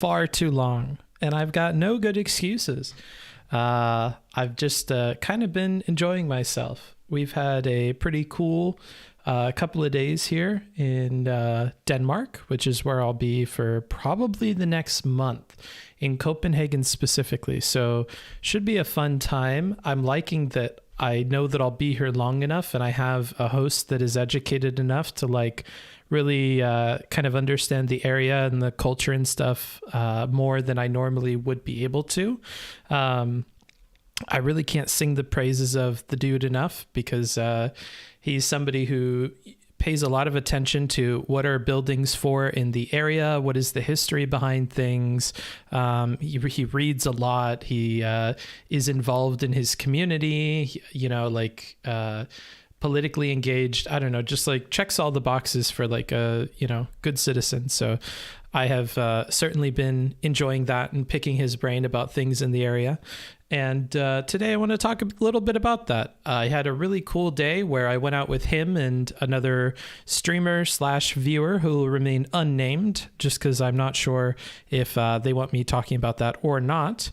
far too long, and I've got no good excuses. I've just kind of been enjoying myself. We've had a pretty cool couple of days here in Denmark, which is where I'll be for probably the next month, in Copenhagen specifically. So should be a fun time. I'm liking that I know that I'll be here long enough, and I have a host that is educated enough to like really kind of understand the area and the culture and stuff more than I normally would be able to. I really can't sing the praises of the dude enough, because he's somebody who pays a lot of attention to what are buildings for in the area, what is the history behind things. He reads a lot. He is involved in his community, politically engaged. I don't know, just like checks all the boxes for like a, good citizen. So I have certainly been enjoying that and picking his brain about things in the area. And today I want to talk a little bit about that. I had a really cool day where I went out with him and another streamer / viewer who will remain unnamed, just because I'm not sure if they want me talking about that or not.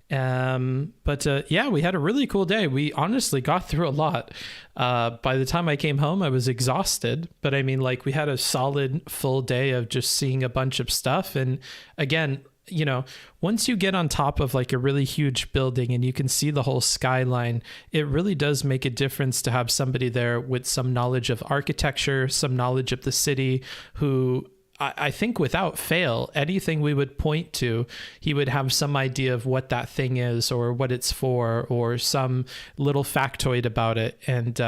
But we had a really cool day. We honestly got through a lot. By the time I came home, I was exhausted, but I mean, like, we had a solid full day of just seeing a bunch of stuff. And again, once you get on top of like a really huge building and you can see the whole skyline, it really does make a difference to have somebody there with some knowledge of architecture, some knowledge of the city, who I think without fail, anything we would point to, he would have some idea of what that thing is or what it's for, or some little factoid about it. And,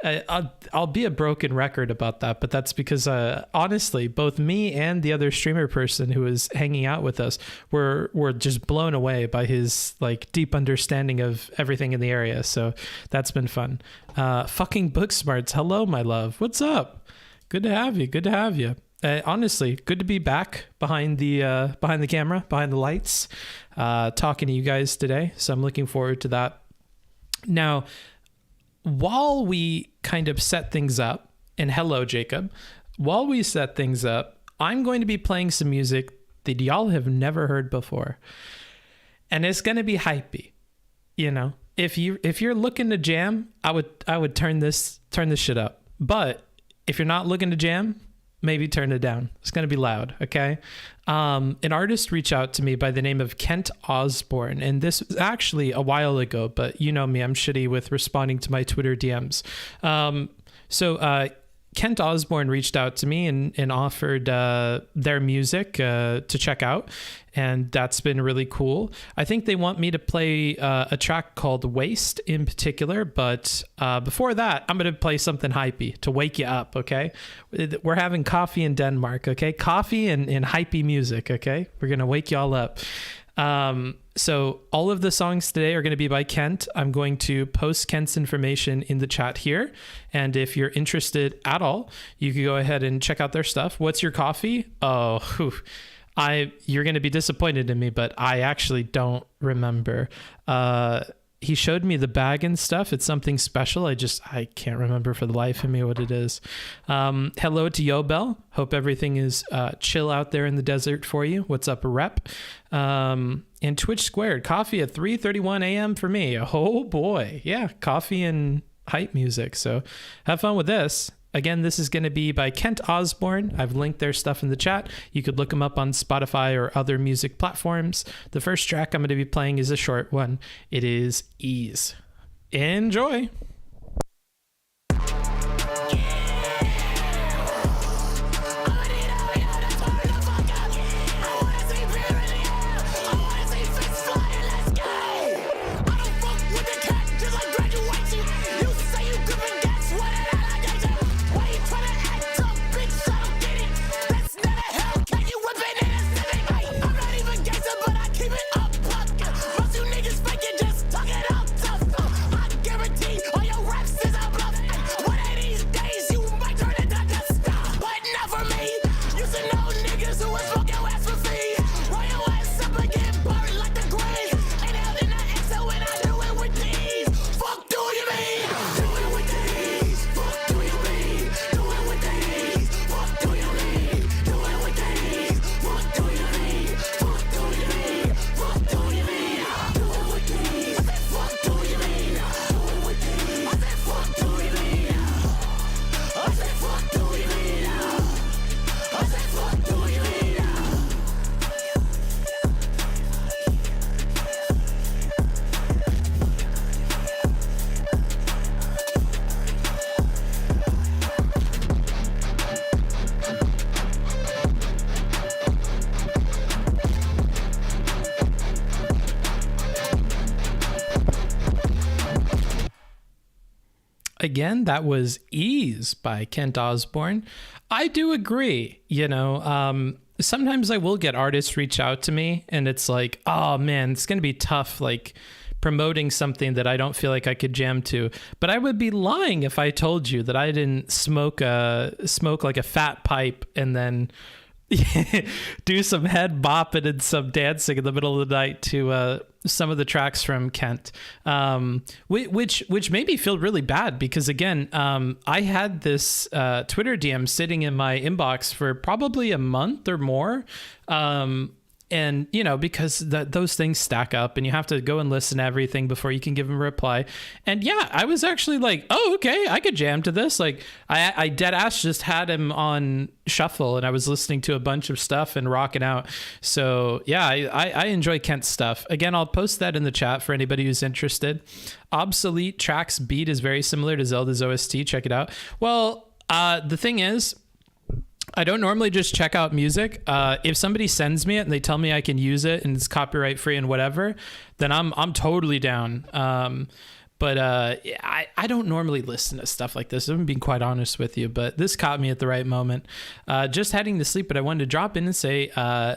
I'll be a broken record about that, but that's because honestly, both me and the other streamer person who was hanging out with us were just blown away by his like deep understanding of everything in the area. So that's been fun. Fucking Booksmarts, hello, my love. What's up? Good to have you. Honestly, good to be back behind the camera, behind the lights, talking to you guys today. So I'm looking forward to that. Now, while we kind of set things up, and hello, Jacob, while we set things up, I'm going to be playing some music that y'all have never heard before. And it's going to be hypey. If you're looking to jam, I would turn this shit up. But if you're not looking to jam, maybe turn it down. It's going to be loud, okay? An artist reached out to me by the name of Kent Osborne, and this was actually a while ago, but you know me, I'm shitty with responding to my Twitter DMs. So Kent Osborne reached out to me and offered their music to check out, and that's been really cool. I think they want me to play a track called Waste in particular, but before that, I'm going to play something hypey to wake you up, okay? We're having coffee in Denmark, okay? Coffee and hypey music, okay? We're going to wake y'all up. So all of the songs today are going to be by Kent. I'm going to post Kent's information in the chat here. And if you're interested at all, you can go ahead and check out their stuff. What's your coffee? Oh, you're going to be disappointed in me, but I actually don't remember. He showed me the bag and stuff. It's something special. I can't remember for the life of me what it is. Hello to Yobel. Hope everything is chill out there in the desert for you. What's up, Rep? And Twitch Squared. Coffee at 3:31 a.m. for me. Oh boy. Yeah, coffee and hype music. So have fun with this. Again, this is going to be by Kent Osborne. I've linked their stuff in the chat. You could look them up on Spotify or other music platforms. The first track I'm going to be playing is a short one. It is Ease. Enjoy. All your Again, that was Ease by Kent Osborne. I do agree. Sometimes I will get artists reach out to me and it's like, oh man, it's going to be tough, like promoting something that I don't feel like I could jam to. But I would be lying if I told you that I didn't smoke like a fat pipe and then do some head bopping and some dancing in the middle of the night to some of the tracks from Kent, which made me feel really bad because, again, I had this Twitter DM sitting in my inbox for probably a month or more. And, because those things stack up and you have to go and listen to everything before you can give them a reply. And yeah, I was actually like, oh, okay, I could jam to this. Like I dead ass just had him on shuffle and I was listening to a bunch of stuff and rocking out. So yeah, I enjoy Kent's stuff. Again, I'll post that in the chat for anybody who's interested. Obsolete Tracks beat is very similar to Zelda's OST. Check it out. Well, the thing is, I don't normally just check out music. If somebody sends me it and they tell me I can use it and it's copyright free and whatever, then I'm totally down. But I don't normally listen to stuff like this. I'm being quite honest with you, but this caught me at the right moment. Just heading to sleep, but I wanted to drop in and say,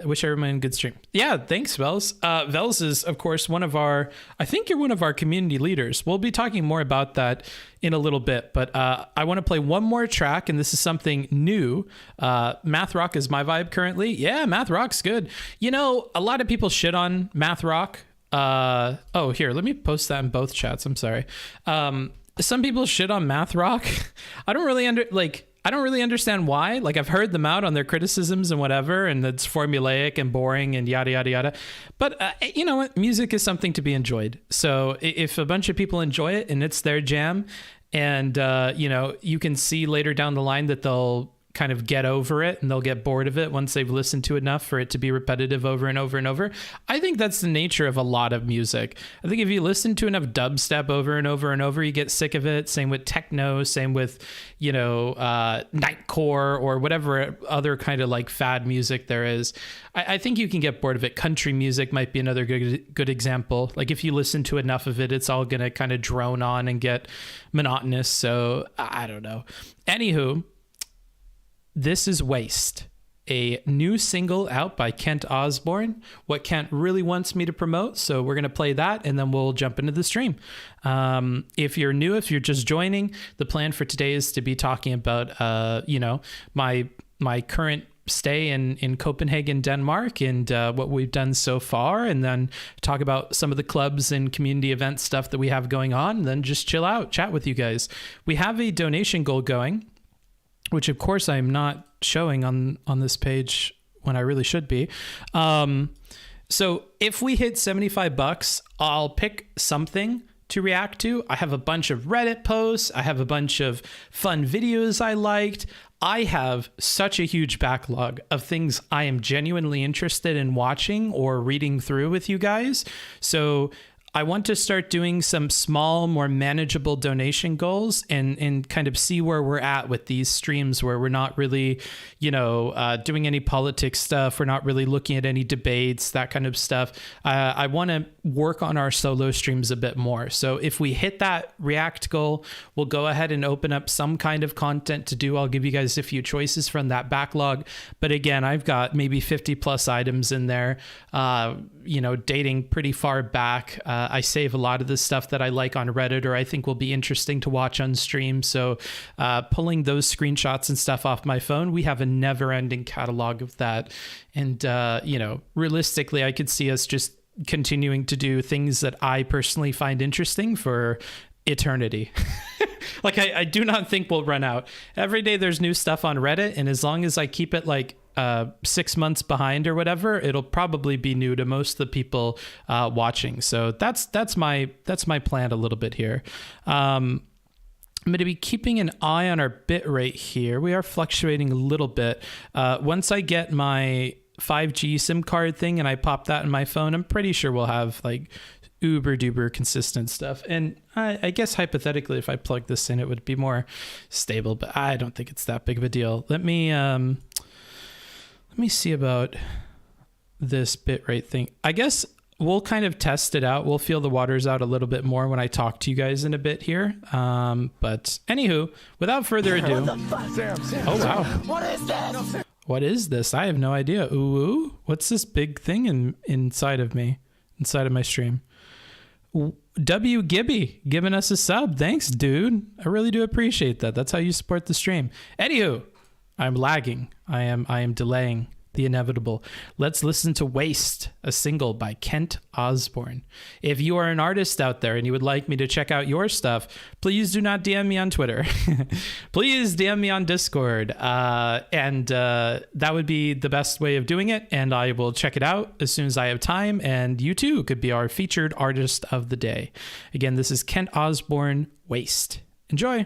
wish everyone a good stream. Yeah, thanks, Vels. Vels is, of course, I think you're one of our community leaders. We'll be talking more about that in a little bit, but I want to play one more track, and this is something new. Math rock is my vibe currently. Yeah, math rock's good. A lot of people shit on math rock. Here, let me post that in both chats. I'm sorry. Some people shit on math rock. I don't really understand why. Like, I've heard them out on their criticisms and whatever, and it's formulaic and boring and yada, yada, yada. But you know what? Music is something to be enjoyed. So if a bunch of people enjoy it and it's their jam and, you can see later down the line that they'll kind of get over it and they'll get bored of it once they've listened to enough for it to be repetitive over and over and over. I think that's the nature of a lot of music. I think if you listen to enough dubstep over and over and over, you get sick of it. Same with techno, same with, nightcore or whatever other kind of like fad music there is. I think you can get bored of it. Country music might be another good example. Like if you listen to enough of it, it's all going to kind of drone on and get monotonous. So I don't know. Anywho, this is Waste, a new single out by Kent Osborne, what Kent really wants me to promote. So we're going to play that and then we'll jump into the stream. If you're new, if you're just joining, the plan for today is to be talking about, my current stay in Copenhagen, Denmark, and what we've done so far, and then talk about some of the clubs and community event stuff that we have going on, and then just chill out, chat with you guys. We have a donation goal going, which of course I'm not showing on this page when I really should be. So if we hit $75, I'll pick something to react to. I have a bunch of Reddit posts. I have a bunch of fun videos I liked. I have such a huge backlog of things I am genuinely interested in watching or reading through with you guys. So I want to start doing some small, more manageable donation goals and kind of see where we're at with these streams where we're not really, doing any politics stuff. We're not really looking at any debates, that kind of stuff. I want to work on our solo streams a bit more. So if we hit that React goal, we'll go ahead and open up some kind of content to do. I'll give you guys a few choices from that backlog. But again, I've got maybe 50 plus items in there, dating pretty far back. I save a lot of the stuff that I like on Reddit or I think will be interesting to watch on stream. So pulling those screenshots and stuff off my phone, we have a never ending catalog of that. And, realistically, I could see us just continuing to do things that I personally find interesting for eternity. Like, I do not think we'll run out. Every day there's new stuff on Reddit. And as long as I keep it like 6 months behind or whatever, it'll probably be new to most of the people watching. So that's my plan a little bit here. I'm going to be keeping an eye on our bit rate here. We are fluctuating a little bit. Once I get my 5G SIM card thing and I pop that in my phone, I'm pretty sure we'll have like uber duper consistent stuff. And I guess hypothetically, if I plug this in, it would be more stable, but I don't think it's that big of a deal. Let me see about this bitrate thing. I guess we'll kind of test it out. We'll feel the waters out a little bit more when I talk to you guys in a bit here. But anywho, without further ado. Oh, wow. What is this? What is this? I have no idea. Ooh, what's this big thing inside of me, inside of my stream? W Gibby giving us a sub. Thanks, dude. I really do appreciate that. That's how you support the stream. Anywho, I'm lagging. I am delaying the inevitable. Let's listen to Waste, a single by Kent Osborne. If you are an artist out there and you would like me to check out your stuff, please do not DM me on Twitter. Please DM me on Discord. And that would be the best way of doing it. And I will check it out as soon as I have time. And you too could be our featured artist of the day. Again, this is Kent Osborne, Waste. Enjoy.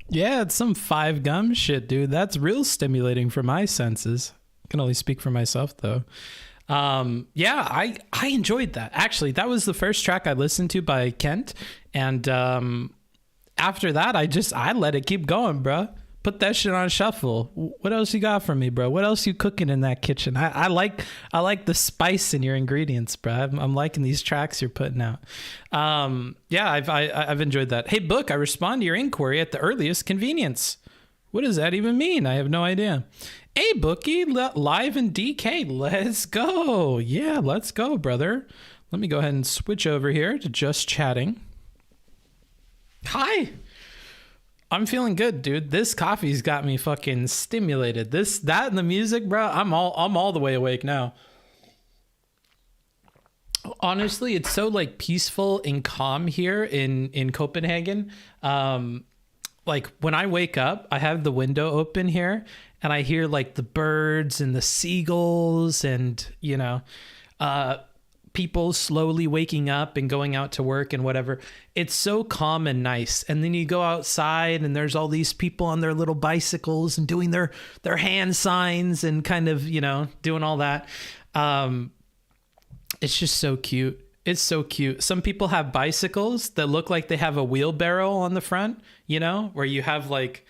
Yeah, it's some Five Gum shit, dude. That's real stimulating for my senses. I can only speak for myself, though. Yeah, I enjoyed that. Actually, that was the first track I listened to by Kent. And after that, I let it keep going, bro. Put that shit on shuffle. What else you got for me, bro? What else you cooking in that kitchen? I like the spice in your ingredients, bro. I'm liking these tracks you're putting out. Yeah, I've enjoyed that. Hey, Book, I respond to your inquiry at the earliest convenience. What does that even mean? I have no idea. Hey, Bookie, live in DK. Let's go. Yeah, let's go, brother. Let me go ahead and switch over here to just chatting. Hi. I'm feeling good, dude. This coffee's got me fucking stimulated. That, and the music, bro. I'm all the way awake now. Honestly, it's so like peaceful and calm here in Copenhagen. Like when I wake up, I have the window open here, and I hear like the birds and the seagulls, and people slowly waking up and going out to work and whatever. It's so calm and nice. And then you go outside and there's all these people on their little bicycles and doing their hand signs and kind of, doing all that. It's just so cute. It's so cute. Some people have bicycles that look like they have a wheelbarrow on the front, where you have like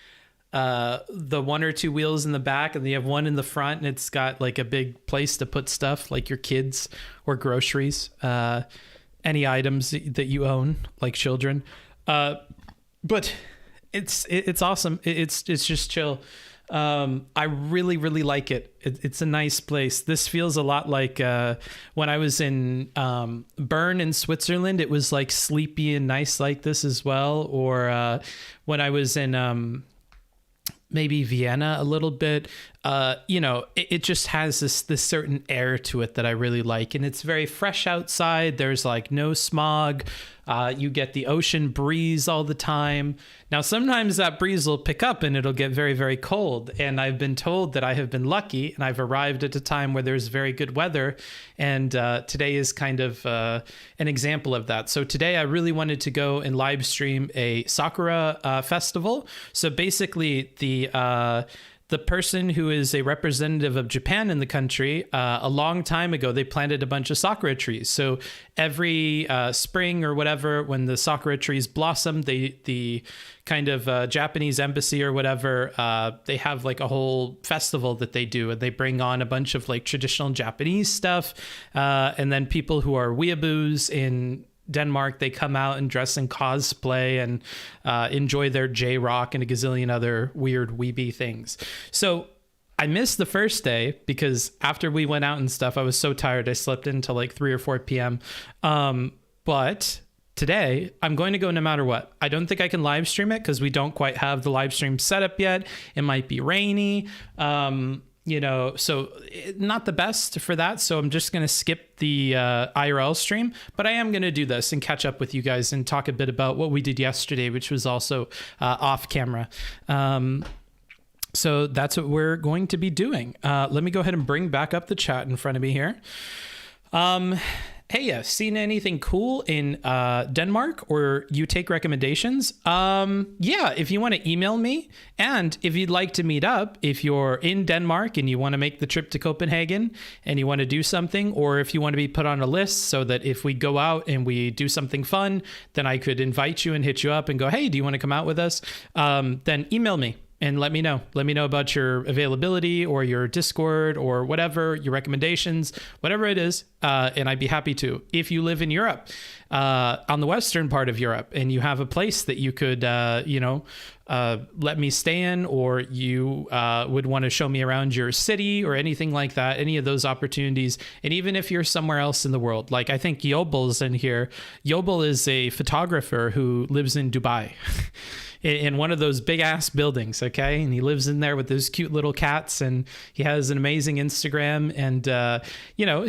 the one or two wheels in the back and you have one in the front, and it's got like a big place to put stuff like your kids or groceries, any items that you own, like children. But it's awesome. It's just chill. I really, really like it. It's a nice place. This feels a lot like when I was in Bern in Switzerland. It was like sleepy and nice like this as well. Or when I was in maybe Vienna a little bit. It just has this certain air to it that I really like. And it's very fresh outside. There's like no smog. You get the ocean breeze all the time. Now, sometimes that breeze will pick up and it'll get very, very cold. And I've been told that I have been lucky and I've arrived at a time where there's very good weather. And today is kind of an example of that. So today I really wanted to go and live stream a Sakura festival. So basically the person who is a representative of Japan in the country, a long time ago, they planted a bunch of sakura trees. So every spring or whatever, when the sakura trees blossom, the kind of Japanese embassy or whatever, they have like a whole festival that they do, and they bring on a bunch of like traditional Japanese stuff. And then people who are weeaboos in Denmark, they come out and dress in cosplay and enjoy their J-rock and a gazillion other weird weeby things. So I missed the first day because after we went out and stuff, I was so tired. I slept until like 3 or 4 p.m. But today I'm going to go no matter what. I don't think I can live stream it because we don't quite have the live stream set up yet. It might be rainy. So not the best for that. So I'm just going to skip the IRL stream, but I am going to do this and catch up with you guys and talk a bit about what we did yesterday, which was also off camera. So that's what we're going to be doing. Let me go ahead and bring back up the chat in front of me here. Hey, seen anything cool in Denmark, or you take recommendations? Yeah, if you want to email me, and if you'd like to meet up, if you're in Denmark and you want to make the trip to Copenhagen and you want to do something, or if you want to be put on a list so that if we go out and we do something fun, then I could invite you and hit you up and go, hey, do you want to come out with us? Then email me and let me know. Let me know about your availability or your Discord or whatever, your recommendations, whatever it is. And I'd be happy to. If you live in Europe, on the western part of Europe, and you have a place that you could, let me stay in, or you would want to show me around your city or anything like that, any of those opportunities. And even if you're somewhere else in the world, like I think Yobel's in here. Yobel is a photographer who lives in Dubai. In one of those big ass buildings, okay? And he lives in there with those cute little cats, and he has an amazing Instagram. And,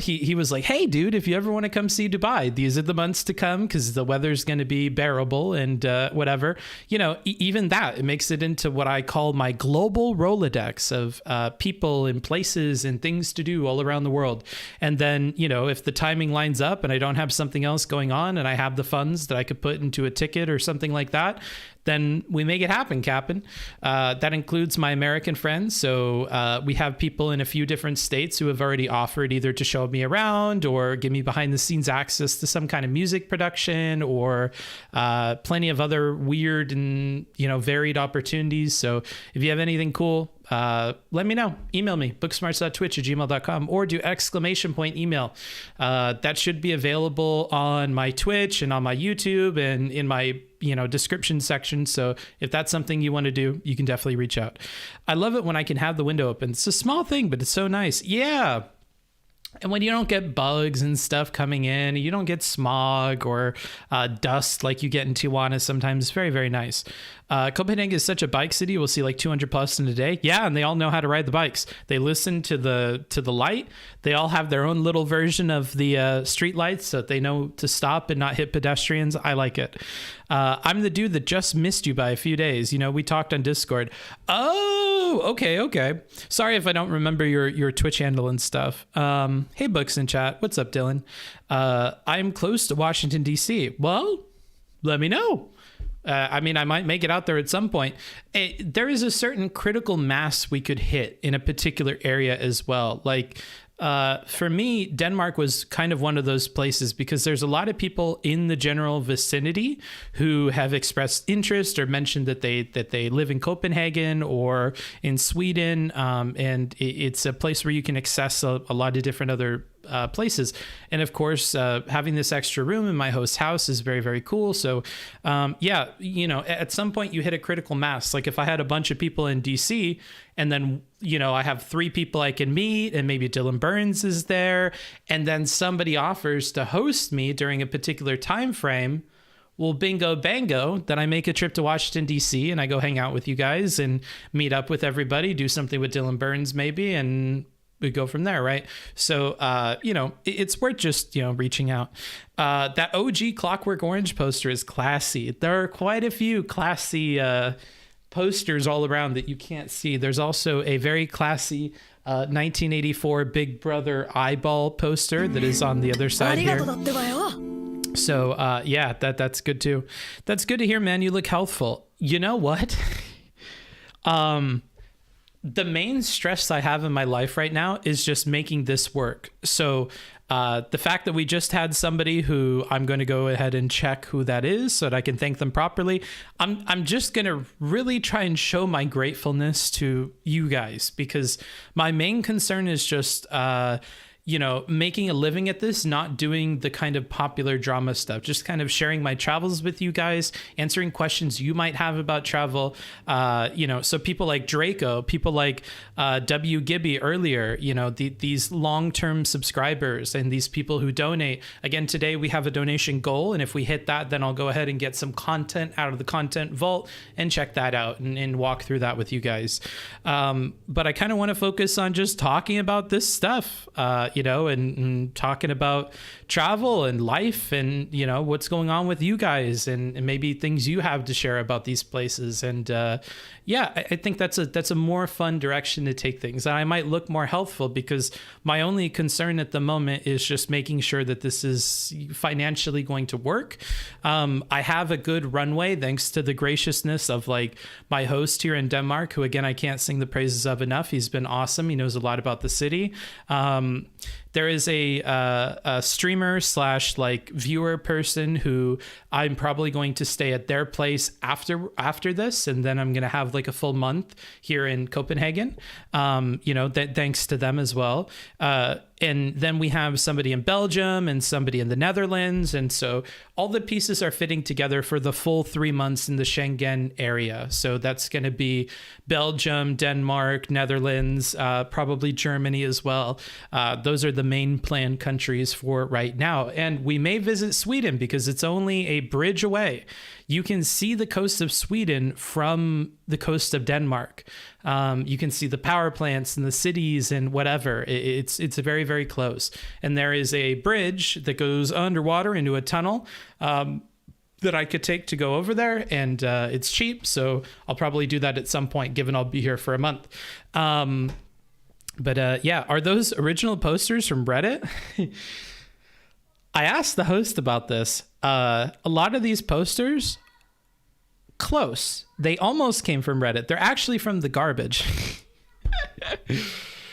he was like, hey, dude, if you ever want to come see Dubai, these are the months to come because the weather's going to be bearable and whatever. Even that, it makes it into what I call my global Rolodex of people and places and things to do all around the world. And then, if the timing lines up and I don't have something else going on and I have the funds that I could put into a ticket or something like that, then we make it happen, Captain. That includes my American friends. So we have people in a few different states who have already offered either to show me around or give me behind the scenes access to some kind of music production or plenty of other weird and, varied opportunities. So if you have anything cool, let me know. Email me, booksmarts.twitch@gmail.com, or do ! email. That should be available on my Twitch and on my YouTube and in my description section. So if that's something you want to do, you can definitely reach out. I love it when I can have the window open. It's a small thing, but it's so nice. Yeah. And when you don't get bugs and stuff coming in, you don't get smog or dust like you get in Tijuana sometimes. It's very, very nice. Copenhagen is such a bike city. We'll see like 200 plus in a day. Yeah, and they all know how to ride the bikes. They listen to the light. They all have their own little version of the street lights so that they know to stop and not hit pedestrians. I like it. I'm the dude that just missed you by a few days. We talked on Discord. Oh, okay. Sorry if I don't remember your Twitch handle and stuff. Hey, Books in chat. What's up, Dylan? I'm close to Washington, D.C. Well, let me know. I might make it out there at some point. There is a certain critical mass we could hit in a particular area as well. Like, for me, Denmark was kind of one of those places because there's a lot of people in the general vicinity who have expressed interest or mentioned that they live in Copenhagen or in Sweden. And it's a place where you can access a lot of different other places. And of course, having this extra room in my host's house is very, very cool. So at some point you hit a critical mass. Like if I had a bunch of people in DC and then, I have 3 people I can meet and maybe Dylan Burns is there. And then somebody offers to host me during a particular time frame. Well, bingo bango, then I make a trip to Washington, D.C., and I go hang out with you guys and meet up with everybody, do something with Dylan Burns maybe, and we go from there, right? So, it's worth just, reaching out. That OG Clockwork Orange poster is classy. There are quite a few classy posters all around that you can't see. There's also a very classy 1984 Big Brother eyeball poster that is on the other side here. So, that's good too. That's good to hear, man. You look healthful. You know what? The main stress I have in my life right now is just making this work. So the fact that we just had somebody who I'm going to go ahead and check who that is so that I can thank them properly. I'm just going to really try and show my gratefulness to you guys, because my main concern is just, making a living at this, not doing the kind of popular drama stuff, just kind of sharing my travels with you guys, answering questions you might have about travel. So people like Draco, people like W. Gibby earlier, these long-term subscribers and these people who donate. Again, today we have a donation goal, and if we hit that, then I'll go ahead and get some content out of the content vault and check that out and walk through that with you guys. But I kind of want to focus on just talking about this stuff, and talking about travel and life and, what's going on with you guys and maybe things you have to share about these places. And I think that's a more fun direction to take things. And I might look more healthful because my only concern at the moment is just making sure that this is financially going to work. I have a good runway thanks to the graciousness of my host here in Denmark, who again, I can't sing the praises of enough. He's been awesome. He knows a lot about the city. There is a streamer / viewer person who I'm probably going to stay at their place after this, and then I'm going to have a full month here in Copenhagen. Thanks to them as well. And then we have somebody in Belgium and somebody in the Netherlands. And so all the pieces are fitting together for the full 3 months in the Schengen area. So that's going to be Belgium, Denmark, Netherlands, probably Germany as well. Those are the main planned countries for right now. And we may visit Sweden because it's only a bridge away. You can see the coast of Sweden from the coast of Denmark. You can see the power plants and the cities and whatever. It's very, very close. And there is a bridge that goes underwater into a tunnel that I could take to go over there. And it's cheap. So I'll probably do that at some point, given I'll be here for a month. Are those original posters from Reddit? I asked the host about this. A lot of these posters, close. They almost came from Reddit. They're actually from the garbage.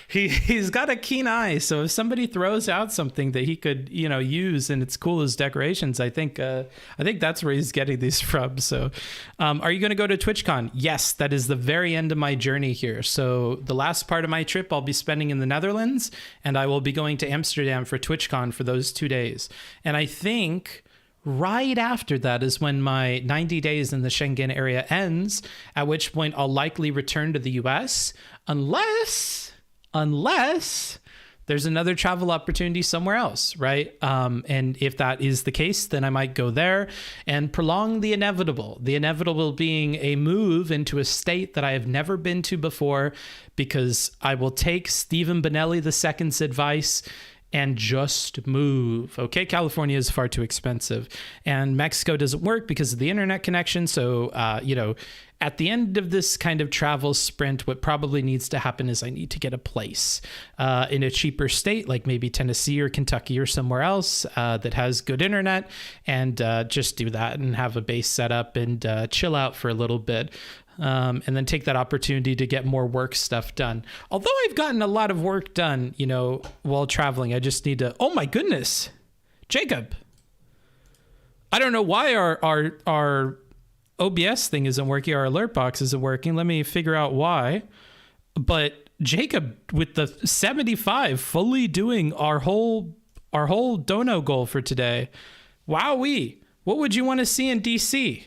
He's got a keen eye. So if somebody throws out something that he could, use and it's cool as decorations, I think that's where he's getting these from. So, are you going to go to TwitchCon? Yes, that is the very end of my journey here. So the last part of my trip I'll be spending in the Netherlands, and I will be going to Amsterdam for TwitchCon for those 2 days. And I think right after that is when my 90 days in the Schengen area ends, at which point I'll likely return to the US unless there's another travel opportunity somewhere else, right? And if that is the case, then I might go there and prolong the inevitable. The inevitable being a move into a state that I have never been to before, because I will take Stephen Benelli II's advice and just move. Okay, California is far too expensive, and Mexico doesn't work because of the internet connection. So, at the end of this kind of travel sprint, what probably needs to happen is I need to get a place in a cheaper state, like maybe Tennessee or Kentucky or somewhere else that has good internet, and just do that and have a base set up and chill out for a little bit. And then take that opportunity to get more work stuff done. Although I've gotten a lot of work done, while traveling, I just need to, oh my goodness, Jacob, I don't know why our OBS thing isn't working. Our alert box isn't working. Let me figure out why. But Jacob with the 75 fully doing our whole dono goal for today. Wowee. What would you want to see in DC?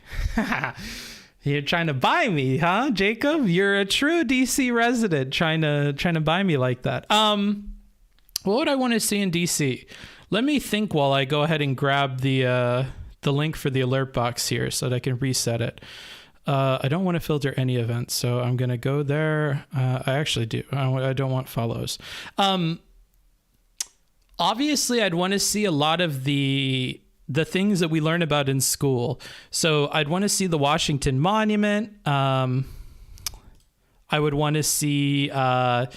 You're trying to buy me, huh, Jacob? You're a true DC resident trying to buy me like that. What would I want to see in DC? Let me think while I go ahead and grab the the link for the alert box here so that I can reset it. I don't want to filter any events, so I'm going to go there. I actually do. I don't want follows. Obviously, I'd want to see a lot of the things that we learn about in school. So I'd want to see the Washington Monument. I would want to see the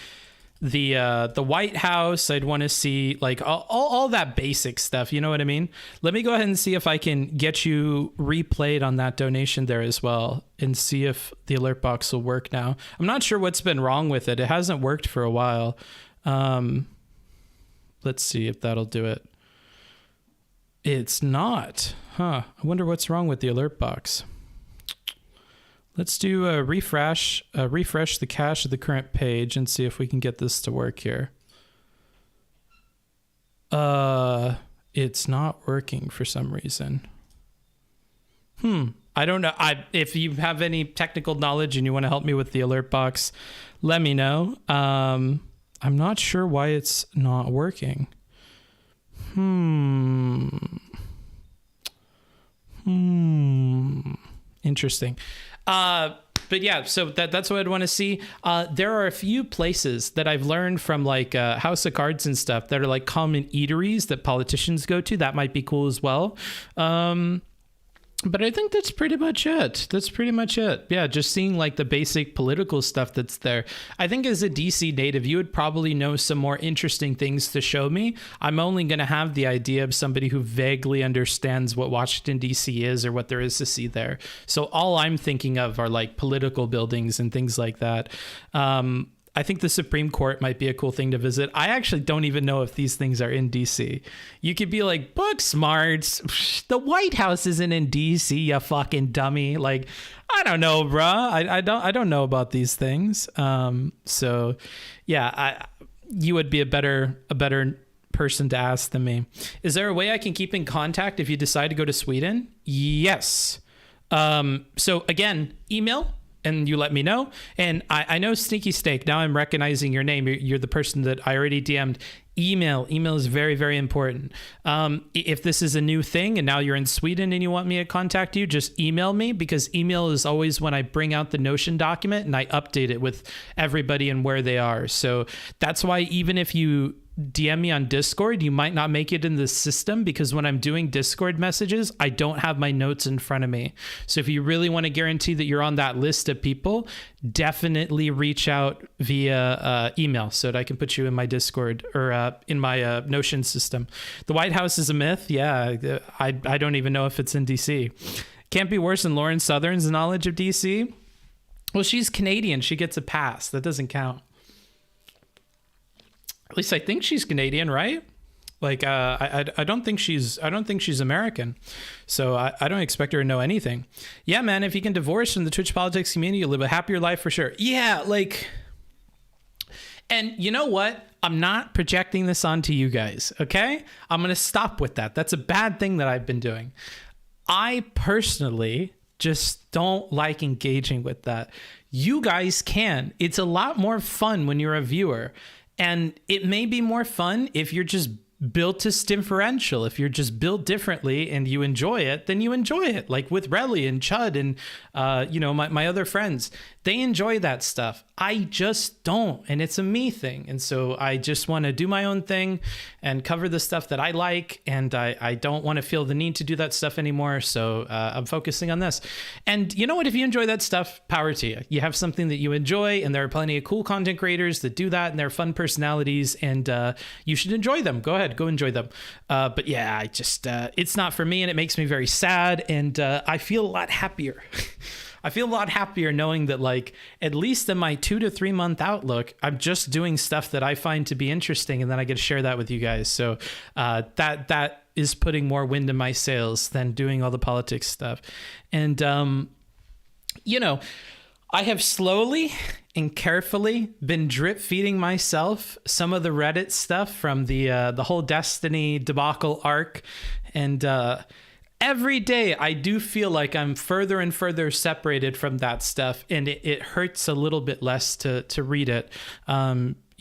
White House. I'd want to see like all that basic stuff. You know what I mean? Let me go ahead and see if I can get you replayed on that donation there as well and see if the alert box will work now. I'm not sure what's been wrong with it. It hasn't worked for a while. Let's see if that'll do it. It's not. I wonder what's wrong with the alert box. Let's do a refresh the cache of the current page and see if we can get this to work here. It's not working for some reason. I don't know. If you have any technical knowledge and you want to help me with the alert box, let me know. I'm not sure why it's not working. Interesting. But yeah, so that's what I'd want to see. There are a few places that I've learned from like House of Cards and stuff that are like common eateries that politicians go to. That might be cool as well. But I think that's pretty much it. Yeah, just seeing like the basic political stuff that's there. I think as a DC native, you would probably know some more interesting things to show me. I'm only going to have the idea of somebody who vaguely understands what Washington, DC is or what there is to see there. So all I'm thinking of are like political buildings and things like that. I think the Supreme Court might be a cool thing to visit. I actually don't even know if these things are in DC. You could be like, booksmarts. The White House isn't in DC, you fucking dummy. Like, I don't know, bruh. I don't know about these things. So yeah, you would be a better person to ask than me. Is there a way I can keep in contact if you decide to go to Sweden? Yes. So again, email. And you let me know. And I know Sneaky Steak. Now I'm recognizing your name. You're the person that I already DM'd. Email is very, very important. If this is a new thing and now you're in Sweden and you want me to contact you, just email me, because email is always when I bring out the Notion document and I update it with everybody and where they are. So that's why even if you DM me on Discord, you might not make it in the system, because when I'm doing Discord messages, I don't have my notes in front of me. So if you really want to guarantee that you're on that list of people, definitely reach out via email so that I can put you in my Discord or in my Notion system. The White House is a myth. Yeah, I don't even know if it's in DC. Can't be worse than Lauren Southern's knowledge of DC. Well, she's Canadian. She gets a pass. That doesn't count. At least I think she's Canadian, right? Like, I don't think she's American. So I don't expect her to know anything. Yeah, man, if you can divorce from the Twitch politics community, you'll live a happier life for sure. Yeah, like, and you know what? I'm not projecting this onto you guys, okay? I'm going to stop with that. That's a bad thing that I've been doing. I personally just don't like engaging with that. You guys can. It's a lot more fun when you're a viewer. And it may be more fun if you're just built as differential. If you're just built differently and you enjoy it, then you enjoy it. Like with Relly and Chud and, my other friends, they enjoy that stuff. I just don't. And it's a me thing. And so I just want to do my own thing and cover the stuff that I like. And I don't want to feel the need to do that stuff anymore. So I'm focusing on this. And you know what? If you enjoy that stuff, power to you. You have something that you enjoy, and there are plenty of cool content creators that do that, and they're fun personalities, and you should enjoy them. Go ahead, go enjoy them. But yeah, I just, it's not for me, and it makes me very sad. And I feel a lot happier. I feel a lot happier knowing that, like, at least in my 2 to 3 month outlook, I'm just doing stuff that I find to be interesting, and then I get to share that with you guys. So that is putting more wind in my sails than doing all the politics stuff. And, I have slowly and carefully been drip feeding myself some of the Reddit stuff from the whole Destiny debacle arc. And, every day I do feel like I'm further and further separated from that stuff, and it hurts a little bit less to read it.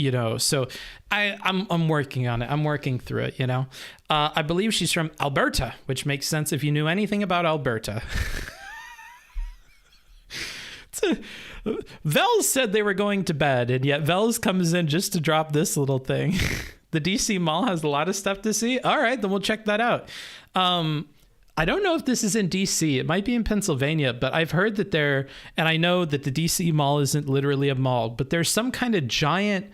you know, so I'm working on it. I'm working through it, you know. I believe she's from Alberta, which makes sense if you knew anything about Alberta. Vels said they were going to bed, and yet Vels comes in just to drop this little thing. The DC Mall has a lot of stuff to see. All right, then we'll check that out. I don't know if this is in DC. It might be in Pennsylvania, but I've heard that and I know that the DC Mall isn't literally a mall, but there's some kind of giant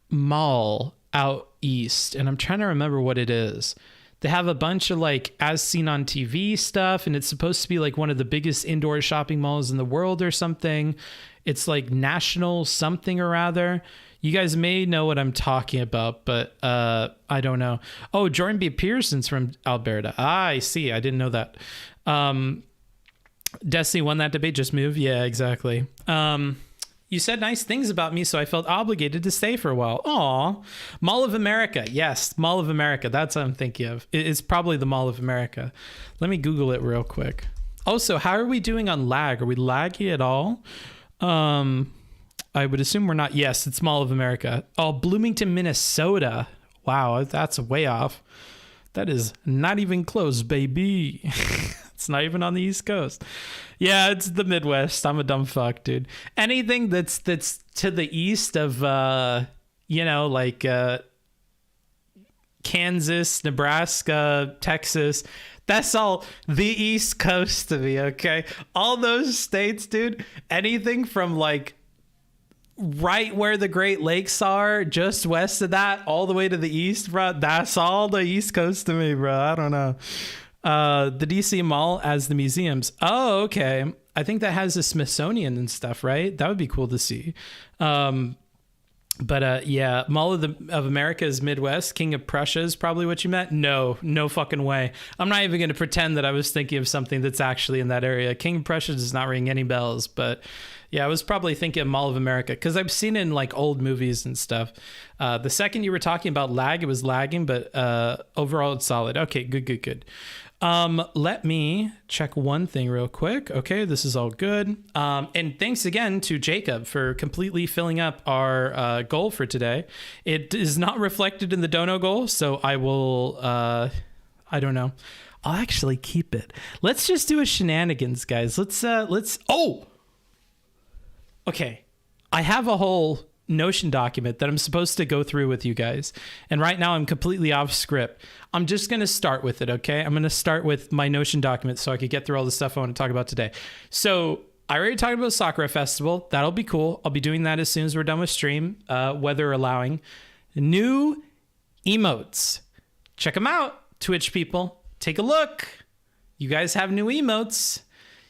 mall out east, and I'm trying to remember what it is. They have a bunch of like as seen on TV stuff, and it's supposed to be like one of the biggest indoor shopping malls in the world or something. It's like national something or rather. You guys may know what I'm talking about, but I don't know. Oh, Jordan B. Pearson's from Alberta. I see. I didn't know that. Destiny won that debate. Just move. Yeah, exactly. You said nice things about me, so I felt obligated to stay for a while. Aw. Mall of America. Yes, Mall of America. That's what I'm thinking of. It's probably the Mall of America. Let me Google it real quick. Also, how are we doing on lag? Are we laggy at all? I would assume we're not. Yes, it's Mall of America. Oh, Bloomington, Minnesota. Wow, that's way off. That is not even close, baby. It's not even on the East Coast. Yeah, it's the Midwest. I'm a dumb fuck, dude. Anything that's to the east of, you know, like Kansas, Nebraska, Texas, that's all the East Coast to me, okay? All those states, dude, anything from like right where the Great Lakes are, just west of that, all the way to the east, bro, that's all the East Coast to me, bro. I don't know. The DC Mall as the museums. Oh, okay. I think that has the Smithsonian and stuff, right? That would be cool to see. But yeah, Mall of America is Midwest. King of Prussia is probably what you meant. No fucking way. I'm not even going to pretend that I was thinking of something that's actually in that area. King of Prussia does not ring any bells, but yeah, I was probably thinking of Mall of America because I've seen it in like old movies and stuff. The second you were talking about lag, it was lagging, but overall it's solid. Okay, good. Let me check one thing real quick. Okay, this is all good. And thanks again to Jacob for completely filling up our goal for today. It is not reflected in the dono goal, so I will, I don't know. I'll actually keep it. Let's just do a shenanigans, guys. Okay. I have a whole Notion document that I'm supposed to go through with you guys. And right now I'm completely off script. I'm just going to start with it, okay? I'm going to start with my Notion document so I could get through all the stuff I want to talk about today. So I already talked about Sakura Festival. That'll be cool. I'll be doing that as soon as we're done with stream, weather allowing. New emotes. Check them out, Twitch people. Take a look. You guys have new emotes.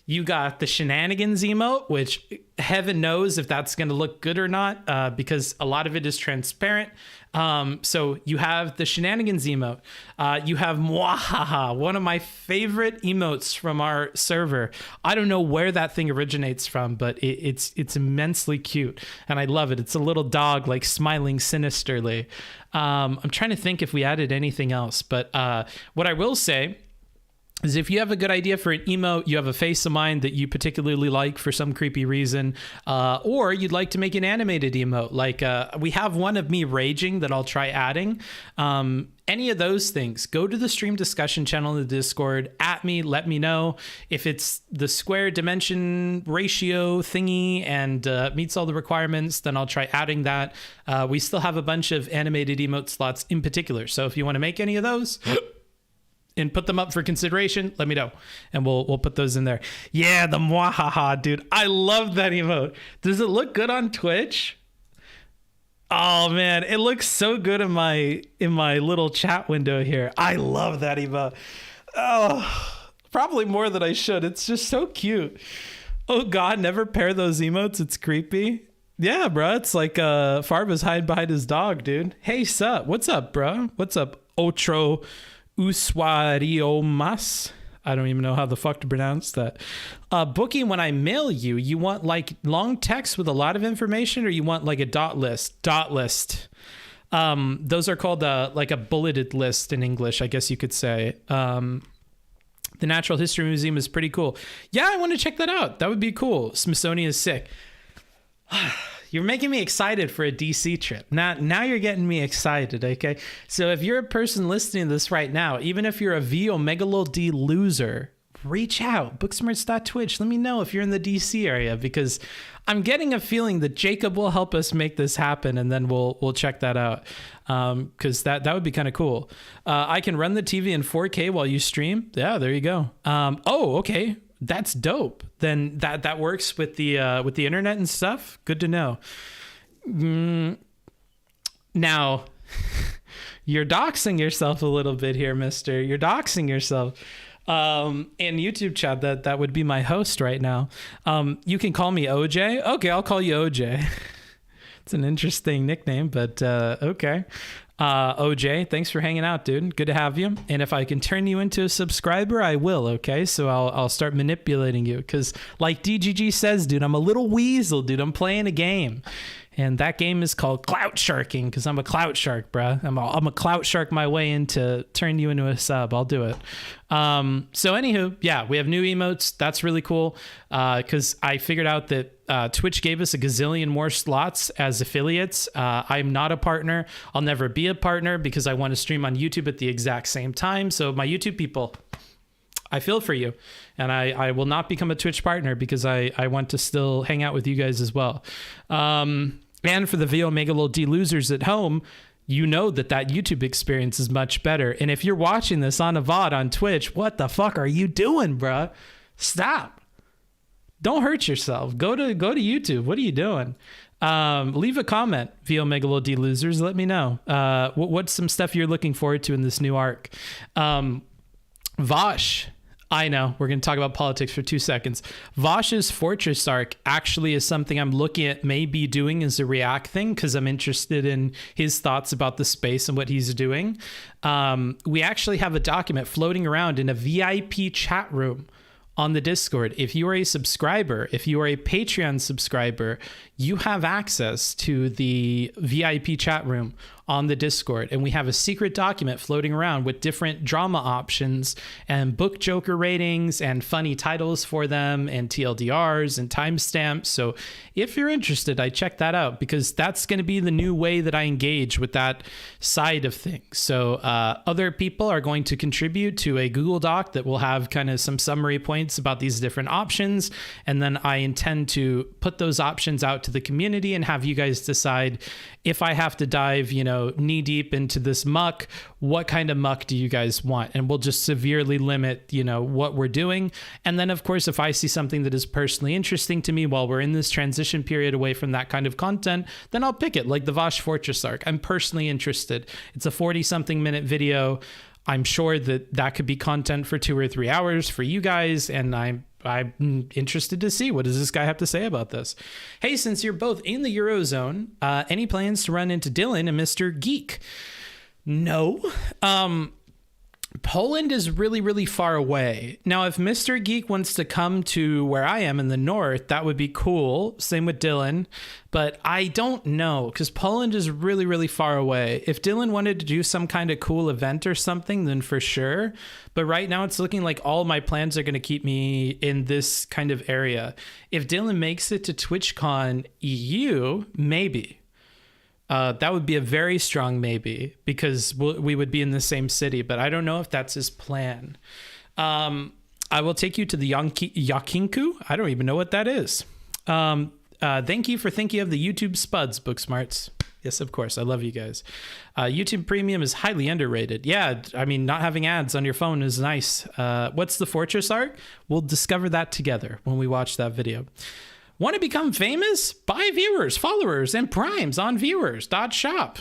You got the shenanigans emote, which heaven knows if that's going to look good or not, because a lot of it is transparent. So you have the shenanigans emote. You have Mwahaha, one of my favorite emotes from our server. I don't know where that thing originates from, but it's immensely cute, and I love it. It's a little dog like smiling sinisterly. I'm trying to think if we added anything else, but what I will say is if you have a good idea for an emote, you have a face of mine that you particularly like for some creepy reason, or you'd like to make an animated emote, like we have one of me raging that I'll try adding. Any of those things, go to the stream discussion channel in the Discord, at me, let me know. If it's the square dimension ratio thingy and meets all the requirements, then I'll try adding that. We still have a bunch of animated emote slots in particular, so if you want to make any of those and put them up for consideration, let me know, and we'll put those in there. Yeah, the Mwahaha, dude. I love that emote. Does it look good on Twitch? Oh man, it looks so good in my little chat window here. I love that emote. Oh, probably more than I should. It's just so cute. Oh God, never pair those emotes. It's creepy. Yeah, bro. It's like Farba's hiding behind his dog, dude. Hey, sup? What's up, bro? What's up, Otro Usuariomas? I don't even know how the fuck to pronounce that. Booking, when I mail you, you want like long text with a lot of information, or you want like a dot list? Dot list. Those are called like a bulleted list in English, I guess you could say. The Natural History Museum is pretty cool. Yeah, I want to check that out. That would be cool. Smithsonian is sick. You're making me excited for a DC trip. Now you're getting me excited, okay? So if you're a person listening to this right now, even if you're a V Omega D loser, reach out, booksmarts.twitch. Let me know if you're in the DC area, because I'm getting a feeling that Jacob will help us make this happen, and then we'll check that out, because that would be kind of cool. I can run the TV in 4K while you stream. Yeah, there you go. Oh, okay. That's dope. Then that works with the internet and stuff. Good to know. Now, you're doxing yourself a little bit here, mister. You're doxing yourself. In YouTube chat, that would be my host right now. You can call me OJ. Okay, I'll call you OJ. It's an interesting nickname, but okay. OJ, thanks for hanging out, dude. Good to have you. And if I can turn you into a subscriber, I will. Okay, so I'll start manipulating you, because like DGG says, dude, I'm a little weasel, dude. I'm playing a game, and that game is called clout sharking, because I'm a clout shark, bruh. I'm a clout shark my way into turning you into a sub. I'll do it. So anywho, yeah, we have new emotes. That's really cool, because I figured out that Twitch gave us a gazillion more slots as affiliates. I'm not a partner. I'll never be a partner, because I want to stream on YouTube at the exact same time. So my YouTube people, I feel for you, and I will not become a Twitch partner, because I want to still hang out with you guys as well. And for the V Omega D losers at home, you know that YouTube experience is much better. And if you're watching this on a VOD on Twitch, what the fuck are you doing, bruh? Stop. Don't hurt yourself. Go to YouTube. What are you doing? Leave a comment, V Omega D losers. Let me know. What's some stuff you're looking forward to in this new arc? Vosh. I know, we're going to talk about politics for 2 seconds. Vosh's Fortress arc actually is something I'm looking at maybe doing as a react thing, because I'm interested in his thoughts about the space and what he's doing. We actually have a document floating around in a VIP chat room on the Discord. If you are a subscriber, if you are a Patreon subscriber, you have access to the VIP chat room on the Discord, and we have a secret document floating around with different drama options and book Joker ratings and funny titles for them and TLDRs and timestamps. So if you're interested, I check that out, because that's going to be the new way that I engage with that side of things. So other people are going to contribute to a Google Doc that will have kind of some summary points about these different options, and then I intend to put those options out to the community and have you guys decide, if I have to dive, knee deep into this muck, what kind of muck do you guys want? And we'll just severely limit, what we're doing. And then, of course, if I see something that is personally interesting to me while we're in this transition period away from that kind of content, then I'll pick it, like the Vosh Fortress arc. I'm personally interested. It's a 40-something minute video. I'm sure that could be content for 2 or 3 hours for you guys, and I'm interested to see, what does this guy have to say about this? Hey, since you're both in the Eurozone, any plans to run into Dylan and Mr. Geek? No. Poland is really, really far away. Now, if Mr. Geek wants to come to where I am in the north, that would be cool. Same with Dylan. But I don't know, because Poland is really, really far away. If Dylan wanted to do some kind of cool event or something, then for sure. But right now it's looking like all my plans are going to keep me in this kind of area. If Dylan makes it to TwitchCon EU, maybe. That would be a very strong maybe, because we would be in the same city, but I don't know if that's his plan. I will take you to the Yakinku. I don't even know what that is. Thank you for thinking of the YouTube spuds, Booksmarts. Yes, of course. I love you guys. YouTube Premium is highly underrated. Yeah, I mean, not having ads on your phone is nice. What's the Fortress arc? We'll discover that together when we watch that video. Want to become famous? Buy viewers, followers, and primes on viewers.shop.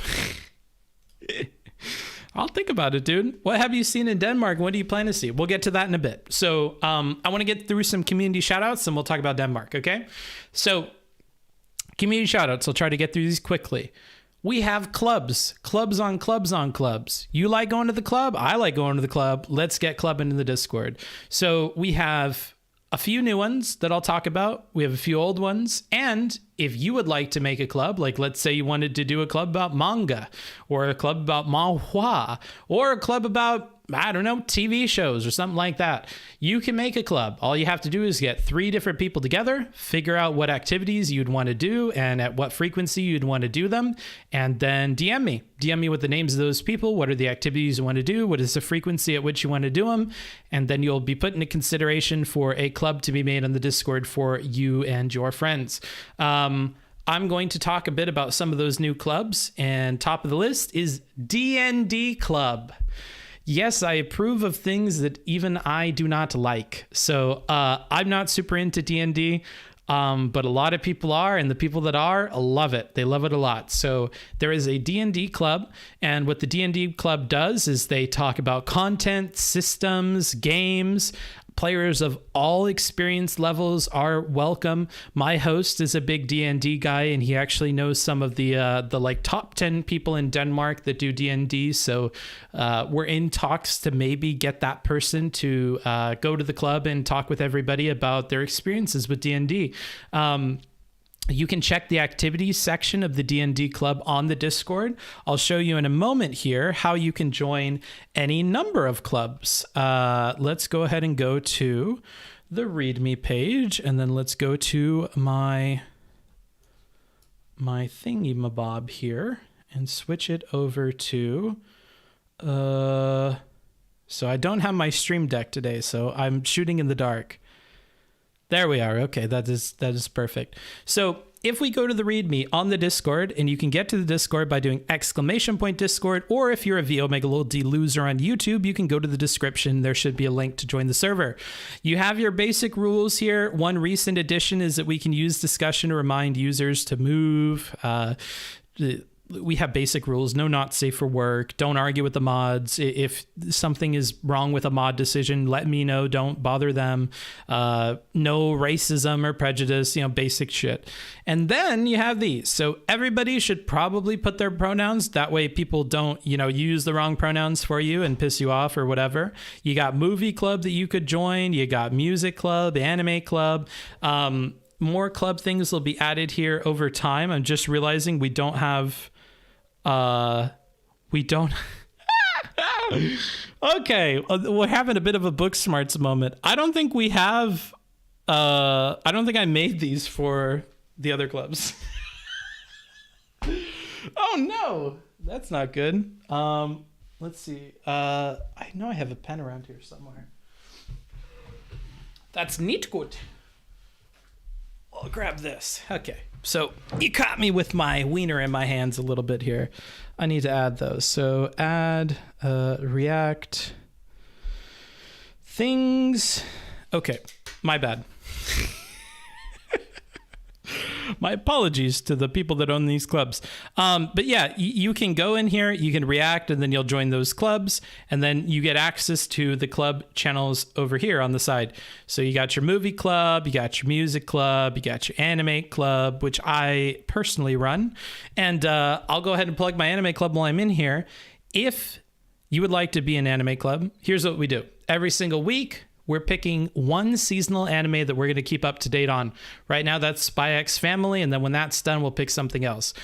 I'll think about it, dude. What have you seen in Denmark? What do you plan to see? We'll get to that in a bit. So I want to get through some community shoutouts, and we'll talk about Denmark, okay? So community shoutouts. I'll try to get through these quickly. We have clubs on clubs. You like going to the club? I like going to the club. Let's get clubbing in the Discord. So we have a few new ones that I'll talk about. We have a few old ones. And if you would like to make a club, like let's say you wanted to do a club about manga, or a club about manhwa, or a club about I don't know, TV shows or something like that. You can make a club. All you have to do is get 3 different people together, figure out what activities you'd want to do and at what frequency you'd want to do them, and then DM me. DM me with the names of those people. What are the activities you want to do? What is the frequency at which you want to do them? And then you'll be put into consideration for a club to be made on the Discord for you and your friends. I'm going to talk a bit about some of those new clubs, and top of the list is D&D Club. Yes, I approve of things that even I do not like. So I'm not super into D&D, but a lot of people are, and the people that are love it. They love it a lot. So there is a D&D club, and what the D&D club does is they talk about content, systems, games. Players of all experience levels are welcome. My host is a big D&D guy, and he actually knows some of the like top 10 people in Denmark that do D&D. So we're in talks to maybe get that person to go to the club and talk with everybody about their experiences with D&D. You can check the activities section of the D&D Club on the Discord. I'll show you in a moment here how you can join any number of clubs. Let's go ahead and go to the README page, and then let's go to my thingy-mabob here and switch it over to... So I don't have my Stream Deck today, so I'm shooting in the dark. There we are. Okay, that is perfect. So if we go to the README on the Discord, and you can get to the Discord by doing !Discord, or if you're a VOmegalod loser on YouTube, you can go to the description. There should be a link to join the server. You have your basic rules here. One recent addition is that we can use discussion to remind users to move. We have basic rules. No not safe for work. Don't argue with the mods. If something is wrong with a mod decision, let me know. Don't bother them. No racism or prejudice, basic shit. And then you have these. So everybody should probably put their pronouns. That way people don't, use the wrong pronouns for you and piss you off or whatever. You got movie club that you could join. You got music club, anime club. More club things will be added here over time. I'm just realizing we don't have... Okay, we're having a bit of a book smarts moment. I don't think we have, I don't think I made these for the other clubs. Oh no, that's not good. Let's see. I know I have a pen around here somewhere. That's neat good. I'll grab this. Okay. So you caught me with my wiener in my hands a little bit here. I need to add those. So add React things. Okay, my bad. My apologies to the people that own these clubs. But yeah, you can go in here, you can react, and then you'll join those clubs. And then you get access to the club channels over here on the side. So you got your movie club, you got your music club, you got your anime club, which I personally run. And I'll go ahead and plug my anime club while I'm in here. If you would like to be an anime club, here's what we do. Every single week, we're picking one seasonal anime that we're going to keep up to date on. Right now, that's Spy X Family, and then when that's done, we'll pick something else.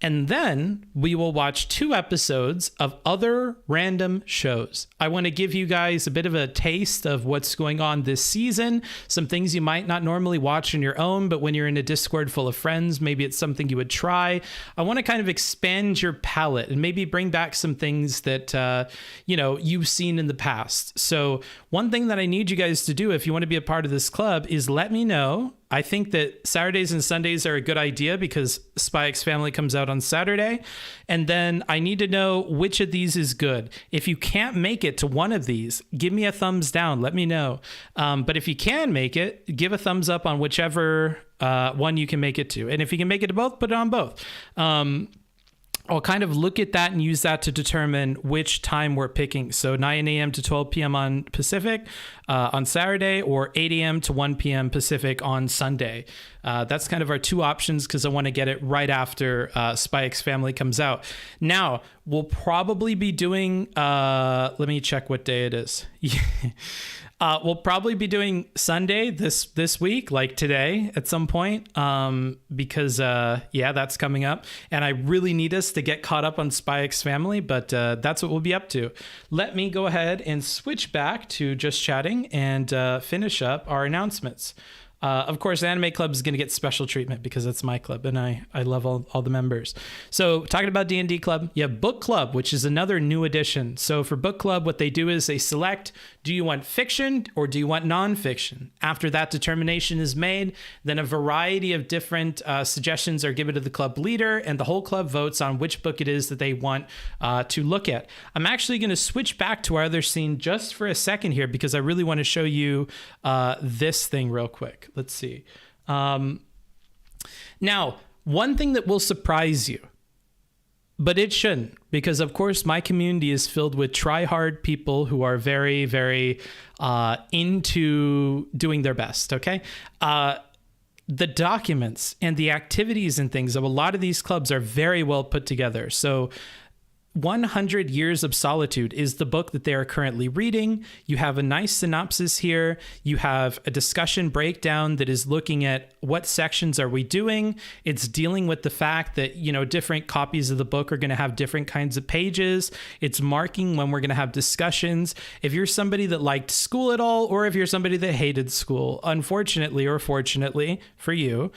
And then we will watch 2 episodes of other random shows. I want to give you guys a bit of a taste of what's going on this season, some things you might not normally watch on your own, but when you're in a Discord full of friends, maybe it's something you would try. I want to kind of expand your palette and maybe bring back some things that, you've seen in the past. So one thing that I need you guys to do if you want to be a part of this club is let me know. I think that Saturdays and Sundays are a good idea because Spy X Family comes out on Saturday. And then I need to know which of these is good. If you can't make it to one of these, give me a thumbs down. Let me know. But if you can make it, give a thumbs up on whichever one you can make it to. And if you can make it to both, put it on both. I'll kind of look at that and use that to determine which time we're picking. So 9 a.m. to 12 p.m. on Pacific on Saturday, or 8 a.m. to 1 p.m. Pacific on Sunday. That's kind of our 2 options because I want to get it right after Spy X Family comes out. Now, we'll probably be doing, let me check what day it is. We'll probably be doing Sunday this week, like today at some point, because that's coming up, and I really need us to get caught up on Spy X Family, but that's what we'll be up to. Let me go ahead and switch back to just chatting and finish up our announcements. Of course, Anime Club is going to get special treatment because it's my club, and I love all the members. So talking about D&D Club, you have Book Club, which is another new addition. So for Book Club, what they do is they select, do you want fiction or do you want nonfiction? After that determination is made, then a variety of different suggestions are given to the club leader, and the whole club votes on which book it is that they want to look at. I'm actually going to switch back to our other scene just for a second here because I really want to show you this thing real quick. Let's see. Now, one thing that will surprise you, but it shouldn't, because of course my community is filled with try-hard people who are very, very into doing their best, okay? The documents and the activities and things of a lot of these clubs are very well put together. So 100 Years of Solitude is the book that they are currently reading. You have a nice synopsis here. You have a discussion breakdown that is looking at what sections are we doing. It's dealing with the fact that, different copies of the book are going to have different kinds of pages. It's marking when we're going to have discussions. If you're somebody that liked school at all, or if you're somebody that hated school, unfortunately or fortunately for you,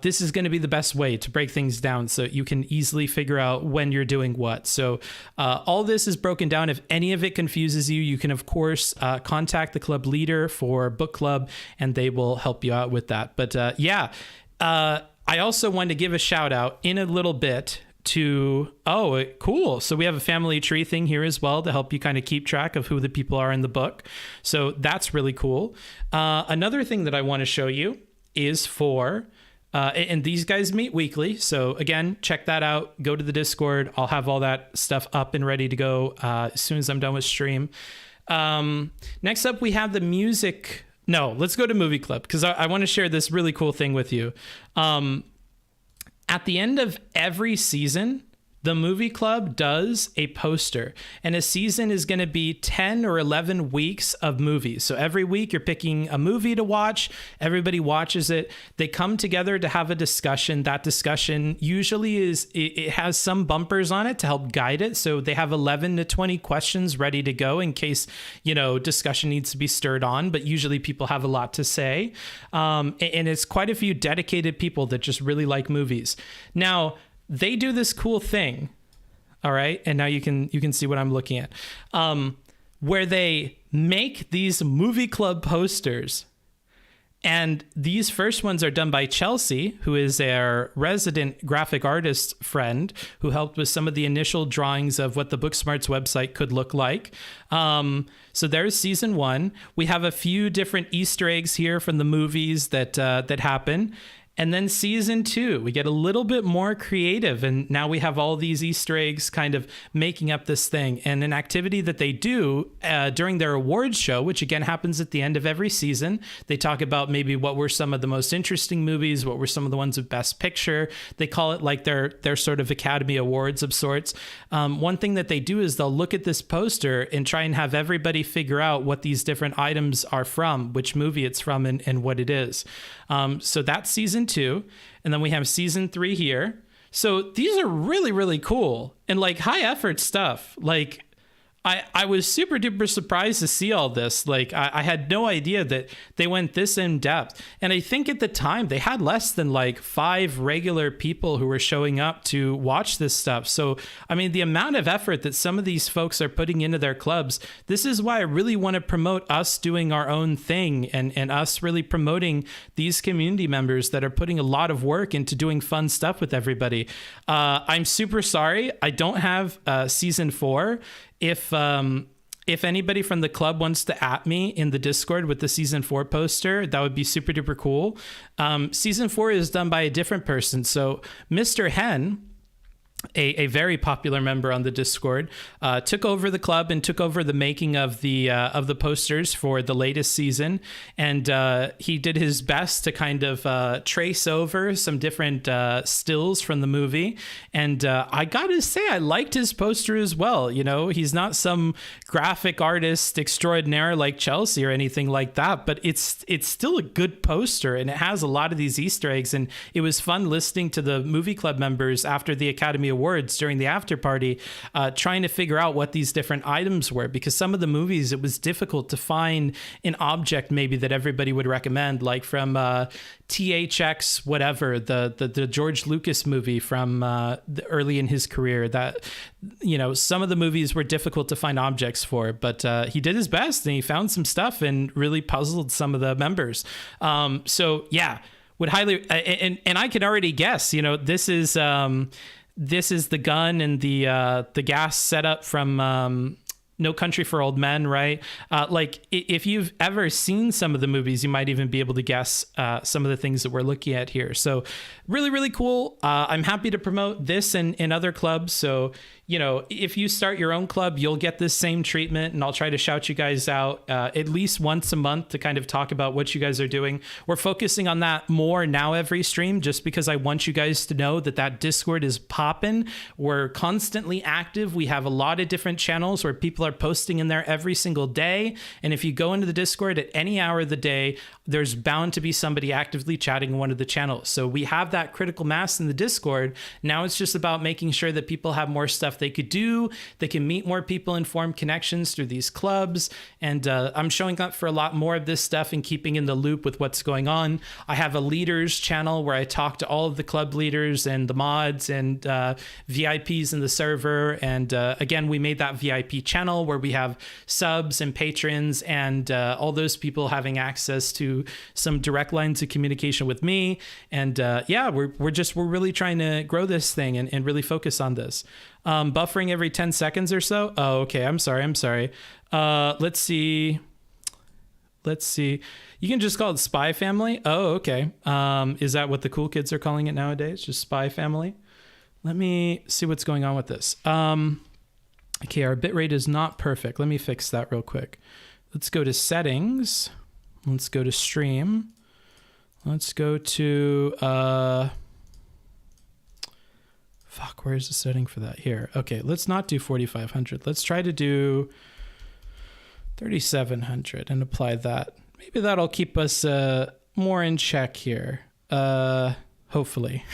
this is going to be the best way to break things down so you can easily figure out when you're doing what. So all this is broken down. If any of it confuses you, you can, of course, contact the club leader for book club, and they will help you out with that. But I also wanted to give a shout out in a little bit to, cool. So we have a family tree thing here as well to help you kind of keep track of who the people are in the book. So that's really cool. Another thing that I want to show you is for... and these guys meet weekly. So again, check that out. Go to the Discord. I'll have all that stuff up and ready to go as soon as I'm done with stream. Next up, we have the music. No, let's go to Movie Club because I want to share this really cool thing with you. At the end of every season, the Movie Club does a poster, and a season is going to be 10 or 11 weeks of movies. So every week you're picking a movie to watch. Everybody watches it. They come together to have a discussion. That discussion usually it has some bumpers on it to help guide it. So they have 11 to 20 questions ready to go in case, discussion needs to be stirred on, but usually people have a lot to say. And it's quite a few dedicated people that just really like movies. Now, they do this cool thing, all right? And now you can see what I'm looking at, where they make these Movie Club posters. And these first ones are done by Chelsea, who is our resident graphic artist friend who helped with some of the initial drawings of what the Booksmarts website could look like. So there's season 1. We have a few different Easter eggs here from the movies that happen. And then season 2, we get a little bit more creative, and now we have all these Easter eggs kind of making up this thing. And an activity that they do during their awards show, which again happens at the end of every season, they talk about maybe what were some of the most interesting movies, what were some of the ones of Best Picture. They call it like their sort of Academy Awards of sorts. One thing that they do is they'll look at this poster and try and have everybody figure out what these different items are from, which movie it's from, and what it is. So that's season 2. And then we have season 3 here. So these are really, really cool and like high effort stuff. Like I was super duper surprised to see all this. Like I had no idea that they went this in depth. And I think at the time they had less than like 5 regular people who were showing up to watch this stuff. So, I mean, the amount of effort that some of these folks are putting into their clubs, this is why I really want to promote us doing our own thing and us really promoting these community members that are putting a lot of work into doing fun stuff with everybody. I'm super sorry. I don't have season 4. If anybody from the club wants to at me in the Discord with the season 4 poster, that would be super duper cool. Season 4 is done by a different person. So Mr. Hen a very popular member on the Discord, took over the club and took over the making of the posters for the latest season. And he did his best to kind of trace over some different stills from the movie. And I gotta say, I liked his poster as well. You know, he's not some graphic artist extraordinaire like Chelsea or anything like that, but it's still a good poster, and it has a lot of these Easter eggs. And it was fun listening to the movie club members after the Academy Awards during the after party, trying to figure out what these different items were, because some of the movies, it was difficult to find an object maybe that everybody would recommend, like from THX whatever, the George Lucas movie from early in his career, that, you know, some of the movies were difficult to find objects for, but he did his best and he found some stuff and really puzzled some of the members. So yeah, would highly, and I can already guess, you know, this is the gun and the gas setup from No Country for Old Men, right? Like, if you've ever seen some of the movies, you might even be able to guess some of the things that we're looking at here. So really, really cool. I'm happy to promote this in other clubs. So, you know, if you start your own club, you'll get this same treatment, and I'll try to shout you guys out at least once a month to kind of talk about what you guys are doing. We're focusing on that more now every stream, just because I want you guys to know that Discord is popping. We're constantly active. We have a lot of different channels where people are posting in there every single day. And if you go into the Discord at any hour of the day, there's bound to be somebody actively chatting in one of the channels. So we have that critical mass in the Discord. Now it's just about making sure that people have more stuff they could do. They can meet more people and form connections through these clubs. And I'm showing up for a lot more of this stuff and keeping in the loop with what's going on. I have a leaders channel where I talk to all of the club leaders and the mods and VIPs in the server. And again, we made that VIP channel where we have subs and patrons and all those people having access to some direct lines of communication with me. And yeah, we're really trying to grow this thing and really focus on this. Buffering every 10 seconds or so. Oh, okay. I'm sorry. Let's see. You can just call it Spy Family. Oh, okay. Is that what the cool kids are calling it nowadays? Just Spy Family? Let me see what's going on with this. Okay, our bitrate is not perfect. Let me fix that real quick. Let's go to settings. Let's go to stream. Let's go to... Fuck, where's the setting for that? Here. Okay, let's not do 4,500. Let's try to do 3,700 and apply that. Maybe that'll keep us more in check here. Hopefully.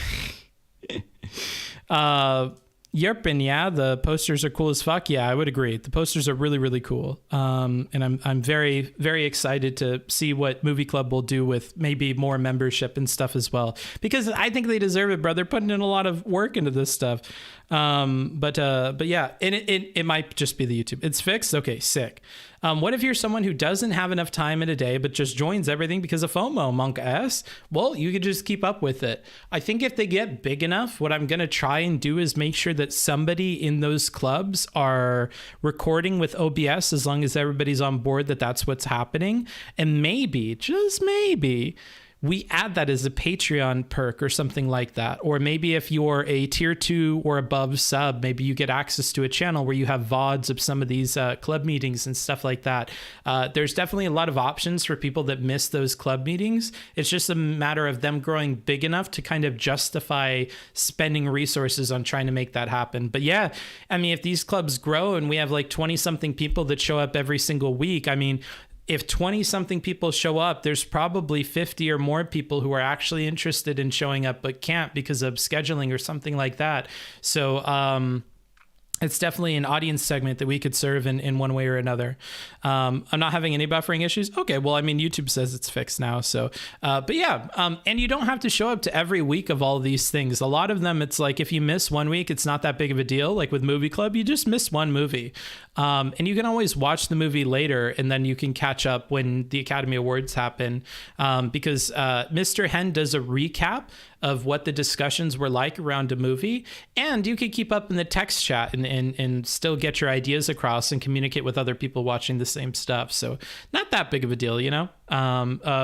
Yerpin, yeah, the posters are cool as fuck. Yeah, I would agree. The posters are really, really cool. And I'm very, very excited to see what Movie Club will do with maybe more membership and stuff as well, because I think they deserve it, bro. They're putting in a lot of work into this stuff. But yeah, and it might just be the YouTube. It's fixed. Okay, sick. What if you're someone who doesn't have enough time in a day, but just joins everything because of FOMO, Monk S? Well, you could just keep up with it. I think if they get big enough, what I'm going to try and do is make sure that somebody in those clubs are recording with OBS, as long as everybody's on board that that's what's happening. And maybe, just maybe, we add that as a Patreon perk or something like that. Or maybe if you're a tier 2 or above sub, maybe you get access to a channel where you have VODs of some of these club meetings and stuff like that. There's definitely a lot of options for people that miss those club meetings. It's just a matter of them growing big enough to kind of justify spending resources on trying to make that happen. But yeah, I mean, if these clubs grow and we have like 20 something people that show up every single week, I mean, if 20 something people show up, there's probably 50 or more people who are actually interested in showing up, but can't because of scheduling or something like that. So, it's definitely an audience segment that we could serve in one way or another. I'm not having any buffering issues. Okay, well, I mean, YouTube says it's fixed now. So, but yeah, and you don't have to show up to every week of all these things. A lot of them, it's like if you miss 1 week, it's not that big of a deal. Like with Movie Club, you just miss one movie. And you can always watch the movie later, and then you can catch up when the Academy Awards happen. Because Mr. Hen does a recap of what the discussions were like around a movie, and you can keep up in the text chat and still get your ideas across and communicate with other people watching the same stuff. So not that big of a deal, you know,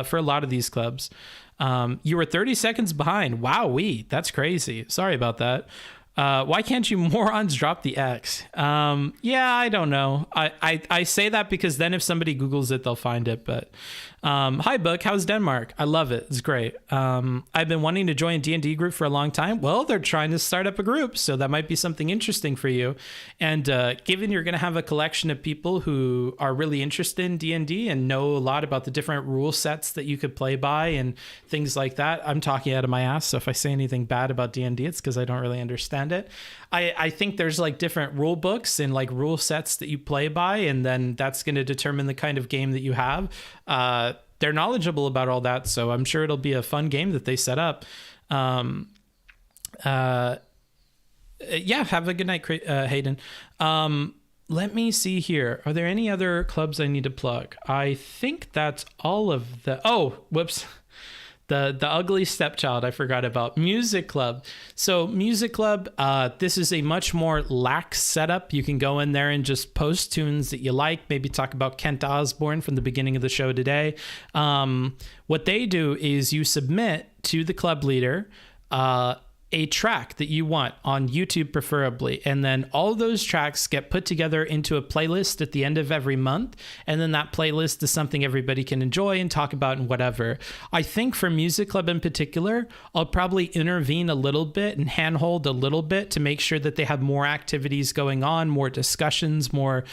for a lot of these clubs. You were 30 seconds behind. Wowee, that's crazy. Sorry about that. Why can't you morons drop the X? Yeah, I don't know. I say that because then if somebody Googles it, they'll find it. But hi, Book. How's Denmark? I love it. It's great. I've been wanting to join a D&D group for a long time. Well, they're trying to start up a group, so that might be something interesting for you. And given you're going to have a collection of people who are really interested in D&D and know a lot about the different rule sets that you could play by and things like that, I'm talking out of my ass. So if I say anything bad about D&D, it's because I don't really understand it. I think there's like different rule books and like rule sets that you play by, and then that's going to determine the kind of game that you have. They're knowledgeable about all that, so I'm sure it'll be a fun game that they set up. Yeah, have a good night, Hayden. Let me see here. Are there any other clubs I need to plug? I think that's all of the... Oh, whoops. The ugly stepchild I forgot about. Music Club. So Music Club, this is a much more lax setup. You can go in there and just post tunes that you like. Maybe talk about Kent Osborne from the beginning of the show today. What they do is you submit to the club leader a track that you want on YouTube preferably, and then all those tracks get put together into a playlist at the end of every month, and then that playlist is something everybody can enjoy and talk about and whatever. I think for Music Club in particular, I'll probably intervene a little bit and handhold a little bit to make sure that they have more activities going on, more discussions, more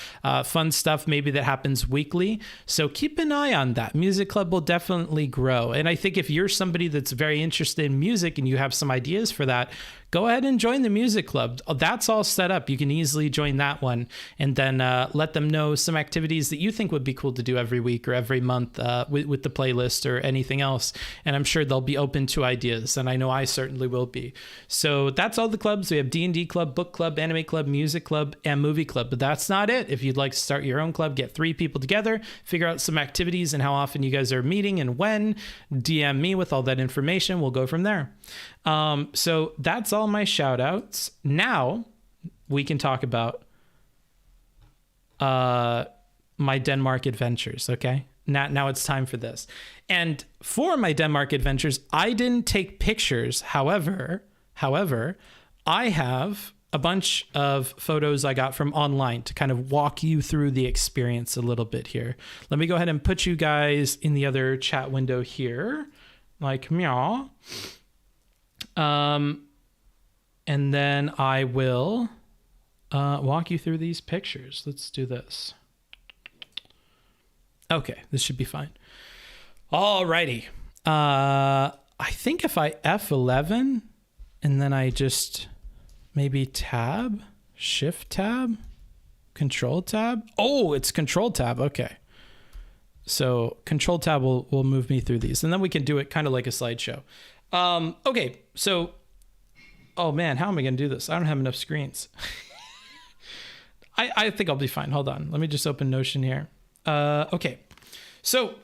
fun stuff maybe that happens weekly. So keep an eye on that. Music Club will definitely grow, and I think if you're somebody that's very interested in music and you have some ideas for that, go ahead and join the Music Club. That's all set up. You can easily join that one, and then let them know some activities that you think would be cool to do every week or every month with the playlist or anything else. And I'm sure they'll be open to ideas, and I know I certainly will be. So that's all the clubs. We have D&D Club, Book Club, Anime Club, Music Club, and Movie Club. But that's not it. If you'd like to start your own club, get 3 people together, figure out some activities and how often you guys are meeting and when, DM me with all that information. We'll go from there. So that's all my shout outs. Now we can talk about my Denmark adventures. Okay. Now it's time for this. And for my Denmark adventures, I didn't take pictures. However, I have a bunch of photos I got from online to kind of walk you through the experience a little bit here. Let me go ahead and put you guys in the other chat window here, like meow. And then I will walk you through these pictures. Let's do this. Okay, this should be fine. Alrighty. I think if I F11 and then I just maybe tab, shift tab, control tab. Oh, it's control tab. Okay. So control tab will move me through these, and then we can do it kind of like a slideshow. Okay, so, oh man, how am I going to do this? I don't have enough screens. I think I'll be fine. Hold on. Let me just open Notion here. Okay, so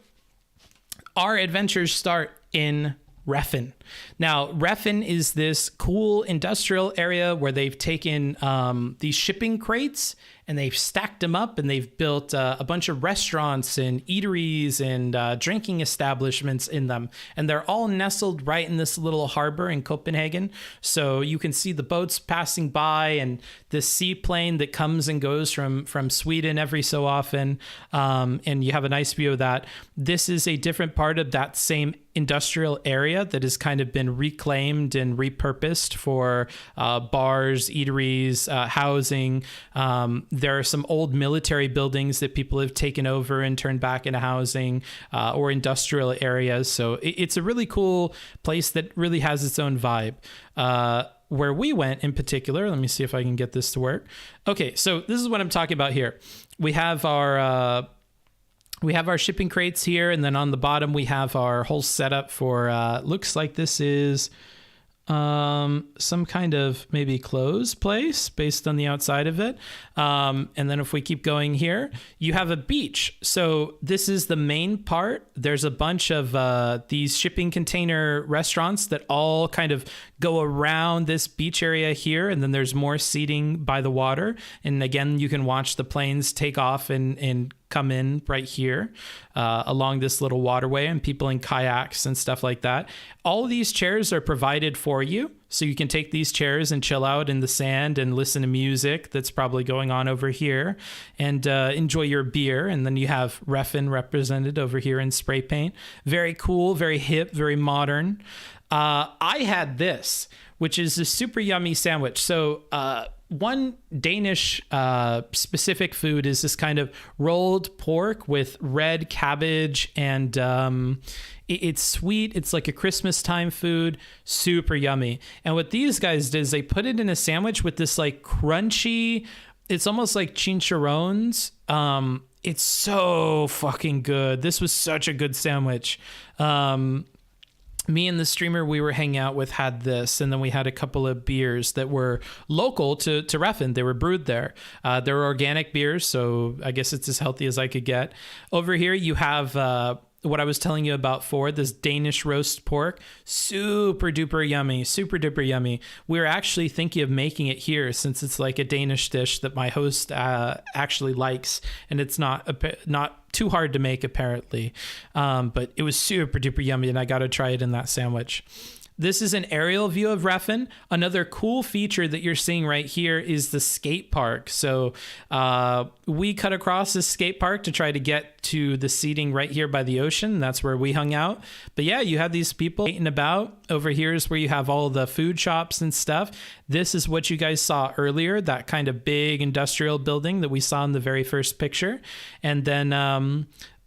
our adventures start in Refn. Now, Refn is this cool industrial area where they've taken these shipping crates and they've stacked them up, and they've built a bunch of restaurants and eateries and drinking establishments in them. And they're all nestled right in this little harbor in Copenhagen. So you can see the boats passing by and this seaplane that comes and goes from Sweden every so often. And you have a nice view of that. This is a different part of that same industrial area that has kind of been reclaimed and repurposed for bars, eateries, housing. There are some old military buildings that people have taken over and turned back into housing or industrial areas. So it's a really cool place that really has its own vibe. Where we went in particular, let me see if I can get this to work. Okay, so this is what I'm talking about here. We have our shipping crates here, and then on the bottom we have our whole setup for looks like this is some kind of maybe clothes place based on the outside of it. And then if we keep going here, you have a beach. So this is the main part. There's a bunch of these shipping container restaurants that all kind of go around this beach area here, and then there's more seating by the water. And again, you can watch the planes take off and come in right here along this little waterway, and people in kayaks and stuff like that. All of these chairs are provided for you. So you can take these chairs and chill out in the sand and listen to music that's probably going on over here, and enjoy your beer. And then you have Reffin represented over here in spray paint. Very cool, very hip, very modern. I had this, which is a super yummy sandwich. So one Danish specific food is this kind of rolled pork with red cabbage, and it's sweet. It's like a Christmas time food, super yummy. And what these guys did is they put it in a sandwich with this like crunchy, it's almost like chicharrones. It's so fucking good. This was such a good sandwich. Me and the streamer we were hanging out with had this, and then we had a couple of beers that were local to Reffin. They were brewed there. They're organic beers, so I guess it's as healthy as I could get. Over here you have what I was telling you about this Danish roast pork. Super duper yummy, super duper yummy. We're actually thinking of making it here, since it's like a Danish dish that my host actually likes, and it's not too hard to make apparently. But it was super duper yummy, and I got to try it in that sandwich. This is an aerial view of Reffin. Another cool feature that you're seeing right here is the skate park. So we cut across this skate park to try to get to the seating right here by the ocean. That's where we hung out. But yeah, you have these people skating about. Over here is where you have all the food shops and stuff. This is what you guys saw earlier, that kind of big industrial building that we saw in the very first picture. And then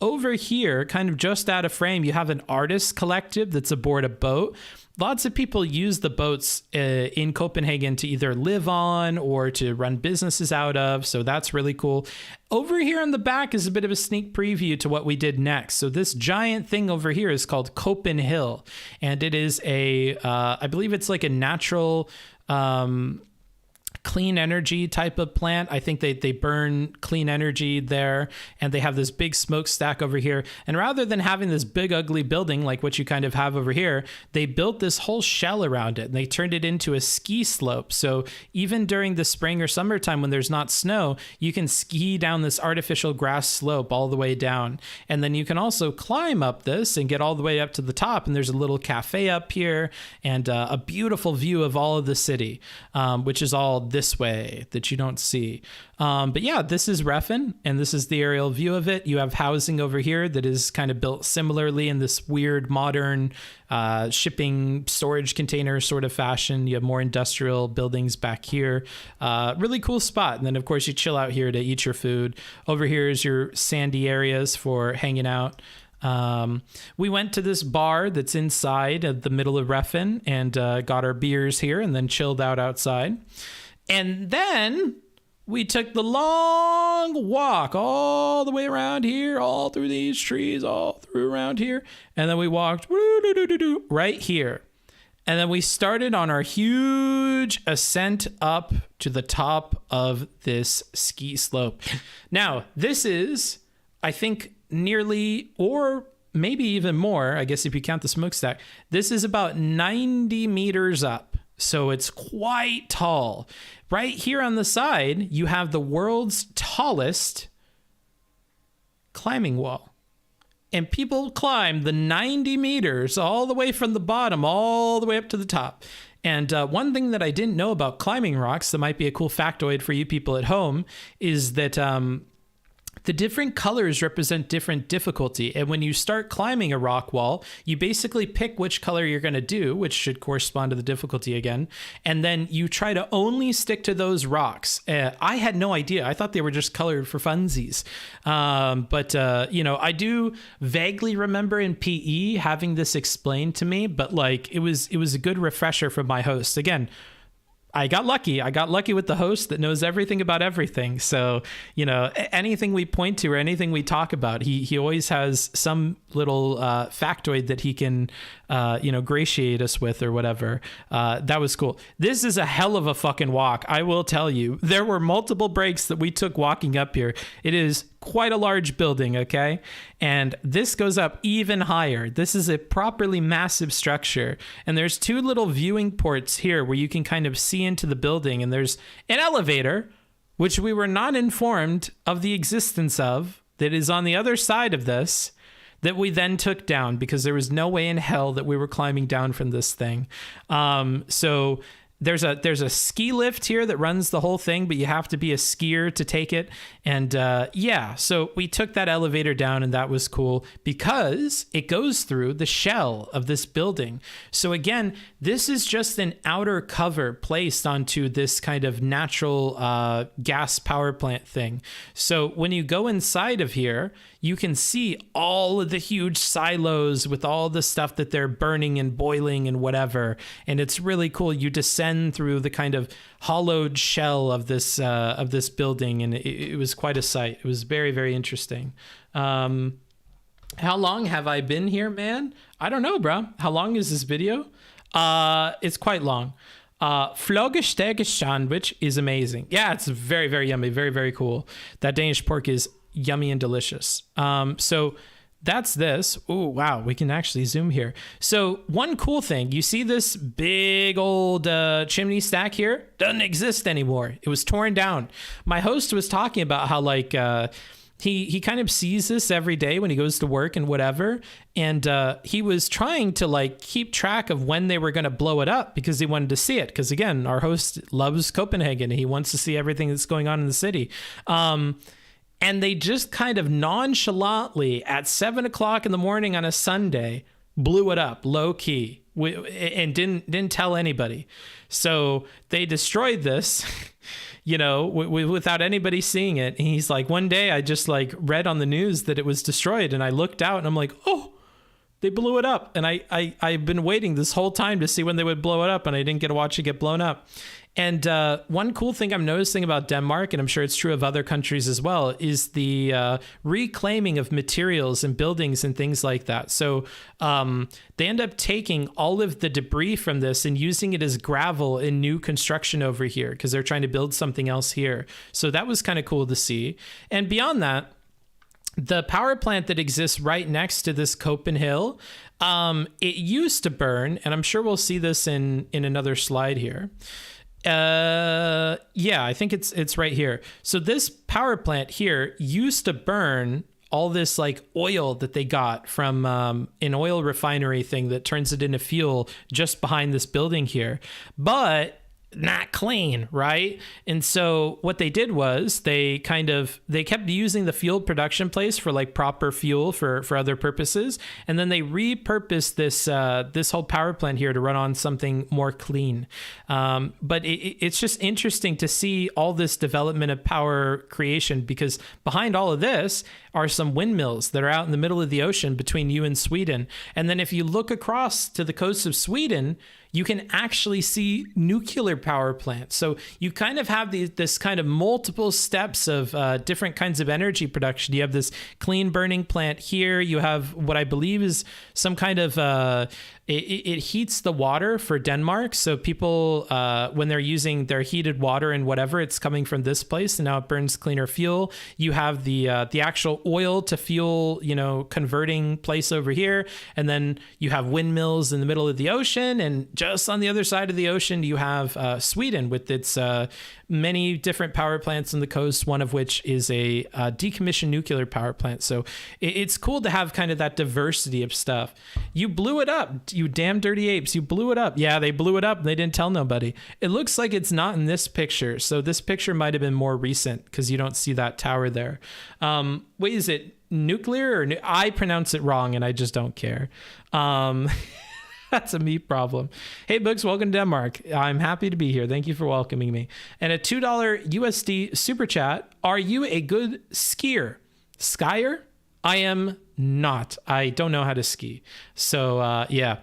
over here, kind of just out of frame, you have an artist collective that's aboard a boat. Lots of people use the boats in Copenhagen to either live on or to run businesses out of. So that's really cool. Over here on the back is a bit of a sneak preview to what we did next. So this giant thing over here is called Copenhill. And it is I believe it's like a natural clean energy type of plant. I think they burn clean energy there, and they have this big smokestack over here. And rather than having this big ugly building like what you kind of have over here, they built this whole shell around it, and they turned it into a ski slope. So even during the spring or summertime when there's not snow, you can ski down this artificial grass slope all the way down. And then you can also climb up this and get all the way up to the top. And there's a little cafe up here, and a beautiful view of all of the city, which is all this way that you don't see. But yeah, this is Reffin, and this is the aerial view of it. You have housing over here that is kind of built similarly in this weird modern shipping storage container sort of fashion. You have more industrial buildings back here. Really cool spot. And then of course you chill out here to eat your food. Over here is your sandy areas for hanging out. We went to this bar that's inside at the middle of Reffin, and got our beers here, and then chilled out outside. And then we took the long walk all the way around here, all through these trees, all through around here. And then we walked right here. And then we started on our huge ascent up to the top of this ski slope. Now, this is, I think, nearly, or maybe even more, I guess if you count the smokestack, this is about 90 meters up. So it's quite tall. Right here on the side, you have the world's tallest climbing wall. And people climb the 90 meters all the way from the bottom all the way up to the top. And one thing that I didn't know about climbing rocks that might be a cool factoid for you people at home is that the different colors represent different difficulty. And when you start climbing a rock wall, you basically pick which color you're going to do, which should correspond to the difficulty again. And then you try to only stick to those rocks. I had no idea. I thought they were just colored for funsies. But I do vaguely remember in PE having this explained to me, but like it was a good refresher from my host. Again, I got lucky. I got lucky with the host that knows everything about everything. So, anything we point to or anything we talk about, he always has some little factoid that he can, gratiate us with or whatever. That was cool. This is a hell of a fucking walk. I will tell you, there were multiple breaks that we took walking up here. It is quite a large building, okay? And this goes up even higher. This is a properly massive structure. And there's 2 little viewing ports here where you can kind of see into the building. And there's an elevator, which we were not informed of the existence of, that is on the other side of this, that we then took down because there was no way in hell that we were climbing down from this thing. So there's a ski lift here that runs the whole thing, but you have to be a skier to take it. And yeah, so we took that elevator down, and that was cool because it goes through the shell of this building. So again, this is just an outer cover placed onto this kind of natural gas power plant thing. So when you go inside of here, you can see all of the huge silos with all the stuff that they're burning and boiling and whatever. And it's really cool. You descend through the kind of hollowed shell of this building, and it was quite a sight. It was very, very interesting. How long have I been here, man? I don't know, bro. How long is this video? It's quite long. Fløgesteg sandwich is amazing. Yeah, it's very, very yummy. Very, very cool. That Danish pork is yummy and delicious. So that's this. Oh, wow. We can actually zoom here. So one cool thing, you see this big old chimney stack here? Doesn't exist anymore. It was torn down. My host was talking about how like he kind of sees this every day when he goes to work and whatever. And he was trying to like keep track of when they were going to blow it up because he wanted to see it. Because again, our host loves Copenhagen and he wants to see everything that's going on in the city. And they just kind of nonchalantly at 7 o'clock in the morning on a Sunday blew it up low key and didn't tell anybody. So they destroyed this, you know, without anybody seeing it. And he's like, one day I just like read on the news that it was destroyed, and I looked out and I'm like, oh, they blew it up. And I've been waiting this whole time to see when they would blow it up, and I didn't get to watch it get blown up. And one cool thing I'm noticing about Denmark, and I'm sure it's true of other countries as well, is the reclaiming of materials and buildings and things like that. So they end up taking all of the debris from this and using it as gravel in new construction over here because they're trying to build something else here. So that was kind of cool to see. And beyond that, the power plant that exists right next to this Copenhagen, it used to burn, and I'm sure we'll see this in another slide here. Yeah, I think it's right here. So this power plant here used to burn all this like oil that they got from an oil refinery thing that turns it into fuel just behind this building here, but not clean, right? And so what they did was they kept using the fuel production place for like proper fuel for other purposes, and then they repurposed this whole power plant here to run on something more clean. But it's just interesting to see all this development of power creation, because behind all of this are some windmills that are out in the middle of the ocean between you and Sweden. And then if you look across to the coast of Sweden, you can actually see nuclear power plants. So you kind of have this kind of multiple steps of different kinds of energy production. You have this clean burning plant here. You have what I believe is some kind of, it heats the water for Denmark. So people, when they're using their heated water and whatever, it's coming from this place, and now it burns cleaner fuel. You have the actual oil to fuel, converting place over here. And then you have windmills in the middle of the ocean, and just on the other side of the ocean, you have Sweden with its many different power plants on the coast, one of which is a decommissioned nuclear power plant. So it's cool to have kind of that diversity of stuff. You blew it up, you damn dirty apes. You blew it up. Yeah, they blew it up and they didn't tell nobody. It looks like it's not in this picture. So this picture might have been more recent because you don't see that tower there. Wait, is it nuclear or I pronounce it wrong and I just don't care. That's a me problem. Hey, Books, welcome to Denmark. I'm happy to be here. Thank you for welcoming me. And a $2 USD super chat. Are you a good skier? Skier? I am not. I don't know how to ski. So, yeah.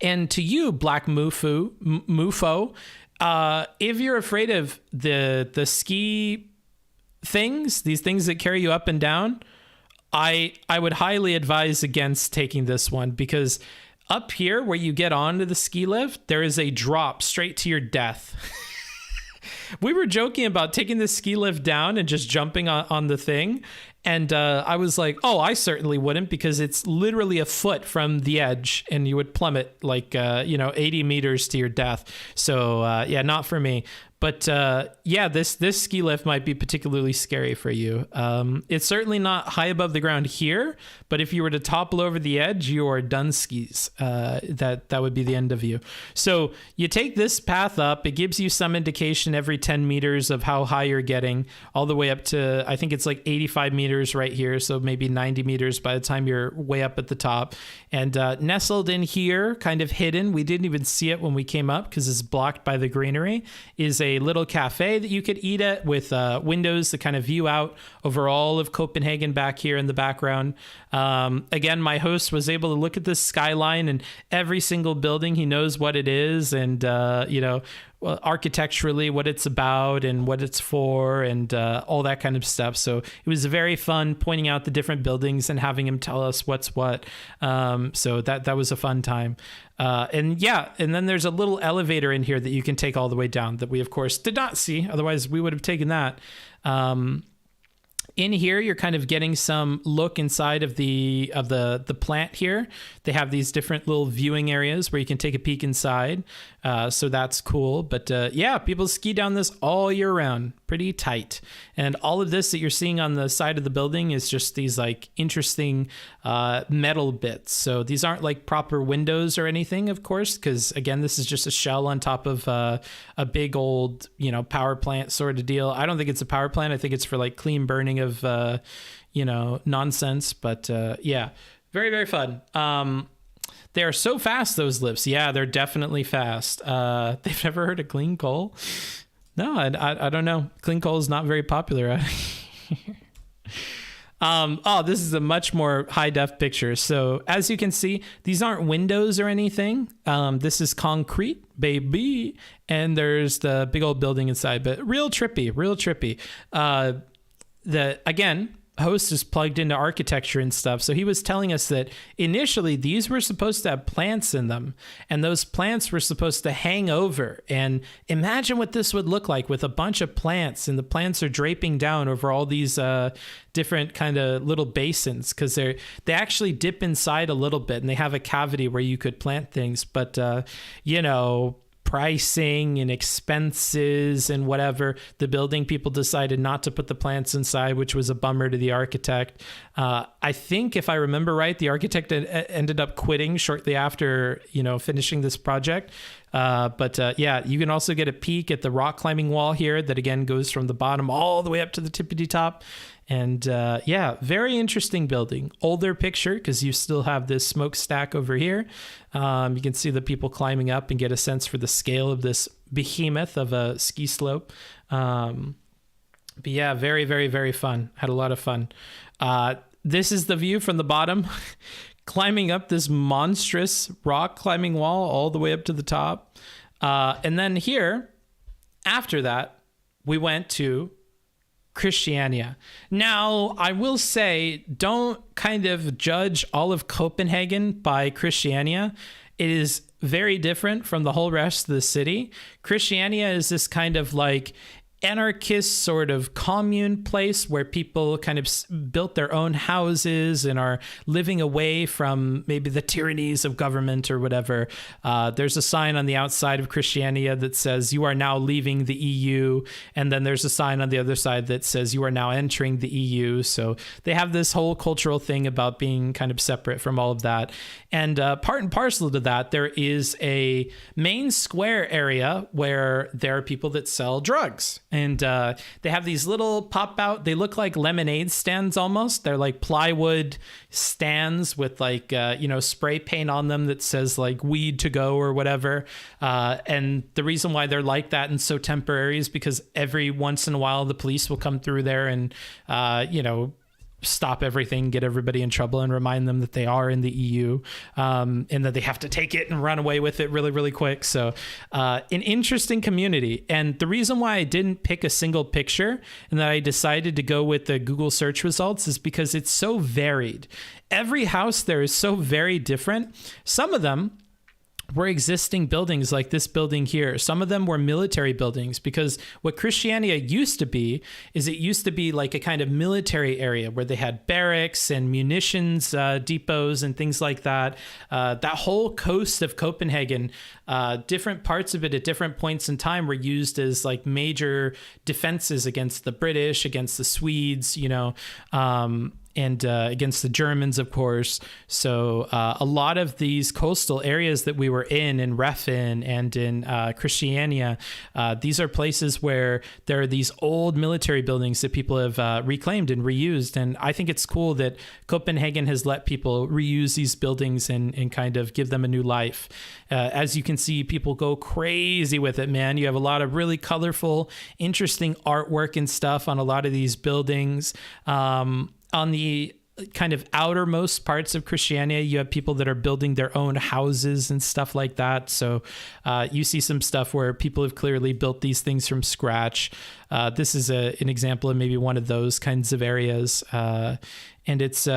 And to you, Black Mufo, if you're afraid of the ski things, these things that carry you up and down, I would highly advise against taking this one, because up here where you get onto the ski lift, there is a drop straight to your death. we were joking about taking the ski lift down and just jumping on the thing. And I was like, oh, I certainly wouldn't, because it's literally a foot from the edge and you would plummet like, 80 meters to your death. So yeah, not for me. But yeah, this ski lift might be particularly scary for you. It's certainly not high above the ground here, but if you were to topple over the edge, you are done skis. That would be the end of you. So you take this path up. It gives you some indication every 10 meters of how high you're getting, all the way up to, I think it's like 85 meters right here. So maybe 90 meters by the time you're way up at the top. And nestled in here, kind of hidden, we didn't even see it when we came up because it's blocked by the greenery, is a little cafe that you could eat at with windows that kind of view out over all of Copenhagen back here in the background. Again, my host was able to look at this skyline and every single building. He knows what it is and, architecturally what it's about and what it's for and all that kind of stuff. So it was very fun pointing out the different buildings and having him tell us what's what. So that was a fun time. And then there's a little elevator in here that you can take all the way down that we, of course, did not see. Otherwise, we would have taken that. In here, you're kind of getting some look inside of the plant here. They have these different little viewing areas where you can take a peek inside. So that's cool. But yeah, people ski down this all year round. Pretty tight. And all of this that you're seeing on the side of the building is just these like interesting metal bits. So these aren't like proper windows or anything, of course, because again, this is just a shell on top of a big old, power plant sort of deal. I don't think it's a power plant. I think it's for like clean burning of, nonsense. But yeah, very, very fun. They are so fast, those lifts. Yeah, they're definitely fast. They've never heard of clean coal. No, I don't know. Clean coal is not very popular out here. This is a much more high def picture. So as you can see, these aren't windows or anything. This is concrete, baby. And there's the big old building inside, but real trippy. Again, host is plugged into architecture and stuff. So he was telling us that initially these were supposed to have plants in them and those plants were supposed to hang over. And imagine what this would look like with a bunch of plants, and the plants are draping down over all these different kind of little basins, because they actually dip inside a little bit and they have a cavity where you could plant things. But, pricing and expenses and whatever, the building people decided not to put the plants inside, which was a bummer to the architect. I think if I remember right, the architect ended up quitting shortly after, finishing this project. But yeah, you can also get a peek at the rock climbing wall here that again goes from the bottom all the way up to the tippity top. And yeah, very interesting building. Older picture because you still have this smokestack over here. You can see the people climbing up and get a sense for the scale of this behemoth of a ski slope. But yeah, very, very, very fun. Had a lot of fun. This is the view from the bottom, climbing up this monstrous rock climbing wall all the way up to the top. And then here, after that, we went to Christiania. Now, I will say, don't kind of judge all of Copenhagen by Christiania. It is very different from the whole rest of the city. Christiania is this kind of like anarchist sort of commune place where people kind of built their own houses and are living away from maybe the tyrannies of government or whatever. There's a sign on the outside of Christiania that says you are now leaving the EU. And then there's a sign on the other side that says you are now entering the EU. So they have this whole cultural thing about being kind of separate from all of that. And part and parcel to that, there is a main square area where there are people that sell drugs. And they have these little pop out, they look like lemonade stands almost. They're like plywood stands with like, spray paint on them that says like weed to go or whatever. And the reason why they're like that and so temporary is because every once in a while the police will come through there and, stop everything, get everybody in trouble, and remind them that they are in the EU, and that they have to take it and run away with it really, really quick. So an interesting community. And the reason why I didn't pick a single picture and that I decided to go with the Google search results is because it's so varied. Every house there is so very different. Some of them were existing buildings like this building here. Some of them were military buildings, because what Christiania used to be is it used to be like a kind of military area where they had barracks and munitions depots and things like that. That whole coast of Copenhagen, different parts of it at different points in time were used as like major defenses against the British, against the Swedes, and against the Germans, of course. So a lot of these coastal areas that we were in Riff and in Christiania, these are places where there are these old military buildings that people have reclaimed and reused. And I think it's cool that Copenhagen has let people reuse these buildings and kind of give them a new life. As you can see, people go crazy with it, man. You have a lot of really colorful, interesting artwork and stuff on a lot of these buildings. On the kind of outermost parts of Christiania, you have people that are building their own houses and stuff like that. So you see some stuff where people have clearly built these things from scratch. This is an example of maybe one of those kinds of areas. And it's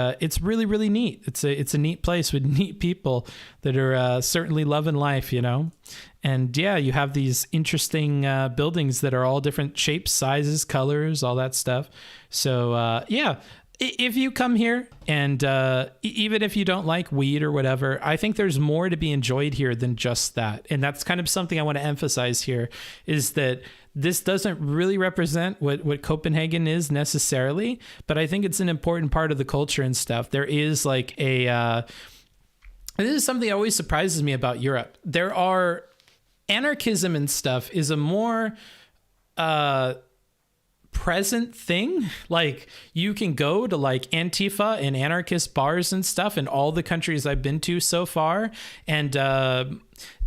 really, really neat. It's a neat place with neat people that are certainly loving life, And yeah, you have these interesting buildings that are all different shapes, sizes, colors, all that stuff. So yeah. If you come here and even if you don't like weed or whatever, I think there's more to be enjoyed here than just that. And that's kind of something I want to emphasize here, is that this doesn't really represent what Copenhagen is necessarily, but I think it's an important part of the culture and stuff. There is like and this is something that always surprises me about Europe. There are anarchism and stuff is a more present thing. Like you can go to like Antifa and anarchist bars and stuff in all the countries I've been to so far, and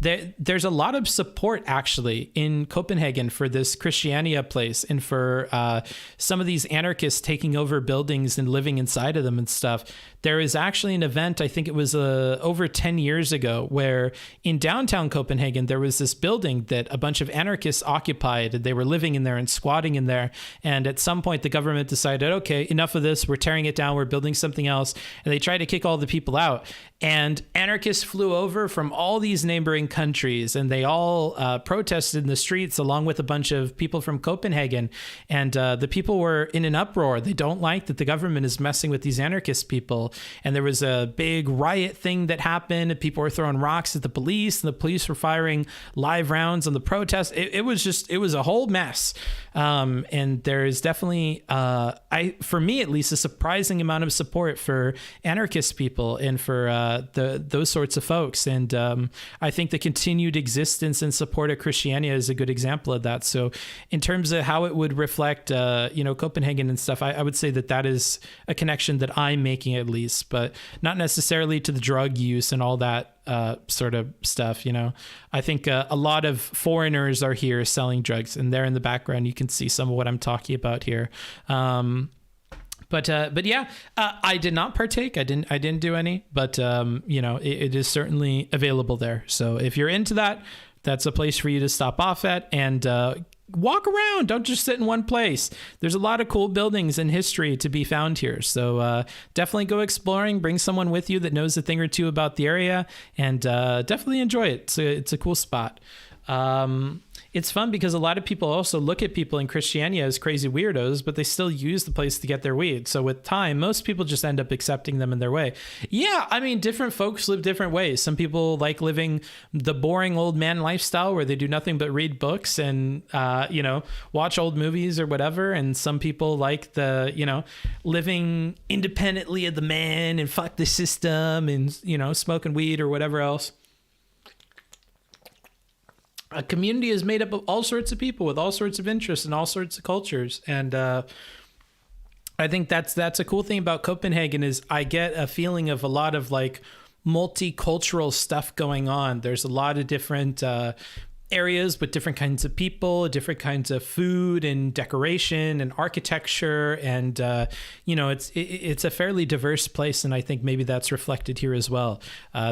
there's a lot of support actually in Copenhagen for this Christiania place and for some of these anarchists taking over buildings and living inside of them and stuff. There is actually an event, I think it was over 10 years ago, where in downtown Copenhagen, there was this building that a bunch of anarchists occupied. They were living in there and squatting in there. And at some point, the government decided, okay, enough of this. We're tearing it down. We're building something else. And they tried to kick all the people out. And anarchists flew over from all these neighboring countries, and they all protested in the streets along with a bunch of people from Copenhagen. And the people were in an uproar. They don't like that the government is messing with these anarchist people. And there was a big riot thing that happened, and people were throwing rocks at the police, and the police were firing live rounds on the protests. It was a whole mess. And there is definitely, for me at least, a surprising amount of support for anarchist people and for those sorts of folks. And I think the continued existence and support of Christiania is a good example of that. So in terms of how it would reflect, Copenhagen and stuff, I would say that is a connection that I'm making at least, but not necessarily to the drug use and all that sort of stuff. I think a lot of foreigners are here selling drugs, and there in the background, you can see some of what I'm talking about here. But yeah, I did not partake. I didn't do any, but it is certainly available there. So if you're into that, that's a place for you to stop off at and walk around. Don't just sit in one place. There's a lot of cool buildings and history to be found here. So definitely go exploring. Bring someone with you that knows a thing or two about the area, and definitely enjoy it. It's a cool spot. It's fun because a lot of people also look at people in Christiania as crazy weirdos, but they still use the place to get their weed. So with time, most people just end up accepting them in their way. Yeah, I mean, different folks live different ways. Some people like living the boring old man lifestyle where they do nothing but read books and, watch old movies or whatever. And some people like the, living independently of the man and fuck the system and, smoking weed or whatever else. A community is made up of all sorts of people with all sorts of interests and all sorts of cultures. And I think that's a cool thing about Copenhagen is I get a feeling of a lot of like multicultural stuff going on. There's a lot of different areas with different kinds of people, different kinds of food and decoration and architecture, and it's a fairly diverse place, and I think maybe that's reflected here as well.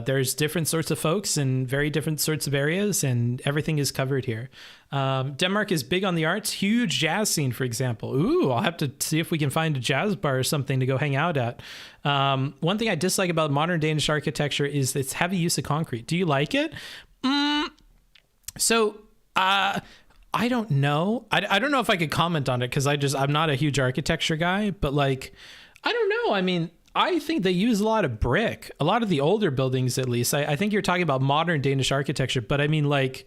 There's different sorts of folks in very different sorts of areas, and everything is covered here. Denmark is big on the arts, huge jazz scene, for example. Ooh, I'll have to see if we can find a jazz bar or something to go hang out at. One thing I dislike about modern Danish architecture is its heavy use of concrete. Do you like it? So, I don't know. I don't know if I could comment on it because I'm not a huge architecture guy, but like, I don't know. I mean, I think they use a lot of brick, a lot of the older buildings, at least. I think you're talking about modern Danish architecture, but I mean, like,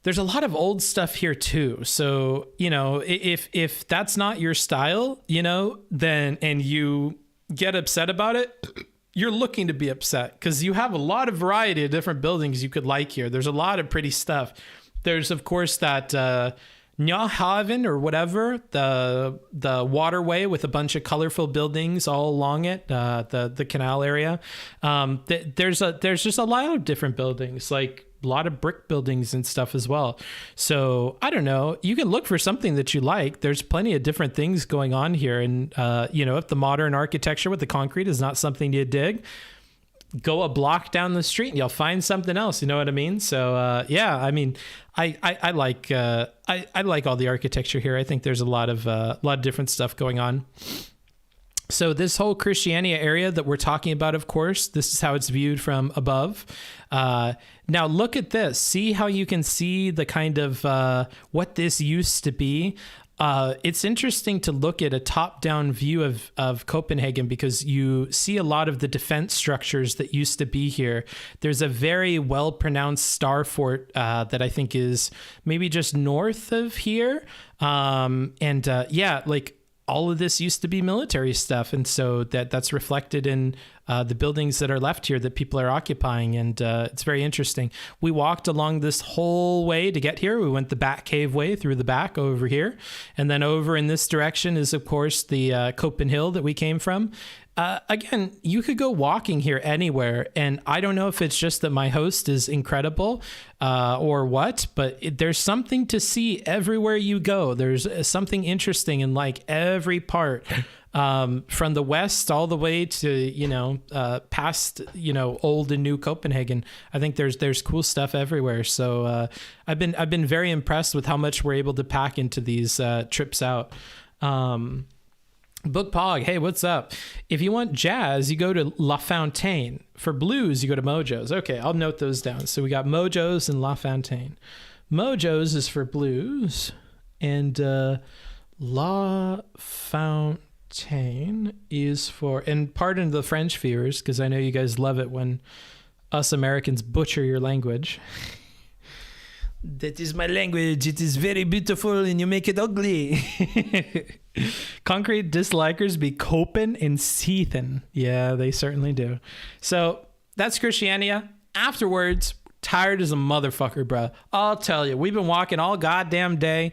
there's a lot of old stuff here too. So, if that's not your style, then, and you get upset about it, you're looking to be upset because you have a lot of variety of different buildings you could like here. There's a lot of pretty stuff. There's, of course, that Njahaven or whatever, the waterway with a bunch of colorful buildings all along it, the canal area. There's just a lot of different buildings, like a lot of brick buildings and stuff as well. So I don't know. You can look for something that you like. There's plenty of different things going on here. And, if the modern architecture with the concrete is not something you dig, go a block down the street and you'll find something else. You know what I mean? So, I mean, I like all the architecture here. I think there's a lot of different stuff going on. So this whole Christiania area that we're talking about, of course, this is how it's viewed from above. Now look at this. See how you can see the kind of what this used to be. It's interesting to look at a top-down view of Copenhagen because you see a lot of the defense structures that used to be here. There's a very well-pronounced star fort that I think is maybe just north of here. Like all of this used to be military stuff. And so that's reflected in the buildings that are left here that people are occupying. And it's very interesting. We walked along this whole way to get here. We went the Bat Cave way through the back over here. And then over in this direction is, of course, the Copenhagen that we came from. Again, you could go walking here anywhere, and I don't know if it's just that my host is incredible or what, but there's something to see everywhere you go. There's something interesting in like every part, from the west all the way to past old and new Copenhagen. I think there's cool stuff everywhere. So I've been very impressed with how much we're able to pack into these trips out. Book Pog, hey, what's up? If you want jazz, you go to La Fontaine. For blues, you go to Mojo's. Okay, I'll note those down. So we got Mojo's and La Fontaine. Mojo's is for blues, and La Fontaine is for, and pardon the French viewers, because I know you guys love it when us Americans butcher your language. That is my language. It is very beautiful and you make it ugly. Concrete dislikers be Copen and Seethen. Yeah, they certainly do. So that's Christiania. Afterwards, tired as a motherfucker, bro. I'll tell you, we've been walking all goddamn day,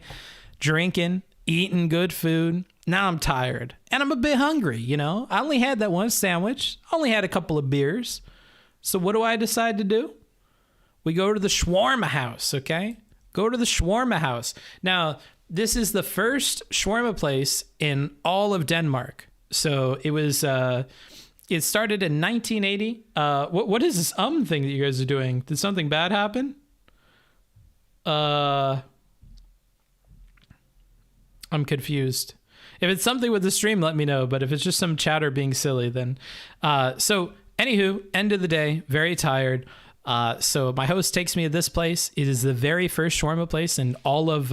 drinking, eating good food. Now I'm tired and I'm a bit hungry, I only had that one sandwich, only had a couple of beers. So what do I decide to do? We go to the shawarma house, okay? Go to the shawarma house. Now, this is the first shawarma place in all of Denmark. So it was, it started in 1980. What is this thing that you guys are doing? Did something bad happen? I'm confused. If it's something with the stream, let me know. But if it's just some chatter being silly, then... So, anywho, end of the day, very tired. So my host takes me to this place. It is the very first shawarma place in all of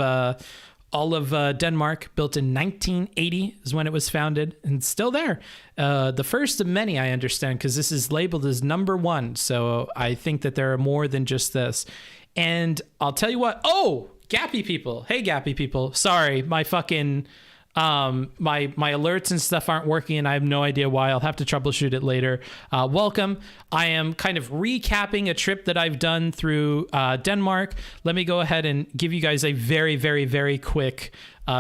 Denmark, built in 1980 is when it was founded, and still there. The first of many, I understand, because this is labeled as #1. So I think that there are more than just this. And I'll tell you what. Oh, Gappy people. Hey, Gappy people. Sorry, my fucking... my alerts and stuff aren't working and I have no idea why. I'll have to troubleshoot it later. Welcome. I am kind of recapping a trip that I've done through Denmark. Let me go ahead and give you guys a very, very, very quick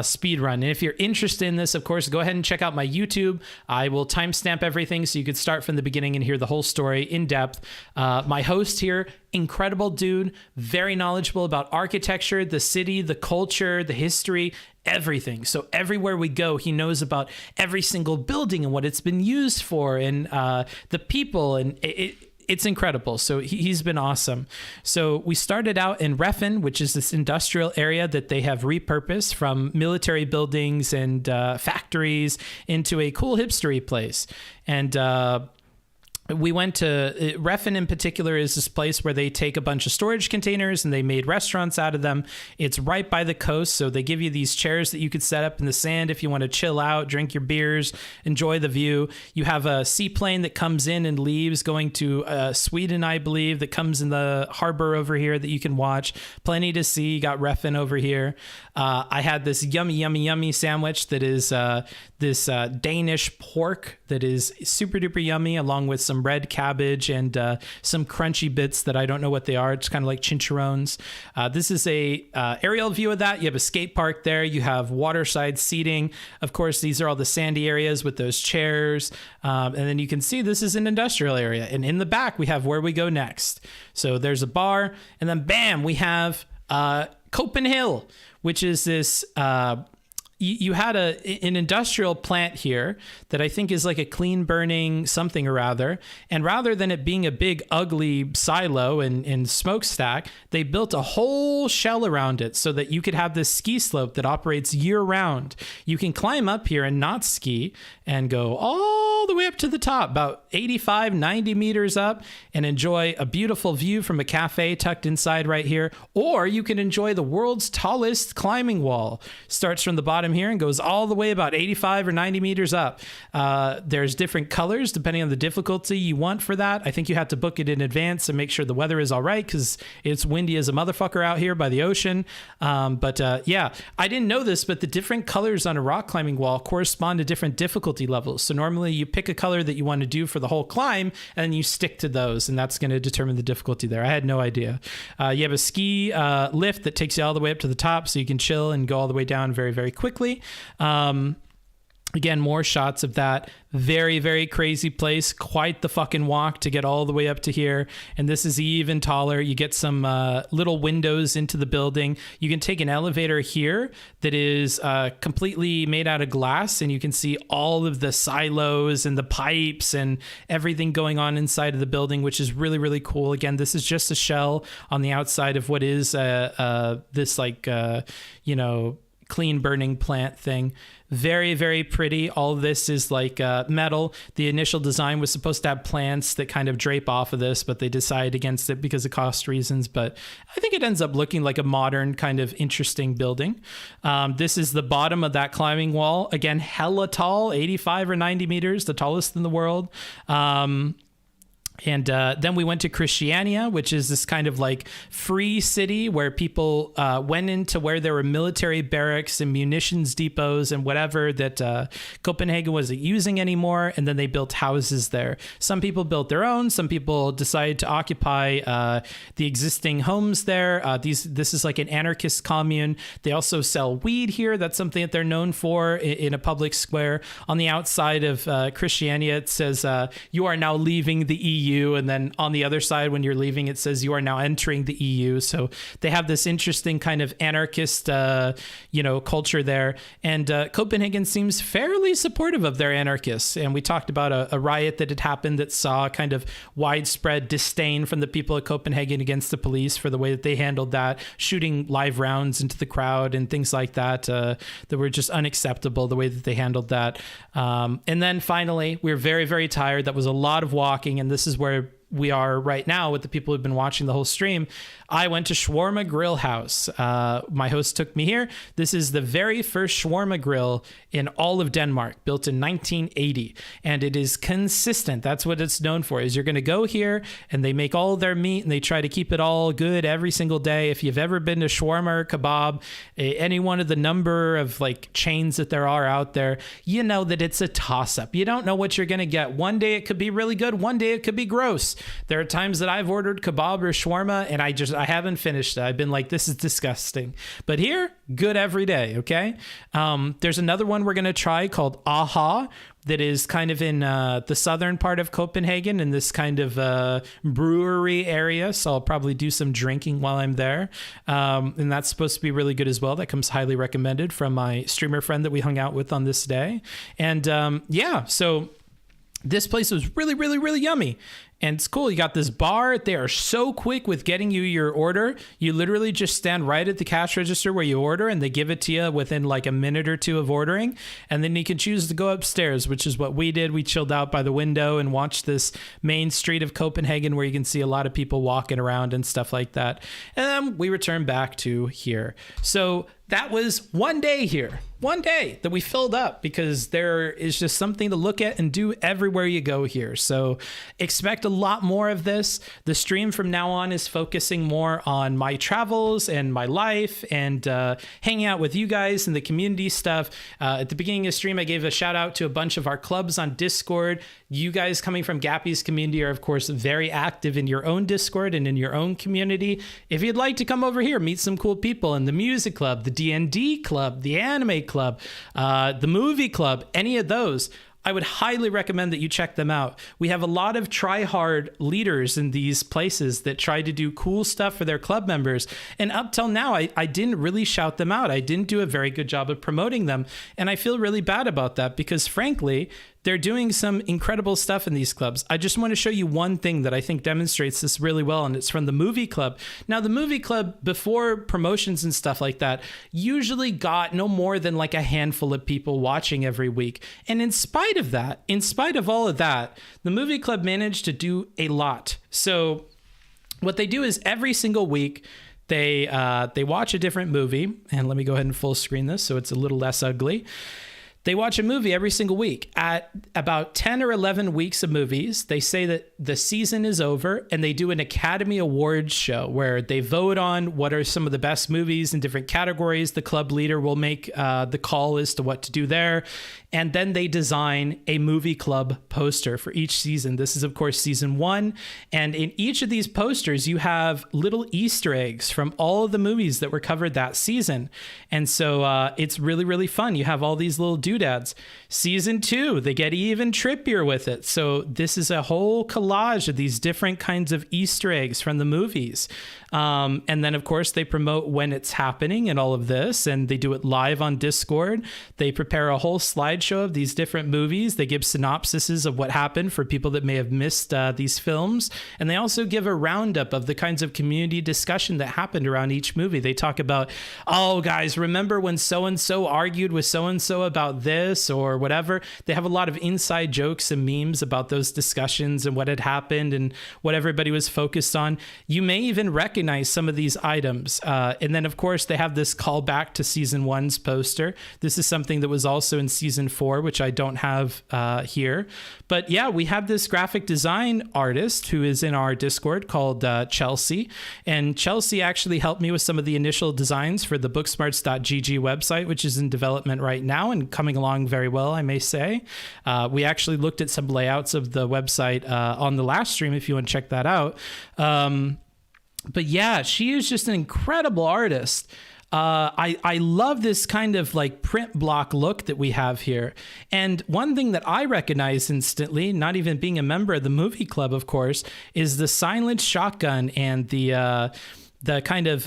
speed run. And if you're interested in this, of course, go ahead and check out my YouTube. I will timestamp everything so you could start from the beginning and hear the whole story in depth. My host here, incredible dude, very knowledgeable about architecture, the city, the culture, the history, everything. So everywhere we go, he knows about every single building and what it's been used for, and the people, and it's incredible. So he's been awesome. So we started out in Riff, which is this industrial area that they have repurposed from military buildings and factories into a cool hipstery place. And we went to Riff in particular is this place where they take a bunch of storage containers and they made restaurants out of them. It's right by the coast. So they give you these chairs that you could set up in the sand if you want to chill out, drink your beers, enjoy the view. You have a seaplane that comes in and leaves going to Sweden, I believe, that comes in the harbor over here that you can watch. Plenty to see. You got Riff over here. I had this yummy sandwich that is this Danish pork that is super duper yummy, along with some red cabbage and some crunchy bits that I don't know what they are. It's kind of like chinchurrones. This is a aerial view of that. You have a skate park there. You have waterside seating. Of course, these are all the sandy areas with those chairs. And then you can see this is an industrial area. And in the back, we have where we go next. So there's a bar, and then bam, we have Copenhagen, which is this you had an industrial plant here that I think is like a clean burning something or other. And rather than it being a big ugly silo and smokestack, they built a whole shell around it so that you could have this ski slope that operates year round. You can climb up here and not ski and go all the way up to the top, about 85, 90 meters up, and enjoy a beautiful view from a cafe tucked inside right here. Or you can enjoy the world's tallest climbing wall. Starts from the bottom here and goes all the way about 85 or 90 meters up. There's different colors depending on the difficulty you want for that. I think you have to book it in advance and make sure the weather is all right because it's windy as a motherfucker out here by the ocean. Yeah, I didn't know this, but the different colors on a rock climbing wall correspond to different difficulty levels. So normally you pick a color that you want to do for the whole climb and you stick to those, and that's going to determine the difficulty there. I had no idea. You have a ski lift that takes you all the way up to the top so you can chill and go all the way down very, very quickly. Again, more shots of that. Very, very crazy place. Quite the fucking walk to get all the way up to here. And this is even taller. You get some little windows into the building. You can take an elevator here that is completely made out of glass, and you can see all of the silos and the pipes and everything going on inside of the building, which is really, really cool. Again, this is just a shell on the outside of what is this clean burning plant thing. Very, very pretty. All of this is like metal. The initial design was supposed to have plants that kind of drape off of this, but they decided against it because of cost reasons. But I think it ends up looking like a modern kind of interesting building. This is the bottom of that climbing wall. Again, hella tall, 85 or 90 meters, the tallest in the world. And then we went to Christiania, which is this kind of like free city where people went into where there were military barracks and munitions depots and whatever that Copenhagen wasn't using anymore. And then they built houses there. Some people built their own. Some people decided to occupy the existing homes there. This is like an anarchist commune. They also sell weed here. That's something that they're known for in a public square. On the outside of Christiania, it says, you are now leaving the EU. And then on the other side, when you're leaving, it says you are now entering the EU. So they have this interesting kind of anarchist, culture there. And Copenhagen seems fairly supportive of their anarchists. And we talked about a riot that had happened that saw kind of widespread disdain from the people of Copenhagen against the police for the way that they handled that, shooting live rounds into the crowd and things like that, that were just unacceptable, the way that they handled that. And then finally, we were very, very tired. That was a lot of walking. And this is where we are right now with the people who've been watching the whole stream. I went to Shawarma Grill House. My host took me here. This is the very first shawarma grill in all of Denmark, built in 1980. And it is consistent. That's what it's known for, is you're going to go here and they make all their meat and they try to keep it all good every single day. If you've ever been to shawarma or kebab, any one of the number of like chains that there are out there, you know that it's a toss-up. You don't know what you're going to get. One day it could be really good. One day it could be gross. There are times that I've ordered kebab or shawarma and I haven't finished it. I've been like, this is disgusting. But here, good every day, okay? There's another one we're going to try called Aha, that is kind of in the southern part of Copenhagen in this kind of brewery area. So I'll probably do some drinking while I'm there. And that's supposed to be really good as well. That comes highly recommended from my streamer friend that we hung out with on this day. And so this place was really, really, really yummy. And it's cool. You got this bar. They are so quick with getting you your order. You literally just stand right at the cash register where you order, and they give it to you within like a minute or two of ordering. And then you can choose to go upstairs, which is what we did. We chilled out by the window and watched this main street of Copenhagen where you can see a lot of people walking around and stuff like that. And then we returned back to here. So that was one day here, one day that we filled up because there is just something to look at and do everywhere you go here. So expect a lot more of this. The stream from now on is focusing more on my travels and my life and hanging out with you guys and the community stuff. At the beginning of the stream, I gave a shout out to a bunch of our clubs on Discord. You guys coming from Gappy's community are, of course, very active in your own Discord and in your own community. If you'd like to come over here, meet some cool people in the music club, the D&D club, the anime club, the movie club, any of those, I would highly recommend that you check them out. We have a lot of try-hard leaders in these places that try to do cool stuff for their club members. And up till now, I didn't really shout them out. I didn't do a very good job of promoting them. And I feel really bad about that because, frankly, they're doing some incredible stuff in these clubs. I just want to show you one thing that I think demonstrates this really well, and it's from the movie club. Now, the movie club, before promotions and stuff like that, usually got no more than like a handful of people watching every week. And in spite of that, in spite of all of that, the movie club managed to do a lot. So what they do is every single week, they watch a different movie. And let me go ahead and full screen this so it's a little less ugly. They watch a movie every single week. At about 10 or 11 weeks of movies, they say that the season is over and they do an Academy Awards show where they vote on what are some of the best movies in different categories. The club leader will make the call as to what to do there. And then they design a movie club poster for each season. This is, of course, season 1. And in each of these posters, you have little Easter eggs from all of the movies that were covered that season. And so it's really, really fun. You have all these little doodads. Season 2, they get even trippier with it. So this is a whole collage of these different kinds of Easter eggs from the movies. And then, of course, they promote when it's happening and all of this, and they do it live on Discord. They prepare a whole slideshow of these different movies. They give synopsises of what happened for people that may have missed these films. And they also give a roundup of the kinds of community discussion that happened around each movie. They talk about, oh, guys, remember when so-and-so argued with so-and-so about this or whatever? They have a lot of inside jokes and memes about those discussions and what had happened and what everybody was focused on. You may even recognize some of these items. And then, of course, they have this callback to season 1's poster. This is something that was also in season 4, which I don't have here. But yeah, we have this graphic design artist who is in our Discord called Chelsea. And Chelsea actually helped me with some of the initial designs for the booksmarts.twitch website, which is in development right now and coming along very well, I may say. We actually looked at some layouts of the website on the last stream, if you want to check that out. But yeah, she is just an incredible artist. I love this kind of like print block look that we have here. And one thing that I recognize instantly, not even being a member of the movie club, of course, is the silenced shotgun and the kind of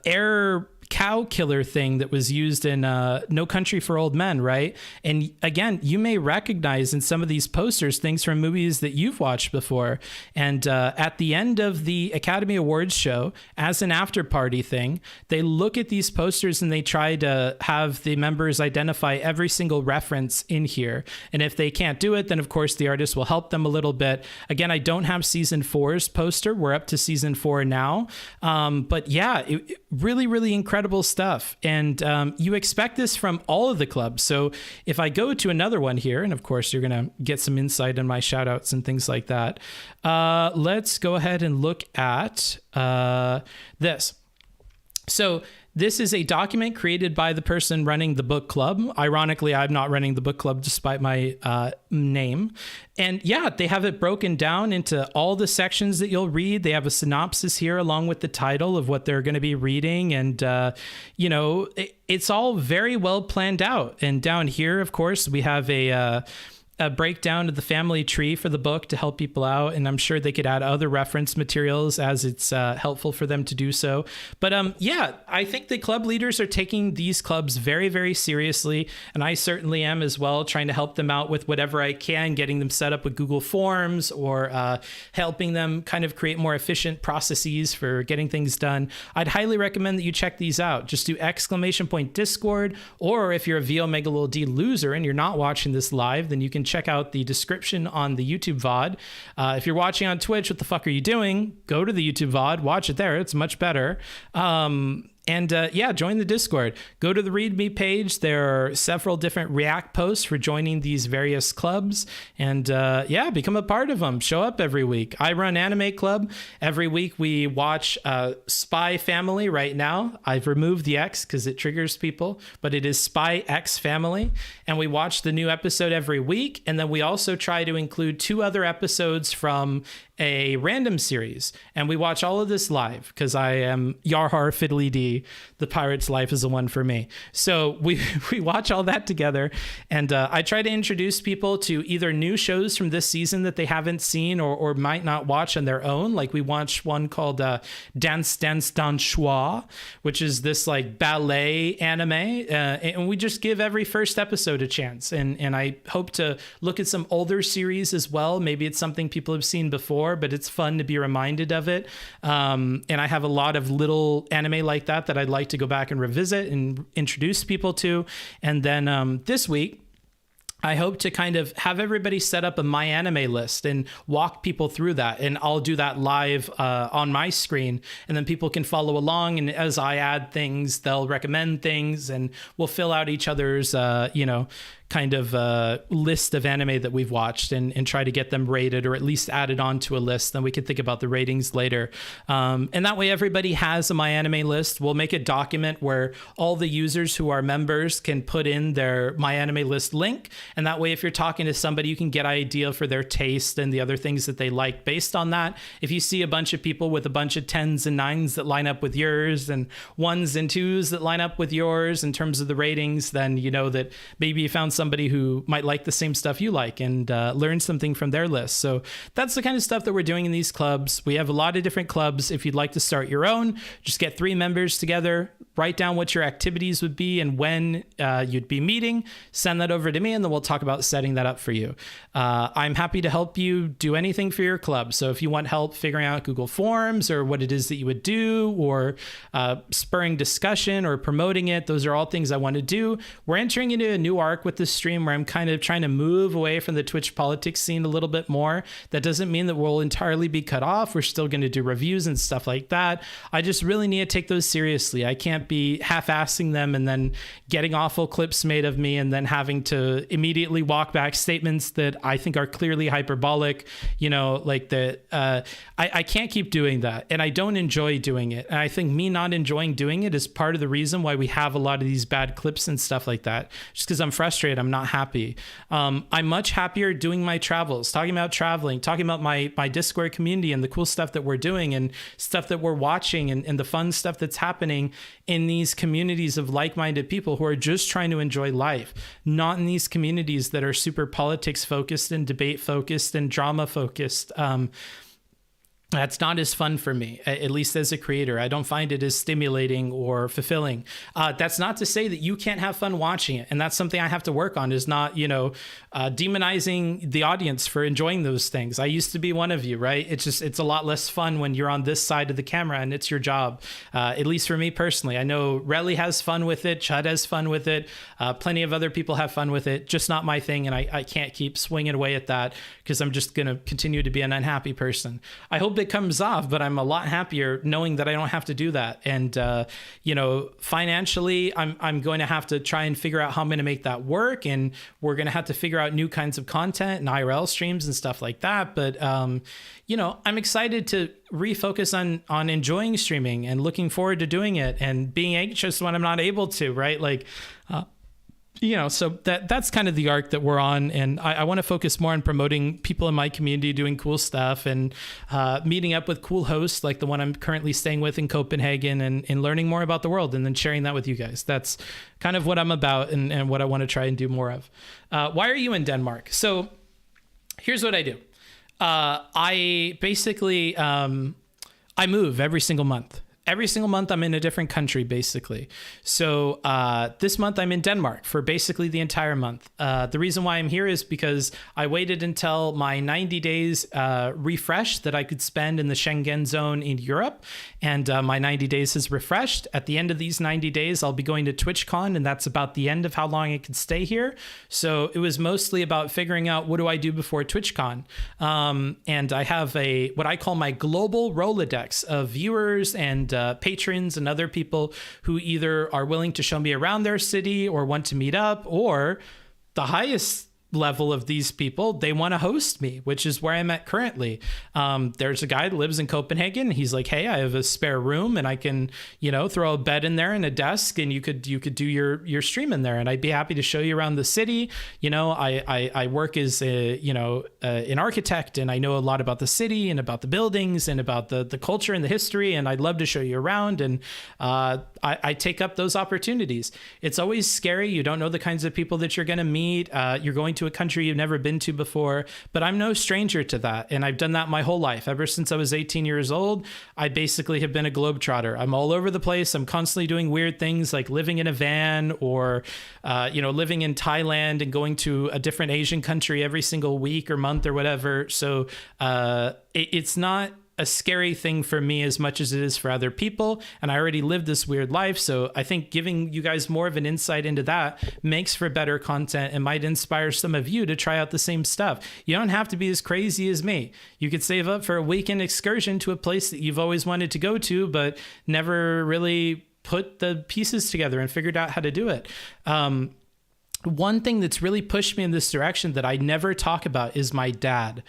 air cow killer thing that was used in No Country for Old Men, right? And again, you may recognize in some of these posters things from movies that you've watched before. And at the end of the Academy Awards show, as an after party thing, they look at these posters and they try to have the members identify every single reference in here. And if they can't do it, then of course the artist will help them a little bit. Again, I don't have season 4's poster. We're up to season 4 now. But yeah, really, really incredible stuff. And you expect this from all of the clubs. So if I go to another one here, and of course you're going to get some insight on my shout outs and things like that. Let's go ahead and look at this. So this is a document created by the person running the book club. Ironically, I'm not running the book club despite my name. And yeah, they have it broken down into all the sections that you'll read. They have a synopsis here along with the title of what they're going to be reading. And, it's all very well planned out. And down here, of course, we have a breakdown of the family tree for the book to help people out. And I'm sure they could add other reference materials as it's helpful for them to do so. But I think the club leaders are taking these clubs very, very seriously. And I certainly am as well, trying to help them out with whatever I can, getting them set up with Google Forms or helping them kind of create more efficient processes for getting things done. I'd highly recommend that you check these out. Just do !Discord, or if you're a V Omega Little D loser and you're not watching this live, then you can check out the description on the YouTube VOD. If you're watching on Twitch, what the fuck are you doing? Go to the YouTube VOD, watch it there. It's much better. Join the Discord. Go to the README page. There are several different React posts for joining these various clubs. And become a part of them. Show up every week. I run Anime Club. Every week we watch Spy Family right now. I've removed the X because it triggers people, but it is Spy X Family. And we watch the new episode every week. And then we also try to include 2 other episodes from a random series, and we watch all of this live because I am Yarhar Fiddly D. The Pirate's Life is the one for me. So we watch all that together, and I try to introduce people to either new shows from this season that they haven't seen or might not watch on their own. Like we watched one called Dance Dance Danchois, which is this like ballet anime, and we just give every first episode a chance. And I hope to look at some older series as well. Maybe it's something people have seen before, but it's fun to be reminded of it. And I have a lot of little anime like that I'd like to go back and revisit and introduce people to. And then this week, I hope to kind of have everybody set up a My Anime list and walk people through that. And I'll do that live on my screen, and then people can follow along. And as I add things, they'll recommend things, and we'll fill out each other's, kind of list of anime that we've watched and try to get them rated or at least added onto a list. Then we can think about the ratings later. And that way everybody has a My Anime list. We'll make a document where all the users who are members can put in their My Anime list link. And that way, if you're talking to somebody, you can get an idea for their taste and the other things that they like based on that. If you see a bunch of people with a bunch of 10s and 9s that line up with yours and 1s and 2s that line up with yours in terms of the ratings, then you know that maybe you found somebody who might like the same stuff you like and learn something from their list. So that's the kind of stuff that we're doing in these clubs. We have a lot of different clubs. If you'd like to start your own, just get 3 members together, write down what your activities would be and when you'd be meeting, send that over to me, and then we'll talk about setting that up for you. I'm happy to help you do anything for your club. So if you want help figuring out Google Forms or what it is that you would do, or spurring discussion or promoting it, those are all things I want to do. We're entering into a new arc with this stream where I'm kind of trying to move away from the Twitch politics scene a little bit more. That doesn't mean that we'll entirely be cut off. We're still going to do reviews and stuff like that. I just really need to take those seriously. I can't be half-assing them and then getting awful clips made of me and then having to immediately walk back statements that I think are clearly hyperbolic. I can't keep doing that, and I don't enjoy doing it. And I think me not enjoying doing it is part of the reason why we have a lot of these bad clips and stuff like that. Just because I'm frustrated, I'm not happy. I'm much happier doing my travels, talking about traveling, talking about my Discord community and the cool stuff that we're doing and stuff that we're watching and the fun stuff that's happening in these communities of like-minded people who are just trying to enjoy life, not in these communities that are super politics focused and debate focused and drama focused. That's not as fun for me, at least as a creator. I don't find it as stimulating or fulfilling. That's not to say that you can't have fun watching it. And that's something I have to work on, is not, demonizing the audience for enjoying those things. I used to be one of you, right? It's a lot less fun when you're on this side of the camera and it's your job. At least for me personally. I know Relly has fun with it. Chud has fun with it. Plenty of other people have fun with it. Just not my thing. And I can't keep swinging away at that because I'm just going to continue to be an unhappy person. I hope that it comes off, but I'm a lot happier knowing that I don't have to do that. And, financially, I'm going to have to try and figure out how I'm going to make that work. And we're going to have to figure out new kinds of content and IRL streams and stuff like that. But, I'm excited to refocus on enjoying streaming and looking forward to doing it and being anxious when I'm not able to, right? Like, so that's kind of the arc that we're on. And I want to focus more on promoting people in my community doing cool stuff and meeting up with cool hosts like the one I'm currently staying with in Copenhagen and learning more about the world and then sharing that with you guys. That's kind of what I'm about and what I want to try and do more of. Why are you in Denmark? So here's what I do. I basically, I move every single month. Every single month I'm in a different country, basically. So this month I'm in Denmark for basically the entire month. The reason why I'm here is because I waited until my 90 days refreshed that I could spend in the Schengen zone in Europe. And my 90 days has refreshed. At the end of these 90 days, I'll be going to TwitchCon, and that's about the end of how long I could stay here. So it was mostly about figuring out what do I do before TwitchCon. And I have what I call my global Rolodex of viewers and patrons and other people who either are willing to show me around their city or want to meet up, or the highest level of these people, they want to host me, which is where I'm at currently. There's a guy that lives in Copenhagen. He's like, hey, I have a spare room and I can, throw a bed in there and a desk, and you could do your stream in there, and I'd be happy to show you around the city. I work as an architect, and I know a lot about the city and about the buildings and about the culture and the history, and I'd love to show you around. And I take up those opportunities. It's always scary. You don't know the kinds of people that you're going to meet. You're going to a country you've never been to before, but I'm no stranger to that. And I've done that my whole life. Ever since I was 18 years old, I basically have been a globetrotter. I'm all over the place. I'm constantly doing weird things like living in a van or, living in Thailand and going to a different Asian country every single week or month or whatever. So it's not a scary thing for me as much as it is for other people. And I already lived this weird life. So I think giving you guys more of an insight into that makes for better content and might inspire some of you to try out the same stuff. You don't have to be as crazy as me. You could save up for a weekend excursion to a place that you've always wanted to go to, but never really put the pieces together and figured out how to do it. One thing that's really pushed me in this direction that I never talk about is my dad.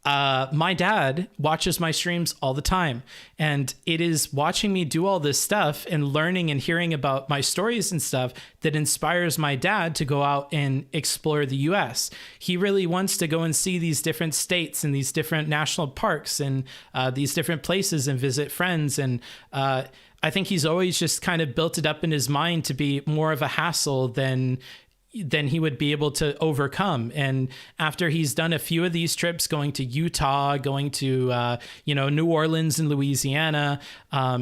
My dad watches my streams all the time, and it is watching me do all this stuff and learning and hearing about my stories and stuff that inspires my dad to go out and explore the US. He really wants to go and see these different states and these different national parks and these different places and visit friends. And I think he's always just kind of built it up in his mind to be more of a hassle than he would be able to overcome. And after he's done a few of these trips, going to Utah, going to, New Orleans and Louisiana,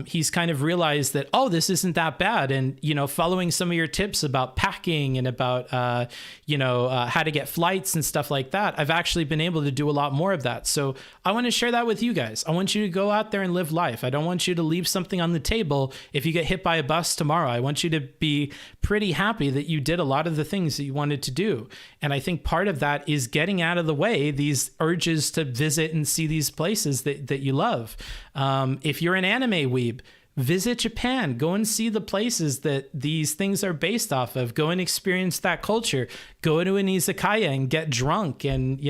he's kind of realized that, oh, this isn't that bad. And, following some of your tips about packing and about, how to get flights and stuff like that, I've actually been able to do a lot more of that. So I want to share that with you guys. I want you to go out there and live life. I don't want you to leave something on the table if you get hit by a bus tomorrow. I want you to be pretty happy that you did a lot of the things that you wanted to do. And I think part of that is getting out of the way these urges to visit and see these places that you love. If you're an anime weeb, visit Japan, go and see the places that these things are based off of, go and experience that culture, go to an izakaya and get drunk and,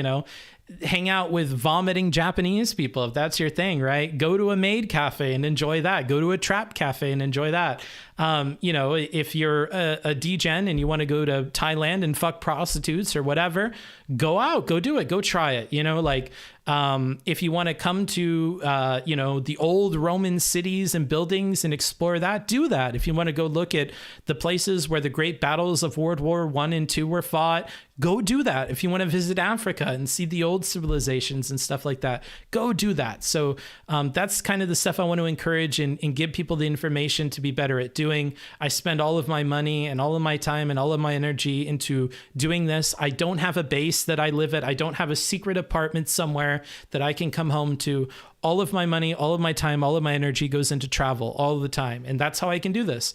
hang out with vomiting Japanese people, if that's your thing, right? Go to a maid cafe and enjoy that. Go to a trap cafe and enjoy that. If you're a degen and you want to go to Thailand and fuck prostitutes or whatever, go out, go do it, go try it. If you want to come to, the old Roman cities and buildings and explore that, do that. If you want to go look at the places where the great battles of World War I and II were fought, go do that. If you want to visit Africa and see the old civilizations and stuff like that, go do that. So that's kind of the stuff I want to encourage and give people the information to be better at doing. I spend all of my money and all of my time and all of my energy into doing this. I don't have a base that I live at. I don't have a secret apartment somewhere that I can come home to. All of my money, all of my time, all of my energy goes into travel all the time. And that's how I can do this.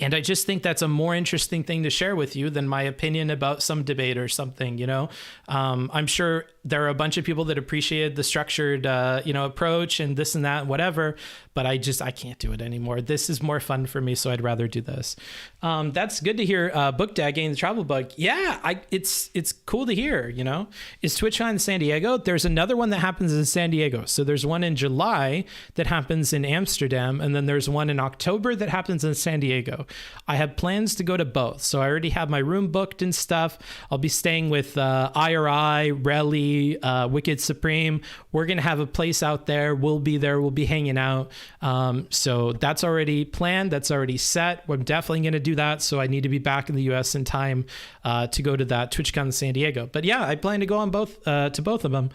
And I just think that's a more interesting thing to share with you than my opinion about some debate or something, you know. I'm sure there are a bunch of people that appreciated the structured, approach and this and that and whatever, but I can't do it anymore. This is more fun for me, so I'd rather do this. That's good to hear. Book Dad getting the travel bug. Yeah, it's cool to hear, you know. Is TwitchCon in San Diego? There's another one that happens in San Diego. So there's one in July that happens in Amsterdam, and then there's one in October that happens in San Diego. I have plans to go to both. So I already have my room booked and stuff. I'll be staying with IRI, Relly, Wicked Supreme. We're going to have a place out there. We'll be there. We'll be hanging out. So that's already planned. That's already set. I'm definitely going to do that. So I need to be back in the US in time to go to that TwitchCon in San Diego. But yeah, I plan to go on to both of them.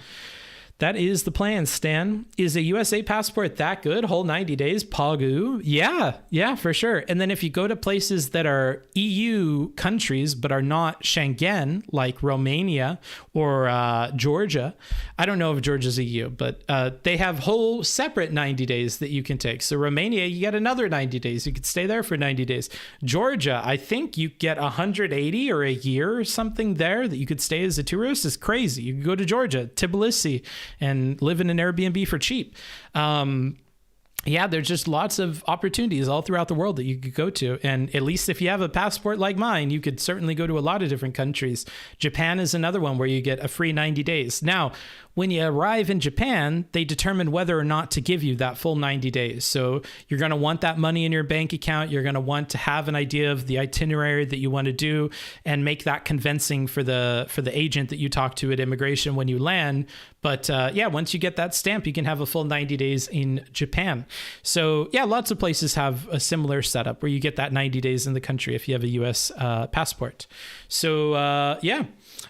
That is the plan, Stan. Is a USA passport that good? Whole 90 days? Pagu? Yeah, for sure. And then if you go to places that are EU countries but are not Schengen, like Romania or Georgia, I don't know if Georgia's EU, but they have whole separate 90 days that you can take. So Romania, you get another 90 days. You could stay there for 90 days. Georgia, I think you get 180 or a year or something there that you could stay as a tourist. Is crazy. You can go to Georgia, Tbilisi, and live in an Airbnb for cheap. Yeah, there's just lots of opportunities all throughout the world that you could go to. And at least if you have a passport like mine, you could certainly go to a lot of different countries. Japan is another one where you get a free 90 days. Now, when you arrive in Japan, they determine whether or not to give you that full 90 days. So you're going to want that money in your bank account. You're going to want to have an idea of the itinerary that you want to do and make that convincing for the agent that you talk to at immigration when you land. But yeah, once you get that stamp, you can have a full 90 days in Japan. So yeah, lots of places have a similar setup where you get that 90 days in the country if you have a US passport. So yeah.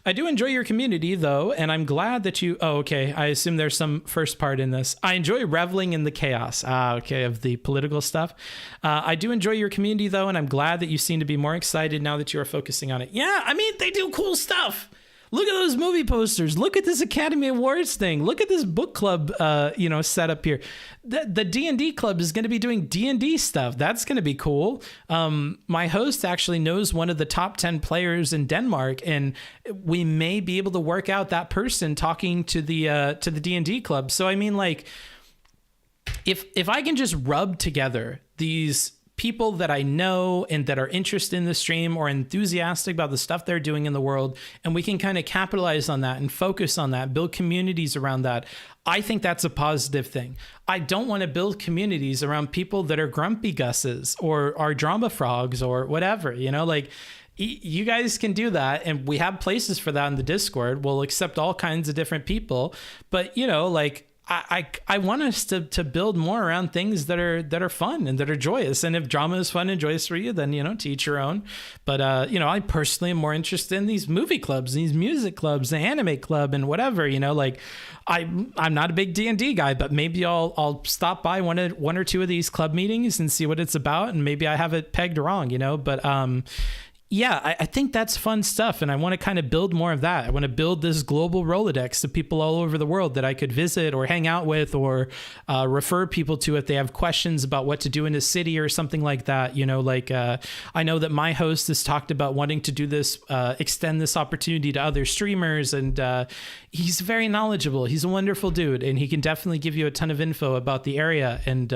I do enjoy your community, though, and I'm glad that you... Oh, okay. I assume there's some first part in this. I enjoy reveling in the chaos, okay, of the political stuff. I do enjoy your community, though, and I'm glad that you seem to be more excited now that you are focusing on it. Yeah, I mean, they do cool stuff. Look at those movie posters. Look at this Academy Awards thing. Look at this book club, setup here. The D&D club is going to be doing D&D stuff. That's going to be cool. My host actually knows one of the top 10 players in Denmark, and we may be able to work out that person talking to the D&D club. So I mean, like, if I can just rub together these people that I know and that are interested in the stream or enthusiastic about the stuff they're doing in the world, and we can kind of capitalize on that and focus on that, build communities around that. I think that's a positive thing. I don't want to build communities around people that are grumpy gusses or are drama frogs or whatever, you know, like you guys can do that. And we have places for that in the Discord. We'll accept all kinds of different people, but you know, like, I want us to build more around things that are fun and that are joyous. And if drama is fun and joyous for you, then, you know, to each your own. But, I personally am more interested in these movie clubs, these music clubs, the anime club and whatever, you know, like I'm not a big D&D guy, but maybe I'll stop by one or two of these club meetings and see what it's about. And maybe I have it pegged wrong, you know, but, yeah, I think that's fun stuff. And I want to kind of build more of that. I want to build this global Rolodex of people all over the world that I could visit or hang out with or refer people to if they have questions about what to do in a city or something like that. You know, like I know that my host has talked about wanting to do this, extend this opportunity to other streamers. And he's very knowledgeable. He's a wonderful dude. And he can definitely give you a ton of info about the area and,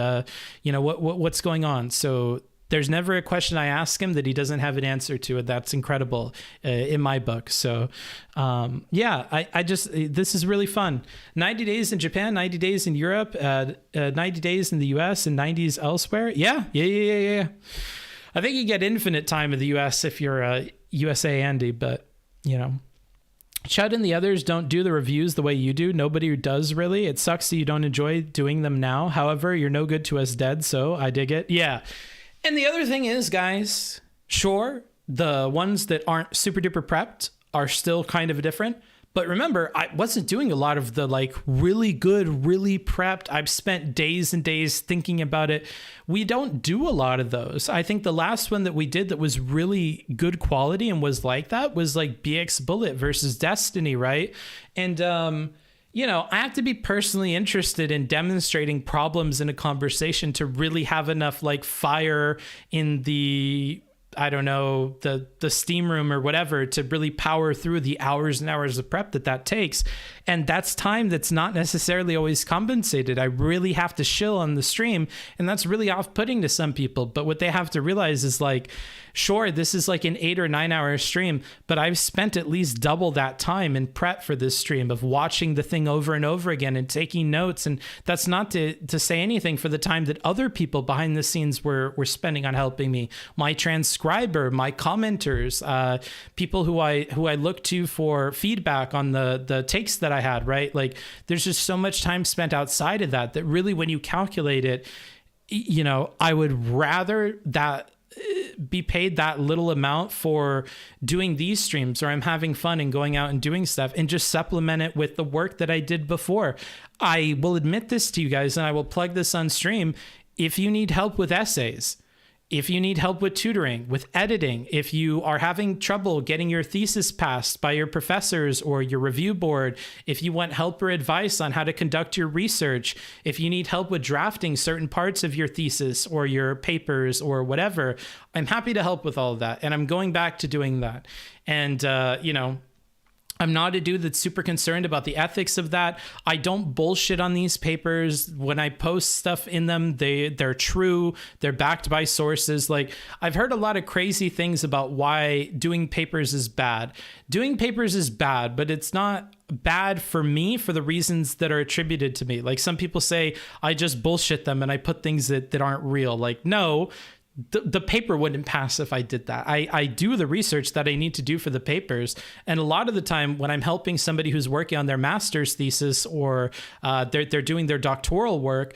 what's going on. So there's never a question I ask him that he doesn't have an answer to it. That's incredible in my book. So, I just, this is really fun. 90 days in Japan, 90 days in Europe, 90 days in the US and 90s elsewhere. Yeah. I think you get infinite time in the US if you're a USA Andy, but you know, Chud and the others don't do the reviews the way you do. Nobody does really. It sucks that you don't enjoy doing them now. However, you're no good to us dead. So I dig it. Yeah. And the other thing is, guys, sure, the ones that aren't super duper prepped are still kind of different. But remember, I wasn't doing a lot of the like really good, really prepped. I've spent days and days thinking about it. We don't do a lot of those. I think the last one that we did that was really good quality and was like that was like BX Bullet versus Destiny, right? And I have to be personally interested in demonstrating problems in a conversation to really have enough like fire in the, I don't know, the steam room or whatever to really power through the hours and hours of prep that takes. And that's time that's not necessarily always compensated. I really have to shill on the stream, and that's really off-putting to some people. But what they have to realize is like, sure, this is like an 8 or 9 hour stream, but I've spent at least double that time in prep for this stream of watching the thing over and over again and taking notes. And that's not to say anything for the time that other people behind the scenes were spending on helping me. My transcriber, my commenters, people who I look to for feedback on the takes that I had, right? Like there's just so much time spent outside of that really when you calculate it, I would rather that be paid that little amount for doing these streams, or I'm having fun and going out and doing stuff, and just supplement it with the work that I did before. I will admit this to you guys, and I will plug this on stream. If you need help with essays, if you need help with tutoring, with editing, if you are having trouble getting your thesis passed by your professors or your review board, if you want help or advice on how to conduct your research, if you need help with drafting certain parts of your thesis or your papers or whatever, I'm happy to help with all of that. And I'm going back to doing that. And, I'm not a dude that's super concerned about the ethics of that. I don't bullshit on these papers. When I post stuff in them, they're true. They're backed by sources. Like, I've heard a lot of crazy things about why doing papers is bad. Doing papers is bad, but it's not bad for me for the reasons that are attributed to me. Like, some people say I just bullshit them and I put things that aren't real. Like, no. The paper wouldn't pass if I did that. I do the research that I need to do for the papers. And a lot of the time when I'm helping somebody who's working on their master's thesis or they're doing their doctoral work,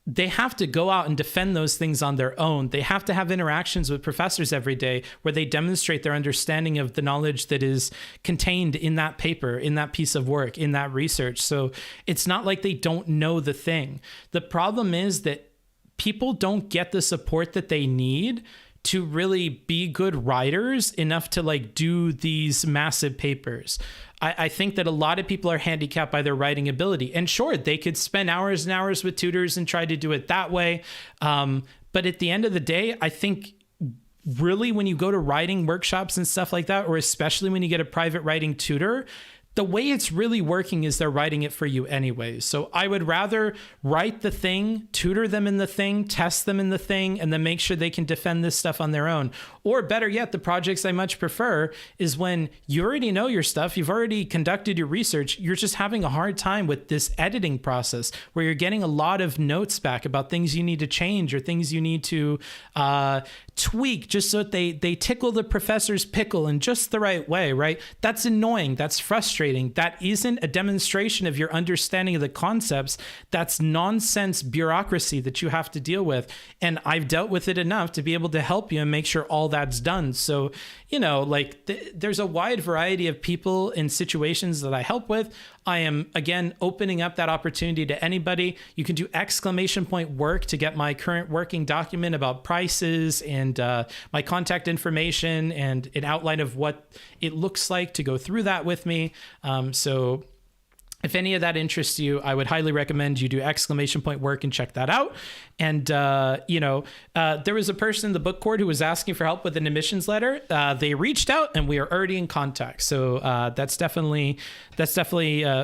they have to go out and defend those things on their own. They have to have interactions with professors every day where they demonstrate their understanding of the knowledge that is contained in that paper, in that piece of work, in that research. So it's not like they don't know the thing. The problem is that people don't get the support that they need to really be good writers enough to like do these massive papers. I think that a lot of people are handicapped by their writing ability. And sure, they could spend hours and hours with tutors and try to do it that way. But at the end of the day, I think really when you go to writing workshops and stuff like that, or especially when you get a private writing tutor, the way it's really working is they're writing it for you anyways. So I would rather write the thing, tutor them in the thing, test them in the thing, and then make sure they can defend this stuff on their own. Or better yet, the projects I much prefer is when you already know your stuff, you've already conducted your research, you're just having a hard time with this editing process where you're getting a lot of notes back about things you need to change or things you need to tweak just so that they tickle the professor's pickle in just the right way, right? That's annoying. That's frustrating. That isn't a demonstration of your understanding of the concepts. That's nonsense bureaucracy that you have to deal with. And I've dealt with it enough to be able to help you and make sure all that's done. So, there's a wide variety of people in situations that I help with. I am, again, opening up that opportunity to anybody. You can do !work to get my current working document about prices and my contact information and an outline of what it looks like to go through that with me. So if any of that interests you, I would highly recommend you do !work and check that out. And, there was a person in the book court who was asking for help with an admissions letter. They reached out and we are already in contact. So that's definitely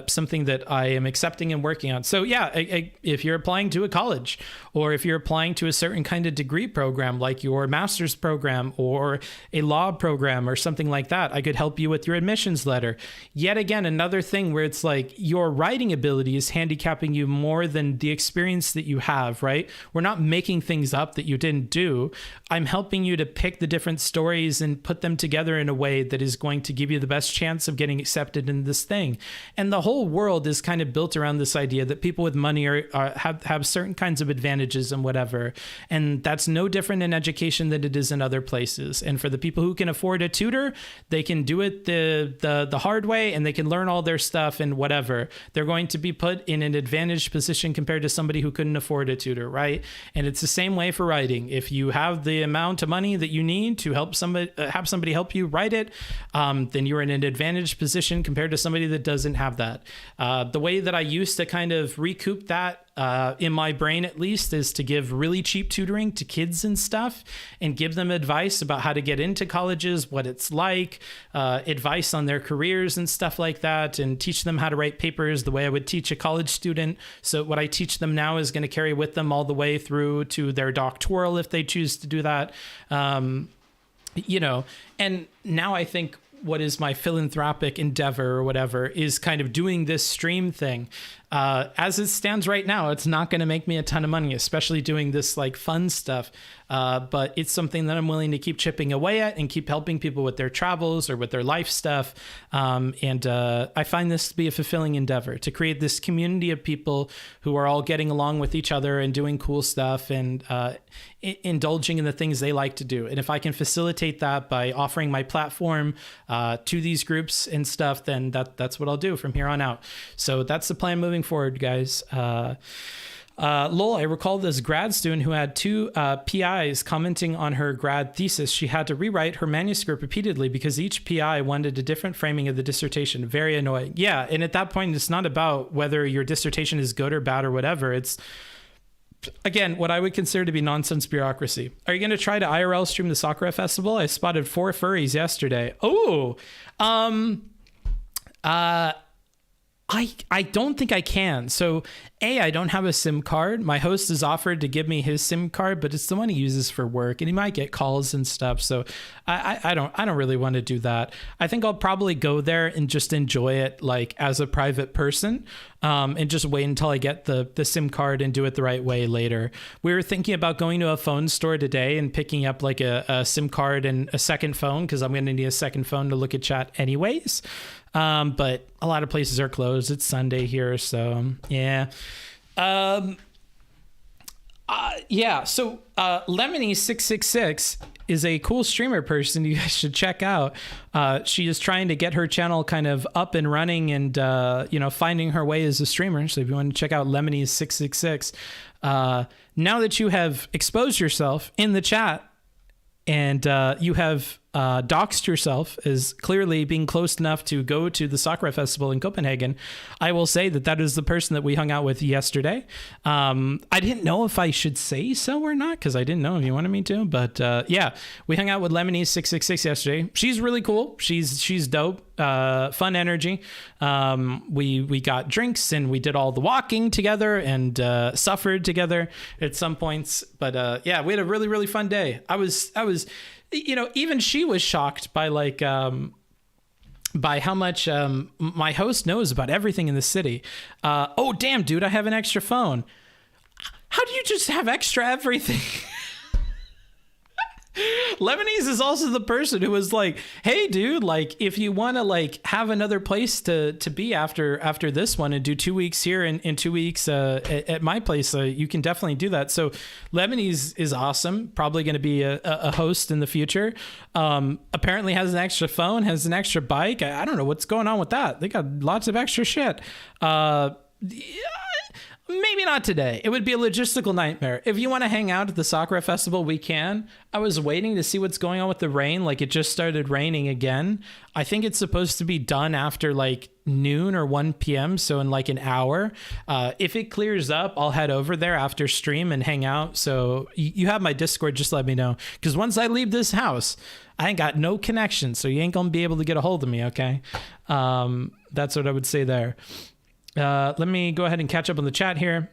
something that I am accepting and working on. So yeah, if you're applying to a college or if you're applying to a certain kind of degree program, like your master's program or a law program or something like that, I could help you with your admissions letter. Yet again, another thing where it's like your writing ability is handicapping you more than the experience that you have, right? We're not making things up that you didn't do. I'm helping you to pick the different stories and put them together in a way that is going to give you the best chance of getting accepted in this thing. And the whole world is kind of built around this idea that people with money have certain kinds of advantages and whatever. And that's no different in education than it is in other places. And for the people who can afford a tutor, they can do it the hard way and they can learn all their stuff and whatever. tutor, they're going to be put in an advantaged position compared to somebody who couldn't afford a tutor, right? And it's the same way for writing. If you have the amount of money that you need to help somebody, have somebody help you write it, then you're in an advantaged position compared to somebody that doesn't have that. The way that I used to kind of recoup that, in my brain at least, is to give really cheap tutoring to kids and stuff and give them advice about how to get into colleges, what it's like, advice on their careers and stuff like that, and teach them how to write papers the way I would teach a college student. So what I teach them now is going to carry with them all the way through to their doctoral if they choose to do that. You know, and now I think what is my philanthropic endeavor or whatever is kind of doing this stream thing. As it stands right now, it's not going to make me a ton of money, especially doing this like fun stuff. But it's something that I'm willing to keep chipping away at and keep helping people with their travels or with their life stuff. And I find this to be a fulfilling endeavor to create this community of people who are all getting along with each other and doing cool stuff and indulging in the things they like to do. And if I can facilitate that by offering my platform to these groups and stuff, then that's what I'll do from here on out. So that's the plan moving forward, guys. Lol, I recall this grad student who had 2 PIs commenting on her grad thesis. She had to rewrite her manuscript repeatedly because each PI wanted a different framing of the dissertation. Very annoying. Yeah, and at that point, it's not about whether your dissertation is good or bad or whatever. It's, again, what I would consider to be nonsense bureaucracy. Are you going to try to IRL stream the Sakura Festival? I spotted 4 furries yesterday. Oh, I don't think I can. So I don't have a SIM card. My host has offered to give me his SIM card, but it's the one he uses for work and he might get calls and stuff. So I don't really want to do that. I think I'll probably go there and just enjoy it like as a private person, and just wait until I get the SIM card and do it the right way later. We were thinking about going to a phone store today and picking up like a SIM card and a second phone, because I'm going to need a second phone to look at chat anyways. But a lot of places are closed. It's Sunday here, so yeah. Yeah. So Lemony666 is a cool streamer person you guys should check out. She is trying to get her channel kind of up and running and finding her way as a streamer. So if you want to check out Lemony666, now that you have exposed yourself in the chat and you have doxed yourself as clearly being close enough to go to the Sakura Festival in Copenhagen, I will say that is the person that we hung out with yesterday. I didn't know if I should say so or not, because I didn't know if you wanted me to, but yeah, we hung out with Lemony666 yesterday. She's really cool. She's dope. Fun energy. We got drinks and we did all the walking together and suffered together at some points, but yeah, we had a really, really fun day. I was even she was shocked by by how much my host knows about everything in the city. Oh, damn, dude, I have an extra phone. How do you just have extra everything? Lemonies is also the person who was like, hey, dude, like, if you want to like have another place to be after this one and do 2 weeks here and 2 weeks at my place, you can definitely do that. So Lemonies is awesome. Probably going to be a host in the future. Apparently has an extra phone, has an extra bike. I don't know what's going on with that. They got lots of extra shit. Yeah. Maybe not today. It would be a logistical nightmare. If you want to hang out at the Sakura Festival, we can. I was waiting to see what's going on with the rain. Like, it just started raining again. I think it's supposed to be done after like noon or 1 p.m. So in like an hour. If it clears up, I'll head over there after stream and hang out. So you have my Discord. Just let me know. Because once I leave this house, I ain't got no connection. So you ain't going to be able to get a hold of me. Okay. That's what I would say there. Let me go ahead and catch up on the chat here.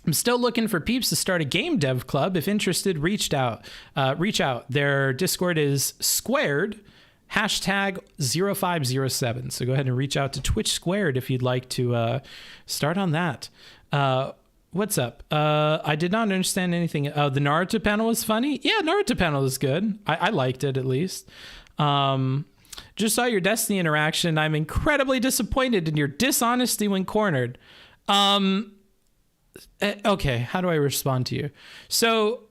I'm still looking for peeps to start a game dev club. If interested, reach out. Their Discord is squared, #0507. So go ahead and reach out to Twitch Squared if you'd like to start on that. What's up? I did not understand anything. The Naruto panel was funny. Yeah, Naruto panel was good. I liked it at least. Just saw your Destiny interaction. I'm incredibly disappointed in your dishonesty when cornered. Okay, how do I respond to you? So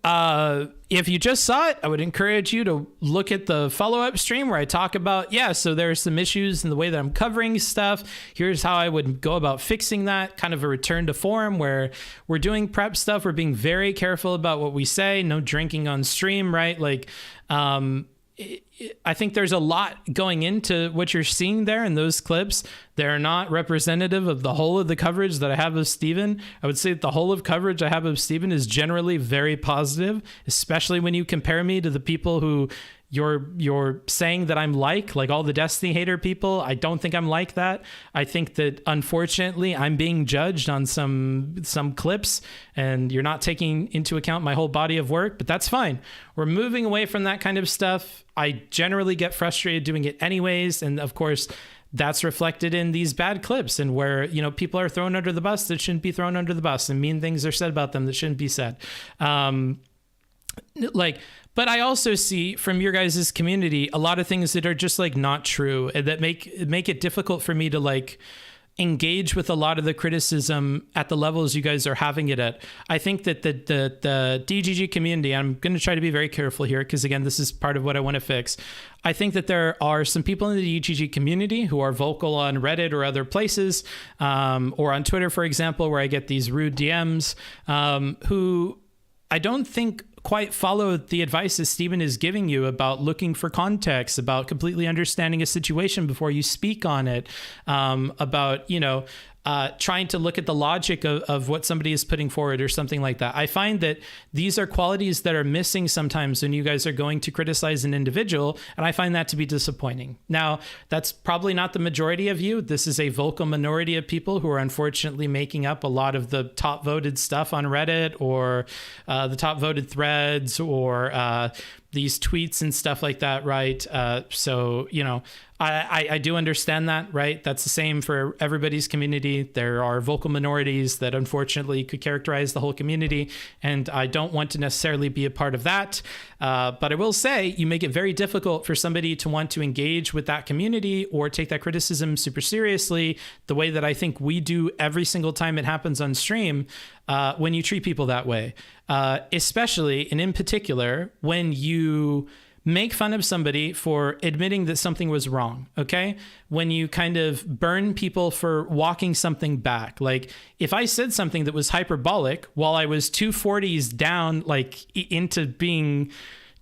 if you just saw it, I would encourage you to look at the follow-up stream where I talk about, so there are some issues in the way that I'm covering stuff. Here's how I would go about fixing that, kind of a return to form where we're doing prep stuff. We're being very careful about what we say, no drinking on stream, right? Like, I think there's a lot going into what you're seeing there in those clips. They're not representative of the whole of the coverage that I have of Steven. I would say that the whole of coverage I have of Steven is generally very positive, especially when you compare me to the people who you're saying that I'm like all the Destiny hater people. I don't think I'm like that. I think that unfortunately I'm being judged on some clips, and you're not taking into account my whole body of work, but that's fine. We're moving away from that kind of stuff. I generally get frustrated doing it anyways, and of course that's reflected in these bad clips and where, people are thrown under the bus that shouldn't be thrown under the bus, and mean things are said about them that shouldn't be said. But I also see from your guys' community a lot of things that are just not true, and that make it difficult for me to engage with a lot of the criticism at the levels you guys are having it at. I think that the DGG community, I'm going to try to be very careful here because again, this is part of what I want to fix. I think that there are some people in the DGG community who are vocal on Reddit or other places, or on Twitter, for example, where I get these rude DMs, who I don't think quite follow the advice that Steven is giving you about looking for context, about completely understanding a situation before you speak on it, about, trying to look at the logic of what somebody is putting forward or something like that. I find that these are qualities that are missing sometimes when you guys are going to criticize an individual, and I find that to be disappointing. Now, that's probably not the majority of you. This is a vocal minority of people who are unfortunately making up a lot of the top voted stuff on Reddit, or the top voted threads, or these tweets and stuff like that, right? So, I do understand that, right? That's the same for everybody's community. There are vocal minorities that unfortunately could characterize the whole community, and I don't want to necessarily be a part of that. But I will say you make it very difficult for somebody to want to engage with that community or take that criticism super seriously, the way that I think we do every single time it happens on stream, when you treat people that way. Especially, and in particular, when you make fun of somebody for admitting that something was wrong, okay? When you kind of burn people for walking something back. Like, if I said something that was hyperbolic while I was 240s down, into being,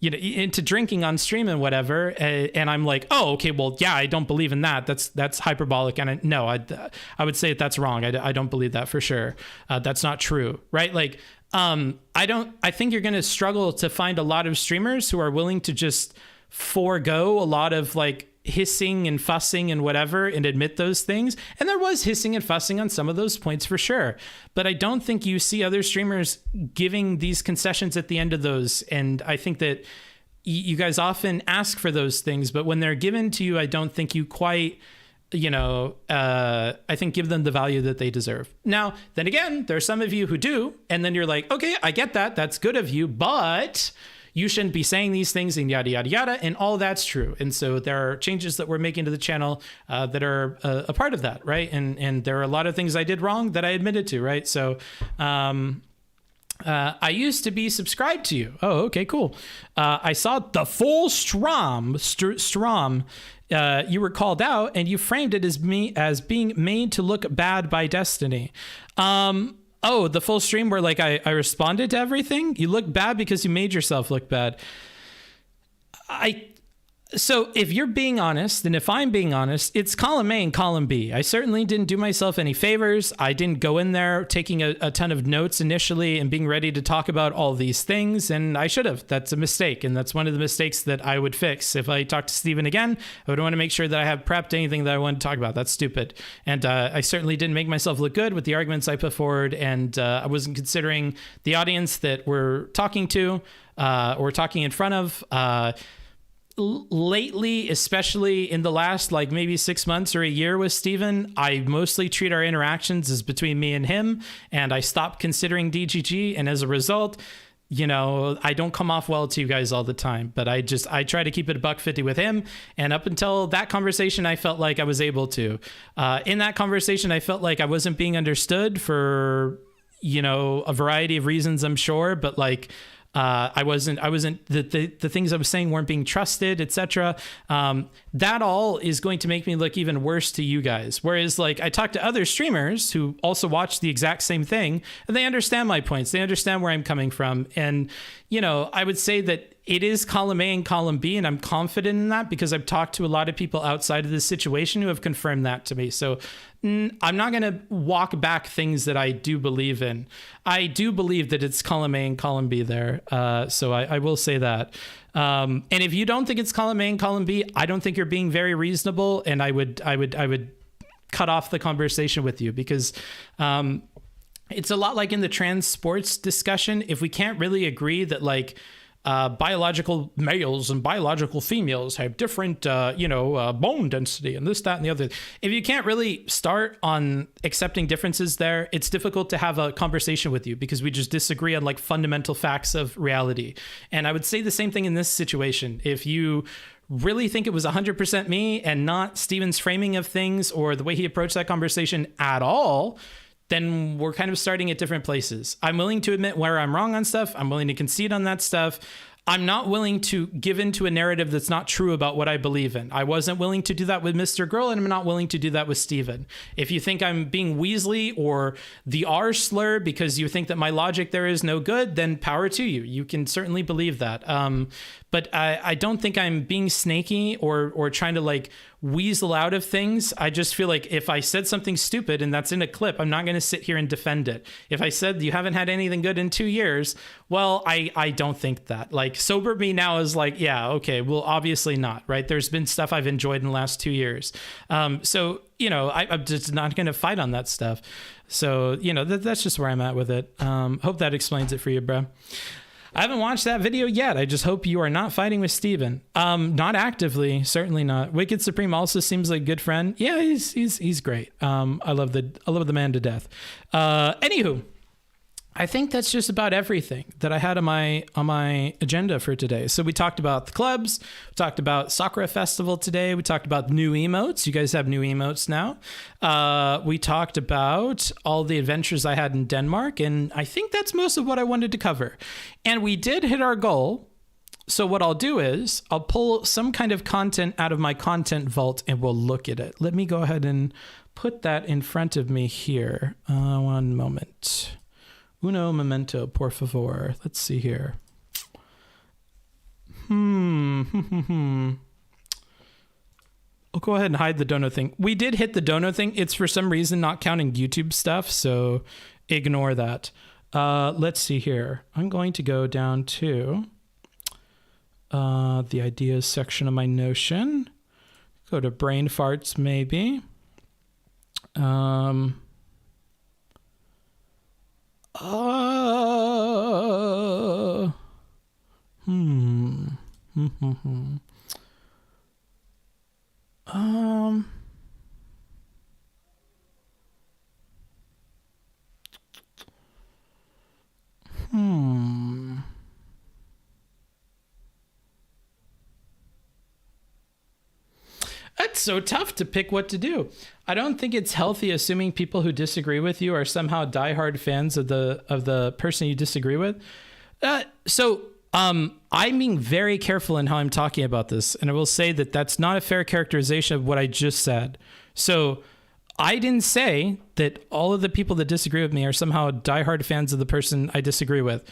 into drinking on stream and whatever, and I'm like, oh, okay, well, yeah, I don't believe in that. That's hyperbolic. And I would say that's wrong. I don't believe that for sure. That's not true, right? I think you're going to struggle to find a lot of streamers who are willing to just forego a lot of hissing and fussing and whatever and admit those things. And there was hissing and fussing on some of those points for sure. But I don't think you see other streamers giving these concessions at the end of those. And I think that you guys often ask for those things, but when they're given to you, I don't think you quite, I think give them the value that they deserve. Now, then again, there are some of you who do, and then you're like, okay, I get that. That's good of you, but you shouldn't be saying these things and yada, yada, yada. And all that's true. And so there are changes that we're making to the channel that are a part of that, right? And there are a lot of things I did wrong that I admitted to, right? So I used to be subscribed to you. Oh, okay, cool. I saw the full Strom. You were called out and you framed it as being made to look bad by Destiny. Oh, the full stream where I responded to everything? You look bad because you made yourself look bad. So if you're being honest, and if I'm being honest, it's column A and column B. I certainly didn't do myself any favors. I didn't go in there taking a ton of notes initially and being ready to talk about all these things, and I should have. That's a mistake, and that's one of the mistakes that I would fix. If I talk to Steven again, I would want to make sure that I have prepped anything that I want to talk about. That's stupid. And I certainly didn't make myself look good with the arguments I put forward, and I wasn't considering the audience that we're talking to or talking in front of. Lately, especially in the last maybe 6 months or a year with Steven, I mostly treat our interactions as between me and him, and I stopped considering DGG, and as a result, I don't come off well to you guys all the time, but I try to keep it $150 with him, and up until that conversation, I felt like I was able to. In that conversation, I felt like I wasn't being understood for a variety of reasons, I'm sure, but like, I wasn't the things I was saying weren't being trusted, etc. That all is going to make me look even worse to you guys. Whereas like I talk to other streamers who also watch the exact same thing, and they understand my points. They understand where I'm coming from. And, I would say that it is column A and column B, and I'm confident in that because I've talked to a lot of people outside of this situation who have confirmed that to me. So I'm not going to walk back things that I do believe in. I do believe that it's column A and column B there. So I will say that. And if you don't think it's column A and column B, I don't think you're being very reasonable. And I would cut off the conversation with you because, it's a lot like in the trans sports discussion. If we can't really agree that like, biological males and biological females have different, bone density and this, that, and the other. If you can't really start on accepting differences there, it's difficult to have a conversation with you because we just disagree on like fundamental facts of reality. And I would say the same thing in this situation. If you really think it was 100% me and not Steven's framing of things or the way he approached that conversation at all, then we're kind of starting at different places. I'm willing to admit where I'm wrong on stuff. I'm willing to concede on that stuff. I'm not willing to give into a narrative that's not true about what I believe in. I wasn't willing to do that with Mr. Girl, and I'm not willing to do that with Steven. If you think I'm being Weasley or the R slur because you think that my logic there is no good, then power to you. You can certainly believe that. But I don't think I'm being snaky or trying to like weasel out of things. I just feel like if I said something stupid and that's in a clip, I'm not going to sit here and defend it. If I said you haven't had anything good in 2 years, well, I don't think that. Like sober me now is like, yeah, okay, well, obviously not, right? There's been stuff I've enjoyed in the last 2 years. So, I'm just not going to fight on that stuff. So, that's just where I'm at with it. Hope that explains it for you, bro. I haven't watched that video yet. I just hope you are not fighting with Steven. Not actively, certainly not. Wicked Supreme also seems like a good friend. Yeah, he's great. I love the man to death. Anywho, I think that's just about everything that I had on my agenda for today. So we talked about the clubs, we talked about Sakura Festival today, we talked about new emotes. You guys have new emotes now. We talked about all the adventures I had in Denmark, and I think that's most of what I wanted to cover. And we did hit our goal. So what I'll do is I'll pull some kind of content out of my content vault and we'll look at it. Let me go ahead and put that in front of me here. One moment. Uno momento, por favor. Let's see here. I'll go ahead and hide the dono thing. We did hit the dono thing. It's for some reason not counting YouTube stuff, so ignore that. Let's see here. I'm going to go down to the ideas section of my Notion. Go to brain farts, maybe. That's so tough to pick what to do. I don't think it's healthy assuming people who disagree with you are somehow diehard fans of the person you disagree with. I'm being very careful in how I'm talking about this, and I will say that that's not a fair characterization of what I just said. So I didn't say that all of the people that disagree with me are somehow diehard fans of the person I disagree with.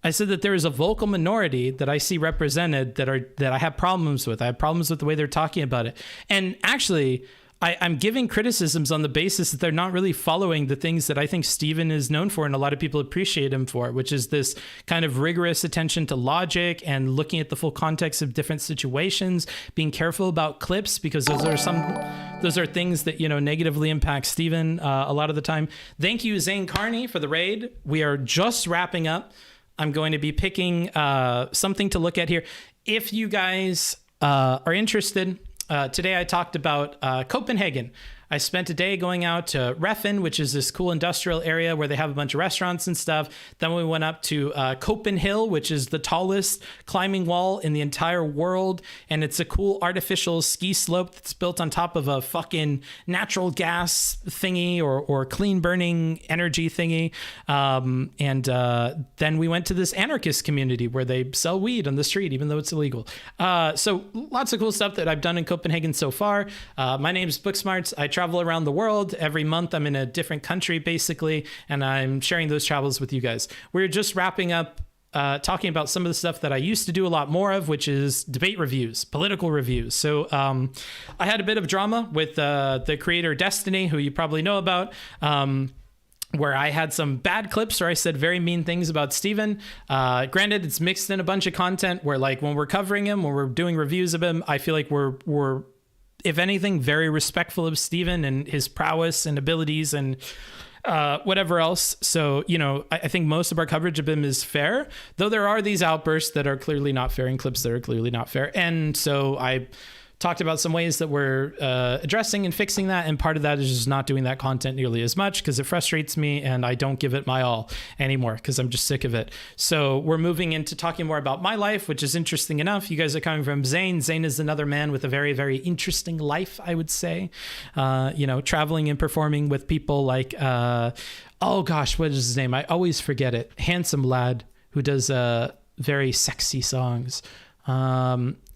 I said that there is a vocal minority that I see represented that I have problems with. I have problems with the way they're talking about it. And actually, I'm giving criticisms on the basis that they're not really following the things that I think Steven is known for and a lot of people appreciate him for, which is this kind of rigorous attention to logic and looking at the full context of different situations, being careful about clips because those are things that, negatively impact Steven a lot of the time. Thank you, Zane Carney, for the raid. We are just wrapping up. I'm going to be picking something to look at here. If you guys are interested, today I talked about Copenhagen. I spent a day going out to Riff, which is this cool industrial area where they have a bunch of restaurants and stuff. Then we went up to Copenhagen, which is the tallest climbing wall in the entire world. And it's a cool artificial ski slope that's built on top of a fucking natural gas thingy or clean burning energy thingy. Then we went to this anarchist community where they sell weed on the street, even though it's illegal. So lots of cool stuff that I've done in Copenhagen so far. My name is Booksmarts. I travel around the world. Every month I'm in a different country, basically, and I'm sharing those travels with you guys. We're just wrapping up talking about some of the stuff that I used to do a lot more of, which is debate reviews, political reviews. So I had a bit of drama with the creator Destiny, who you probably know about, where I had some bad clips where I said very mean things about Steven. Granted, it's mixed in a bunch of content where, like, when we're covering him, when we're doing reviews of him, I feel like we're if anything, very respectful of Steven and his prowess and abilities and whatever else. So, you know, I think most of our coverage of him is fair, though there are these outbursts that are clearly not fair and clips that are clearly not fair. And so I talked about some ways that we're addressing and fixing that. And part of that is just not doing that content nearly as much because it frustrates me and I don't give it my all anymore because I'm just sick of it. So we're moving into talking more about my life, which is interesting enough. You guys are coming from Zane. Zane is another man with a very, very interesting life, I would say. You know, traveling and performing with people like, oh gosh, what is his name? I always forget it. Handsome lad who does very sexy songs.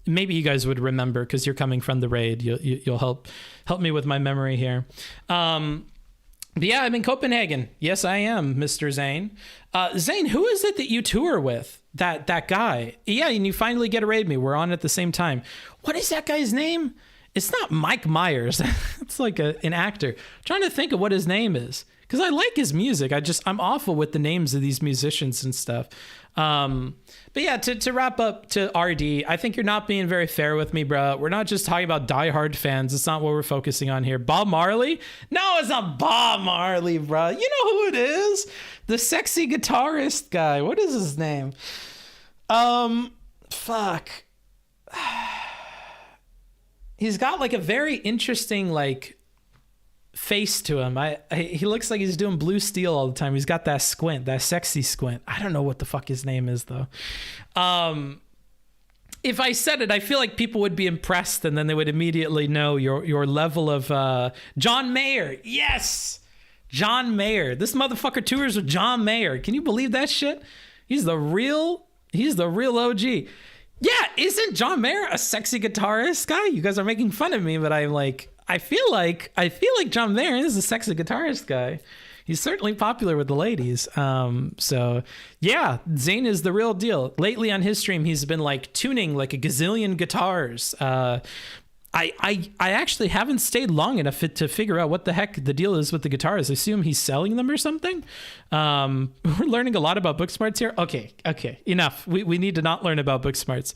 Maybe you guys would remember because you're coming from the raid. You'll help me with my memory here. But yeah, I'm in Copenhagen. Yes, I am, Mr. Zane. Zane, who is it that you tour with? That guy. Yeah, and you finally get to raid me. We're on at the same time. What is that guy's name? It's not Mike Myers. It's like an actor. I'm trying to think of what his name is because I like his music. I'm awful with the names of these musicians and stuff. But yeah, to wrap up to RD, I think you're not being very fair with me, bro. We're not just talking about diehard fans. It's not what we're focusing on here. Bob Marley? No, it's not Bob Marley, bro. You know who it is? The sexy guitarist guy. What is his name? Fuck. He's got like a very interesting like face to him. He looks like he's doing Blue Steel all the time. He's got that squint, that sexy squint. I don't know what the fuck his name is though. If I said it, I feel like people would be impressed and then they would immediately know your level of John Mayer. Yes, John Mayer. This motherfucker tours with John Mayer. Can you believe that shit? He's the real OG. Yeah, isn't John Mayer a sexy guitarist guy? You guys are making fun of me, but I'm like, I feel like John Mayer is a sexy guitarist guy. He's certainly popular with the ladies. So yeah, Zane is the real deal. Lately on his stream, he's been like tuning like a gazillion guitars. I actually haven't stayed long enough to figure out what the heck the deal is with the guitars. I assume he's selling them or something. We're learning a lot about Booksmarts here. Okay, enough. We need to not learn about Booksmarts.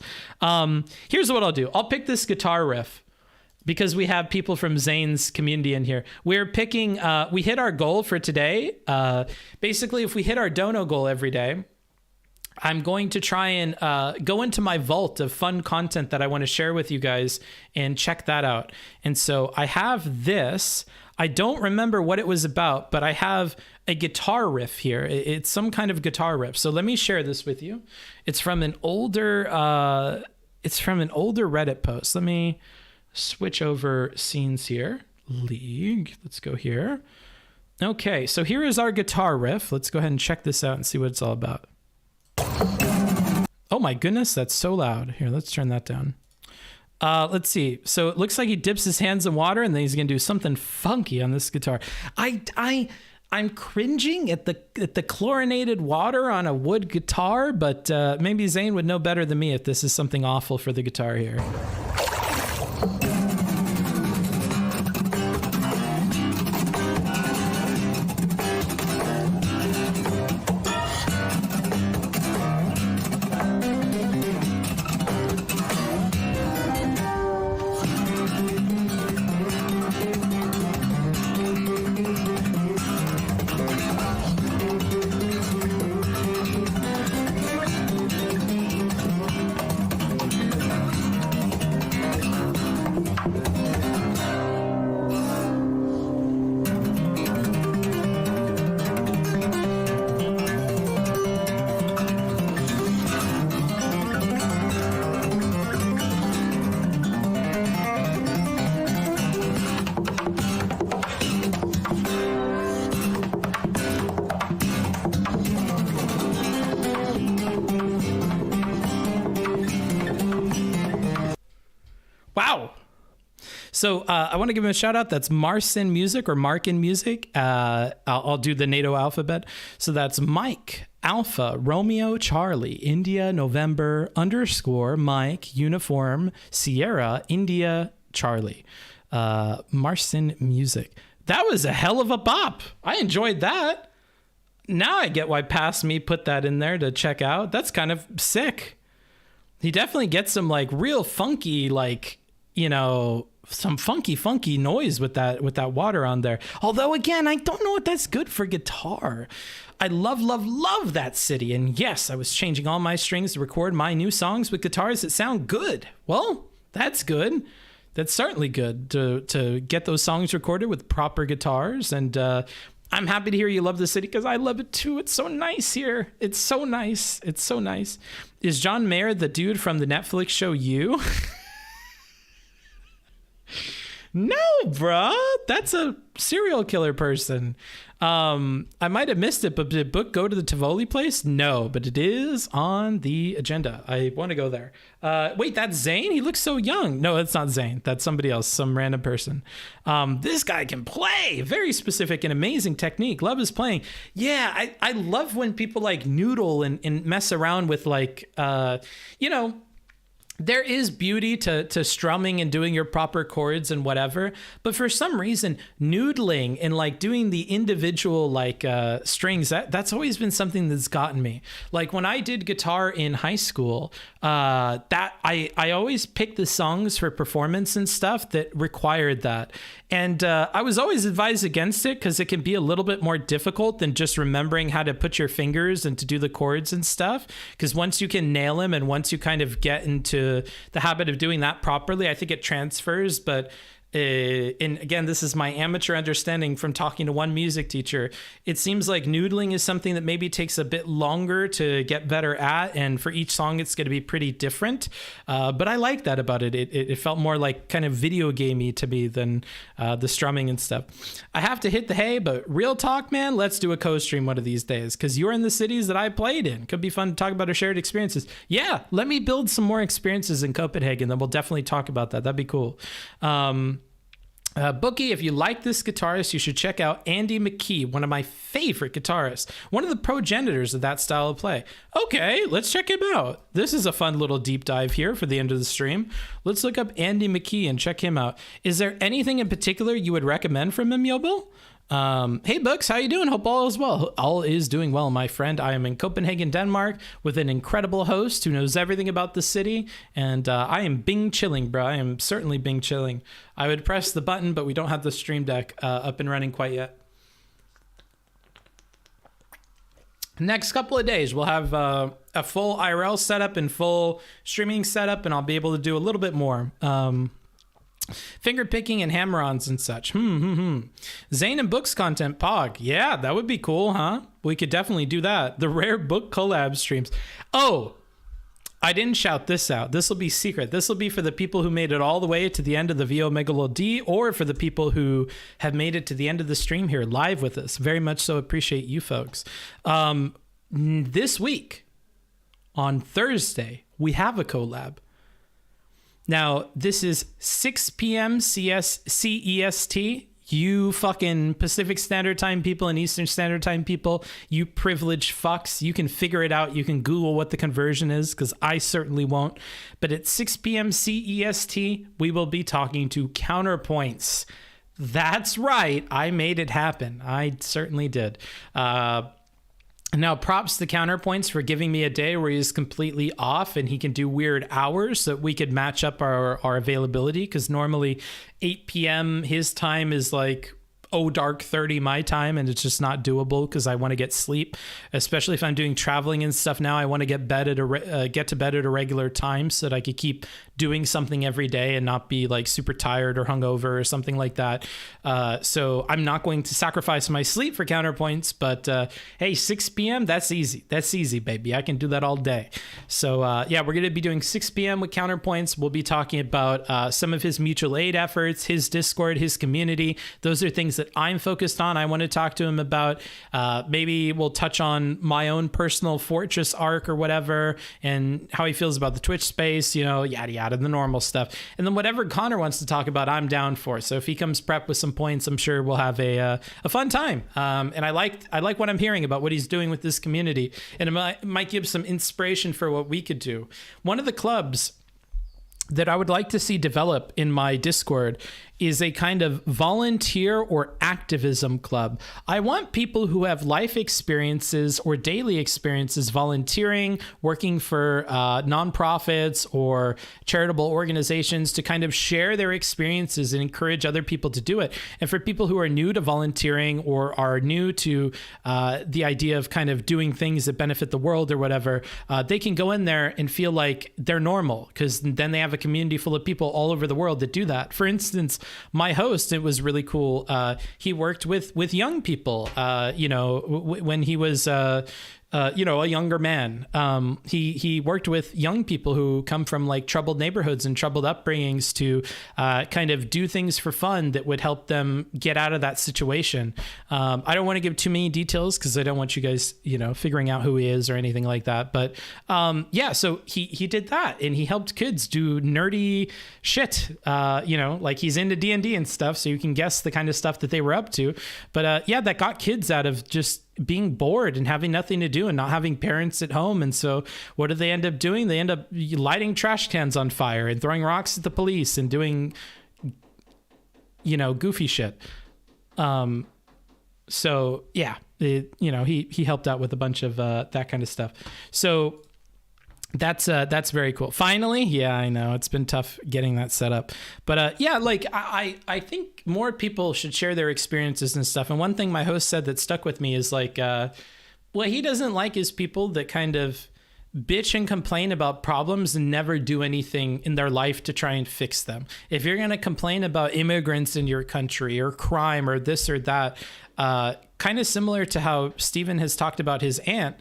Here's what I'll do. I'll pick this guitar riff because we have people from Zane's community in here. We're picking, we hit our goal for today. Basically, if we hit our dono goal every day, I'm going to try and go into my vault of fun content that I want to share with you guys and check that out. And so I have this. I don't remember what it was about, but I have a guitar riff here. It's some kind of guitar riff. So let me share this with you. It's from an older Reddit post. Let me switch over scenes here. League. Let's go here. Okay, so here is our guitar riff. Let's go ahead and check this out and see what it's all about. Oh my goodness, that's so loud. Here, let's turn that down. Let's see. So it looks like he dips his hands in water and then he's gonna do something funky on this guitar. I'm cringing at the chlorinated water on a wood guitar, but maybe Zane would know better than me if this is something awful for the guitar here. So I want to give him a shout out. That's Marcin Music or Markin Music. I'll do the NATO alphabet. So that's Mike, Alpha, Romeo, Charlie, India, November, _ Mike, Uniform, Sierra, India, Charlie. Marcin Music. That was a hell of a bop. I enjoyed that. Now I get why Past Me put that in there to check out. That's kind of sick. He definitely gets some like real funky, like, you know, some funky noise with that water on there. Although again, I don't know if that's good for guitar. I love that city. And yes, I was changing all my strings to record my new songs with guitars that sound good. Well, that's good. That's certainly good to get those songs recorded with proper guitars. And I'm happy to hear you love the city because I love it too. It's so nice here. It's so nice. It's so nice. Is John Mayer the dude from the Netflix show You? No, bruh. That's a serial killer person. I might have missed it, but did Book go to the Tivoli place? No, but it is on the agenda. I want to go there. Wait, that's Zane? He looks so young. No, it's not Zane. That's somebody else, some random person. This guy can play. Very specific and amazing technique. Love his playing. Yeah, I love when people like noodle and mess around with like, you know, there is beauty to strumming and doing your proper chords and whatever, but for some reason, noodling and like doing the individual like strings, that's always been something that's gotten me. Like when I did guitar in high school, that I always picked the songs for performance and stuff that required that. And I was always advised against it because it can be a little bit more difficult than just remembering how to put your fingers and to do the chords and stuff. Because once you can nail them and once you kind of get into the habit of doing that properly, I think it transfers. But and again, this is my amateur understanding from talking to one music teacher. It seems like noodling is something that maybe takes a bit longer to get better at, and for each song it's going to be pretty different. But I like that about it. It felt more like kind of video gamey to me than the strumming and stuff. I have to hit the hay, but real talk, man, let's do a co-stream one of these days because you're in the cities that I played in. Could be fun to talk about our shared experiences. Yeah, let me build some more experiences in Copenhagen, then we'll definitely talk about that. That'd be cool. Bookie, if you like this guitarist, you should check out Andy McKee, one of my favorite guitarists, one of the progenitors of that style of play. Okay, let's check him out. This is a fun little deep dive here for the end of the stream. Let's look up Andy McKee and check him out. Is there anything in particular you would recommend from him, Yobil? Hey Books, how you doing? Hope all is well. All is doing well, my friend. I am in Copenhagen, Denmark with an incredible host who knows everything about the city, and I am Bing chilling, bro. I am certainly Bing chilling. I would press the button, but we don't have the stream deck up and running quite yet. Next couple of days, we'll have a full IRL setup and full streaming setup, and I'll be able to do a little bit more. Finger picking and hammer-ons and such. Zane and Books content, Pog. Yeah, that would be cool, huh? We could definitely do that. The rare book collab streams. Oh, I didn't shout this out. This will be secret. This will be for the people who made it all the way to the end of the VO Megalo D, or for the people who have made it to the end of the stream here live with us. Very much so appreciate you folks. This week, on Thursday, we have a collab. Now, this is 6 p.m. CEST. You fucking Pacific Standard Time people and Eastern Standard Time people, you privileged fucks. You can figure it out. You can Google what the conversion is, because I certainly won't. But at 6 p.m. CEST, we will be talking to Counterpoints. That's right. I made it happen. I certainly did. Now, props to Counterpoints for giving me a day where he's completely off and he can do weird hours so that we could match up our availability, because normally 8 p.m. his time is like dark 30 my time, and it's just not doable because I want to get sleep, especially if I'm doing traveling and stuff. Now I want to get to bed at a regular time so that I could keep doing something every day and not be like super tired or hungover or something like that. So I'm not going to sacrifice my sleep for Counterpoints, but hey, 6 p.m. that's easy. That's easy, baby. I can do that all day. So yeah, we're going to be doing 6 p.m. with Counterpoints. We'll be talking about some of his mutual aid efforts, his Discord, his community. Those are things that I'm focused on. I want to talk to him about. Maybe we'll touch on my own personal Fortress arc or whatever, and how he feels about the Twitch space, you know, yada yada. kind of the normal stuff. And then whatever Connor wants to talk about, I'm down for. So if he comes prepped with some points, I'm sure we'll have a fun time. And I like what I'm hearing about what he's doing with this community, and it might give some inspiration for what we could do. One of the clubs that I would like to see develop in my Discord is a kind of volunteer or activism club. I want people who have life experiences or daily experiences volunteering, working for nonprofits or charitable organizations to kind of share their experiences and encourage other people to do it. And for people who are new to volunteering or are new to the idea of kind of doing things that benefit the world or whatever, they can go in there and feel like they're normal, because then they have a community full of people all over the world that do that. For instance, my host, it was really cool. He worked with young people, when he was, a younger man. He worked with young people who come from like troubled neighborhoods and troubled upbringings to kind of do things for fun that would help them get out of that situation. I don't want to give too many details because I don't want you guys, figuring out who he is or anything like that. But so he did that, and he helped kids do nerdy shit. Like he's into D&D and stuff, so you can guess the kind of stuff that they were up to. But that got kids out of just being bored and having nothing to do and not having parents at home. And so what do they end up doing? They end up lighting trash cans on fire and throwing rocks at the police and doing, goofy shit. So yeah, he helped out with a bunch of that kind of stuff. So that's very cool. Finally, yeah, I know it's been tough getting that set up, but I think more people should share their experiences and stuff. And one thing my host said that stuck with me is like, what he doesn't like is people that kind of bitch and complain about problems and never do anything in their life to try and fix them. If you're going to complain about immigrants in your country or crime or this or that, kind of similar to how Stephen has talked about his aunt,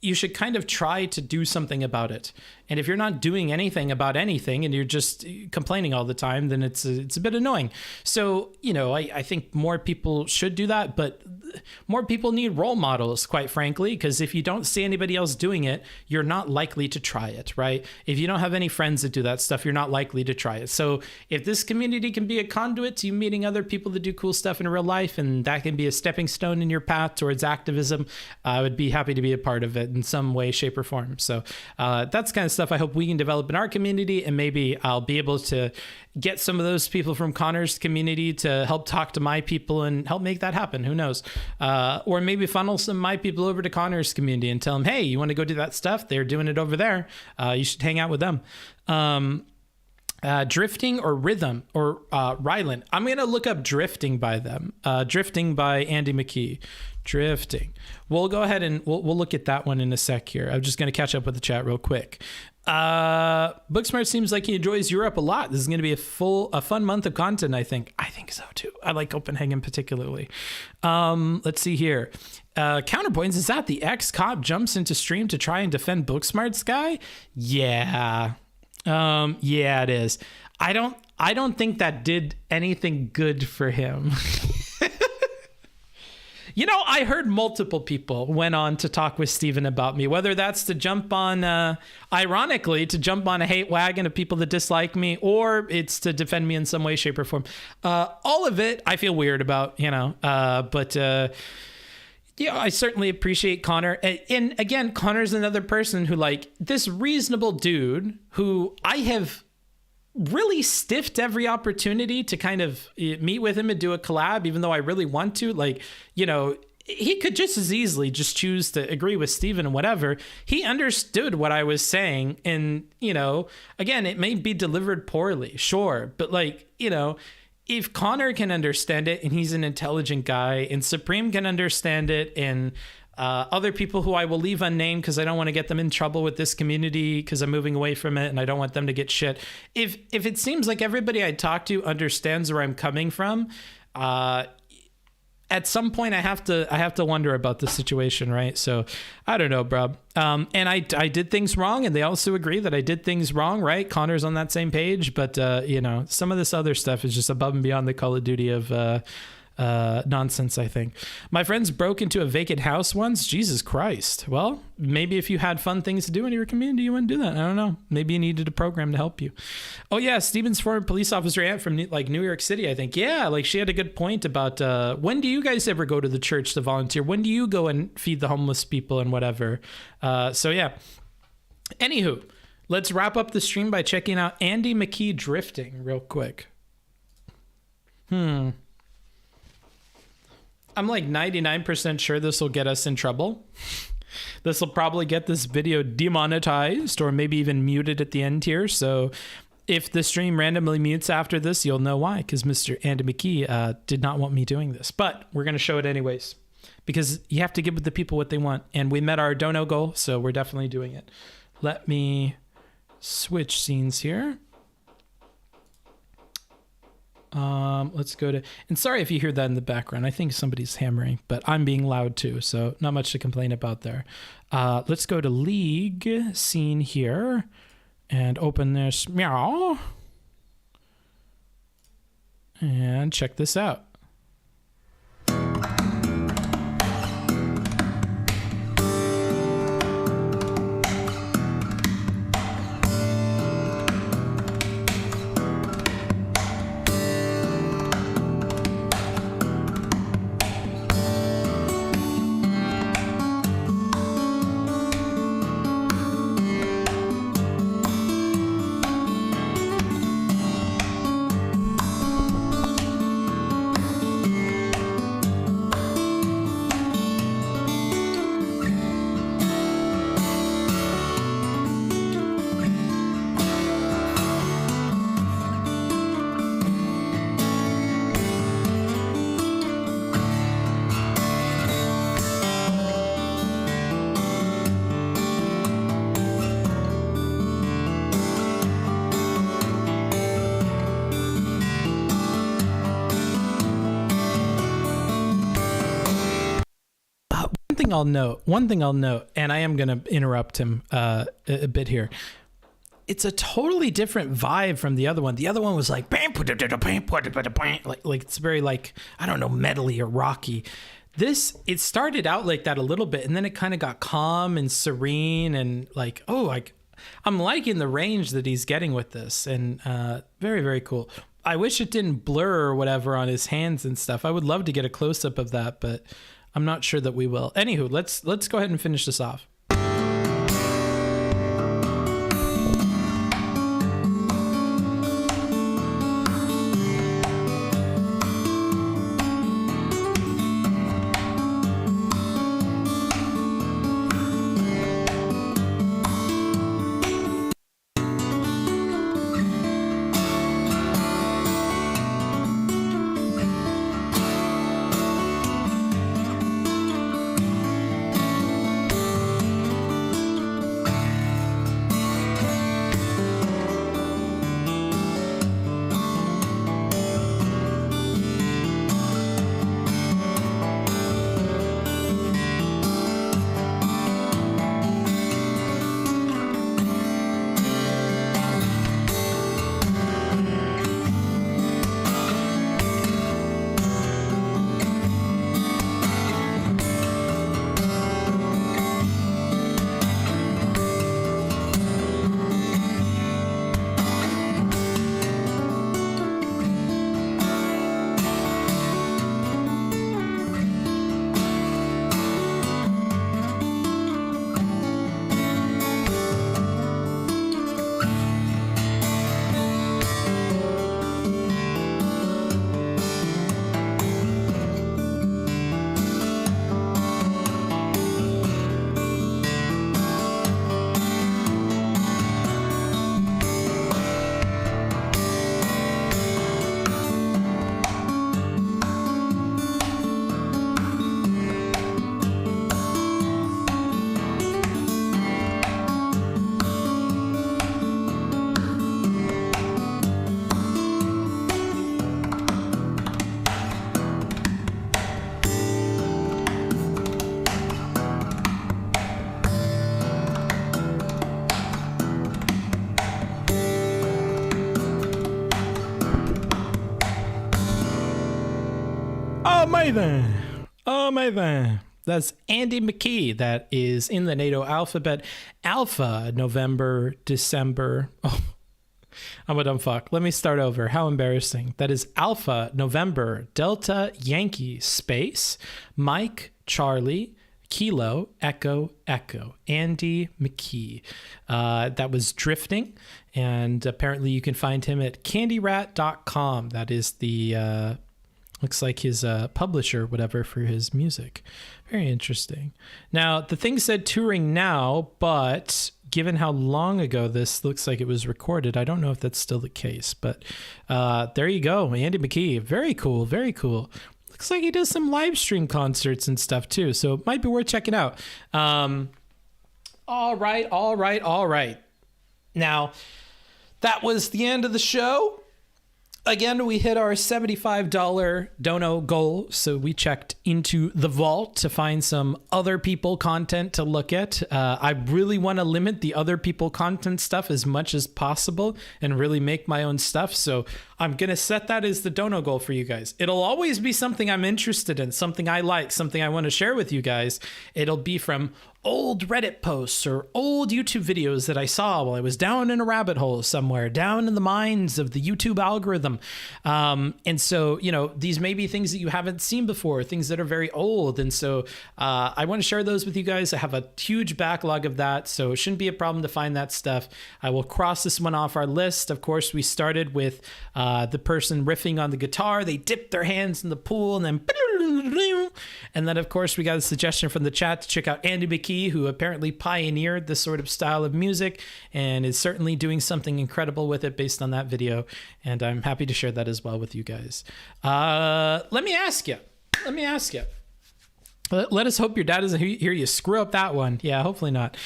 you should kind of try to do something about it. And if you're not doing anything about anything and you're just complaining all the time, then it's a bit annoying. So, I think more people should do that, but more people need role models, quite frankly, because if you don't see anybody else doing it, you're not likely to try it, right? If you don't have any friends that do that stuff, you're not likely to try it. So if this community can be a conduit to you meeting other people that do cool stuff in real life, and that can be a stepping stone in your path towards activism, I would be happy to be a part of it in some way, shape, or form. So that's kind of stuff I hope we can develop in our community, and maybe I'll be able to get some of those people from Connor's community to help talk to my people and help make that happen. Who knows? Or maybe funnel some of my people over to Connor's community and tell them, hey, you want to go do that stuff? They're doing it over there. You should hang out with them. Drifting or Rhythm or Rylan. I'm going to look up Drifting by them. Drifting by Andy McKee. Drifting. We'll go ahead and we'll look at that one in a sec here. I'm just going to catch up with the chat real quick. Booksmart seems like he enjoys Europe a lot. This is going to be a fun month of content, I think. I think so too. I like Copenhagen particularly. Let's see here. Counterpoints, is that the ex-cop jumps into stream to try and defend Booksmart's guy? Yeah. Yeah, it is. I don't think that did anything good for him. I heard multiple people went on to talk with Steven about me, whether that's to jump on, ironically, to jump on a hate wagon of people that dislike me, or it's to defend me in some way, shape, or form. All of it, I feel weird about, but I certainly appreciate Connor. And again, Connor's another person who, like, this reasonable dude who I have really stiffed every opportunity to kind of meet with him and do a collab, even though I really want to, he could just as easily just choose to agree with Steven and whatever. He understood what I was saying. And, again, it may be delivered poorly, sure. But if Connor can understand it and he's an intelligent guy, and Supreme can understand it, and other people who I will leave unnamed because I don't want to get them in trouble with this community because I'm moving away from it and I don't want them to get shit. If it seems like everybody I talk to understands where I'm coming from, at some point I have to wonder about the situation, right? So I don't know, bro. And I did things wrong, and they also agree that I did things wrong, right? Connor's on that same page, but some of this other stuff is just above and beyond the Call of Duty of nonsense, I think. My friends broke into a vacant house once. Jesus Christ. Well, maybe if you had fun things to do in your community, you wouldn't do that. I don't know. Maybe you needed a program to help you. Oh yeah, Steven's former police officer aunt from New York City, I think. Yeah, like she had a good point about when do you guys ever go to the church to volunteer? When do you go and feed the homeless people and whatever? So yeah. Anywho, let's wrap up the stream by checking out Andy McKee drifting real quick. I'm like 99% sure this will get us in trouble. This will probably get this video demonetized or maybe even muted at the end here. So if the stream randomly mutes after this, you'll know why, because Mr. Andy McKee did not want me doing this. But we're going to show it anyways, because you have to give the people what they want. And we met our dono goal, so we're definitely doing it. Let me switch scenes here. Let's go to, and sorry if you hear that in the background. I think somebody's hammering, but I'm being loud too, so not much to complain about there. Let's go to League scene here and open this meow and check this out. One thing I'll note, and I am going to interrupt him a bit here. It's a totally different vibe from the other one. The other one was like it's very like, I don't know, metally or rocky. This, it started out like that a little bit, and then it kind of got calm and serene and like, oh, like I'm liking the range that he's getting with this, and very, very cool. I wish it didn't blur or whatever on his hands and stuff. I would love to get a close up of that, but I'm not sure that we will. Anywho, let's go ahead and finish this off. Amazing. Amazing. That's Andy McKee. That is in the NATO alphabet. Alpha, November, December. Oh, I'm a dumb fuck. Let me start over. How embarrassing. That is Alpha, November, Delta, Yankee, Space, Mike, Charlie, Kilo, Echo, Echo. Andy McKee. That was Drifting. And apparently you can find him at candyrat.com. That is the... looks like his publisher, whatever, for his music. Very interesting. Now, the thing said touring now, but given how long ago this looks like it was recorded, I don't know if that's still the case. But there you go, Andy McKee. Very cool, very cool. Looks like he does some live stream concerts and stuff too, so it might be worth checking out. All right. Now, that was the end of the show. Again, we hit our $75 dono goal, so we checked into the vault to find some other people content to look at. I really want to limit the other people content stuff as much as possible and really make my own stuff, so I'm going to set that as the dono goal for you guys. It'll always be something I'm interested in, something I like, something I want to share with you guys. It'll be from old Reddit posts or old YouTube videos that I saw while I was down in a rabbit hole somewhere, down in the mines of the YouTube algorithm. And so, you know, these may be things that you haven't seen before, things that are very old. And so I want to share those with you guys. I have a huge backlog of that, so it shouldn't be a problem to find that stuff. I will cross this one off our list. Of course, we started with the person riffing on the guitar. They dipped their hands in the pool and then of course we got a suggestion from the chat to check out Andy McKee, who apparently pioneered this sort of style of music and is certainly doing something incredible with it based on that video, and I'm happy to share that as well with you guys. Let me ask you, let us hope your dad doesn't hear you screw up that one. Yeah, hopefully not.